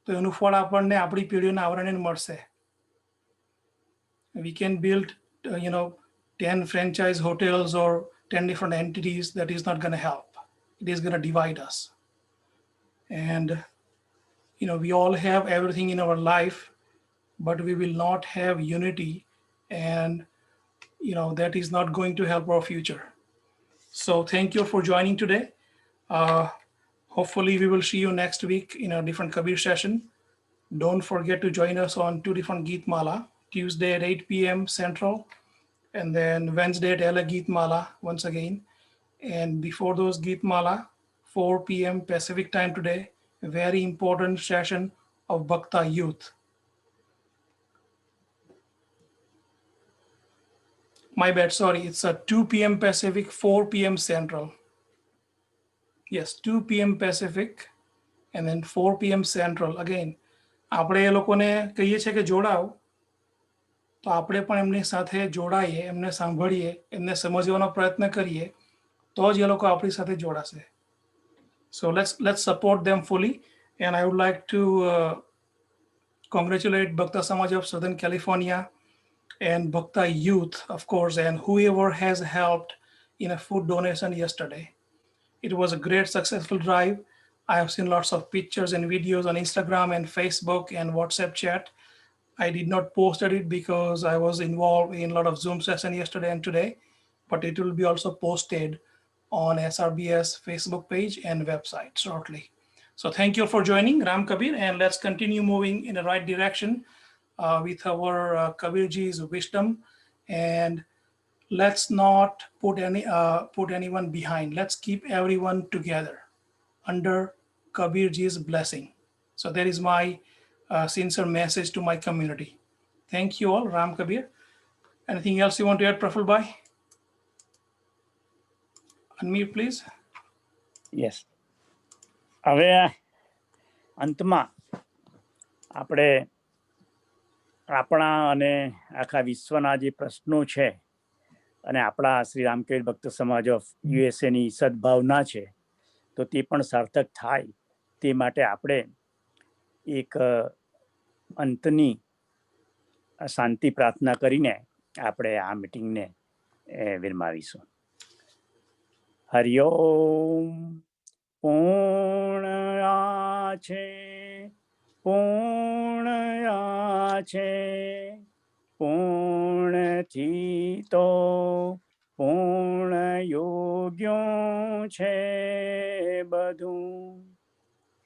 તો એનું ફળ આપણને આપણી પેઢીઓના આવરણે મળશે. We can build 10 franchise hotels or 10 different entities. That is not going to help. It is going to divide us. And we all have everything in our life, but we will not have unity, and that is not going to help our future. So thank you for joining today. Hopefully we will see you next week in a different Kabir session. Don't forget to join us on 2 different Geet Mala, Tuesday at 8 p.m. Central, and then Wednesday at LA Geet Mala once again. And before those Geet Mala, 4 p.m. Pacific time today, a very important session of Bhakta Youth. My bad, sorry, it's a 2 p.m. Pacific, 4 p.m. Central. Yes, 2 p.m. Pacific and then 4 p.m. Central. Again, આપણે એ લોકોને કહીએ છીએ કે જોડાઓ તો આપણે પણ એમની સાથે જોડાઈએ, એમને સાંભળીએ, એમને સમજવાનો પ્રયત્ન કરીએ તો જ એ લોકો આપણી સાથે જોડાશે. So let's support them fully. And I would like to congratulate Bhakta Samaj of Southern California and Bhakta Youth, of course, and whoever has helped in a food donation yesterday. It was a great successful drive. I have seen lots of pictures and videos on Instagram and Facebook and WhatsApp chat. I did not post it because I was involved in a lot of Zoom session yesterday and today, but it will be also posted on SRBS Facebook page and website shortly. So thank you for joining, Ram Kabir, and let's continue moving in the right direction with our Kabirji's wisdom, and let's not put anyone behind. Let's keep everyone together under Kabirji's blessing. So that is my sincere message to my community. Thank you all, Ram Kabir. Anything else you want to add, Praful Bhai? Unmute, please. Yes, હવે અંતમાં આપણે આપણા અને આખા વિશ્વના જે પ્રશ્નો છે અને આપણા શ્રી રામકબીર ભક્ત સમાજ ઓફ યુએસએની સદભાવના છે, તો તે પણ સાર્થક થાય તે માટે આપણે એક અંતની શાંતિ પ્રાર્થના કરીને આપણે આ મીટિંગને વિરમાવીશું. હરિ ઓમ. પૂર્ણયા છે, પૂર્ણયા છે, પૂર્ણથી તો પૂર્ણ યોગ્યો છે બધું.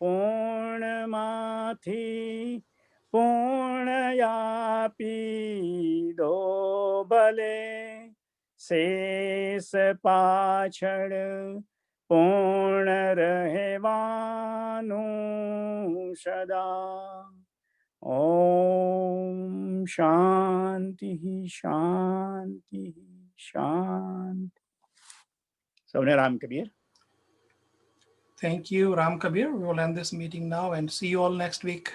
પૂર્ણમાંથી પૂર્ણયાપી દો ભલે, શેષ પાછળ પૂર્ણ રહેવાનું સદા. ઓમ શાંતિ શાંતિ શાંતિ. સૌને Ram Kabir. Thank you, Ram Kabir. We will end this meeting now and see you all next week.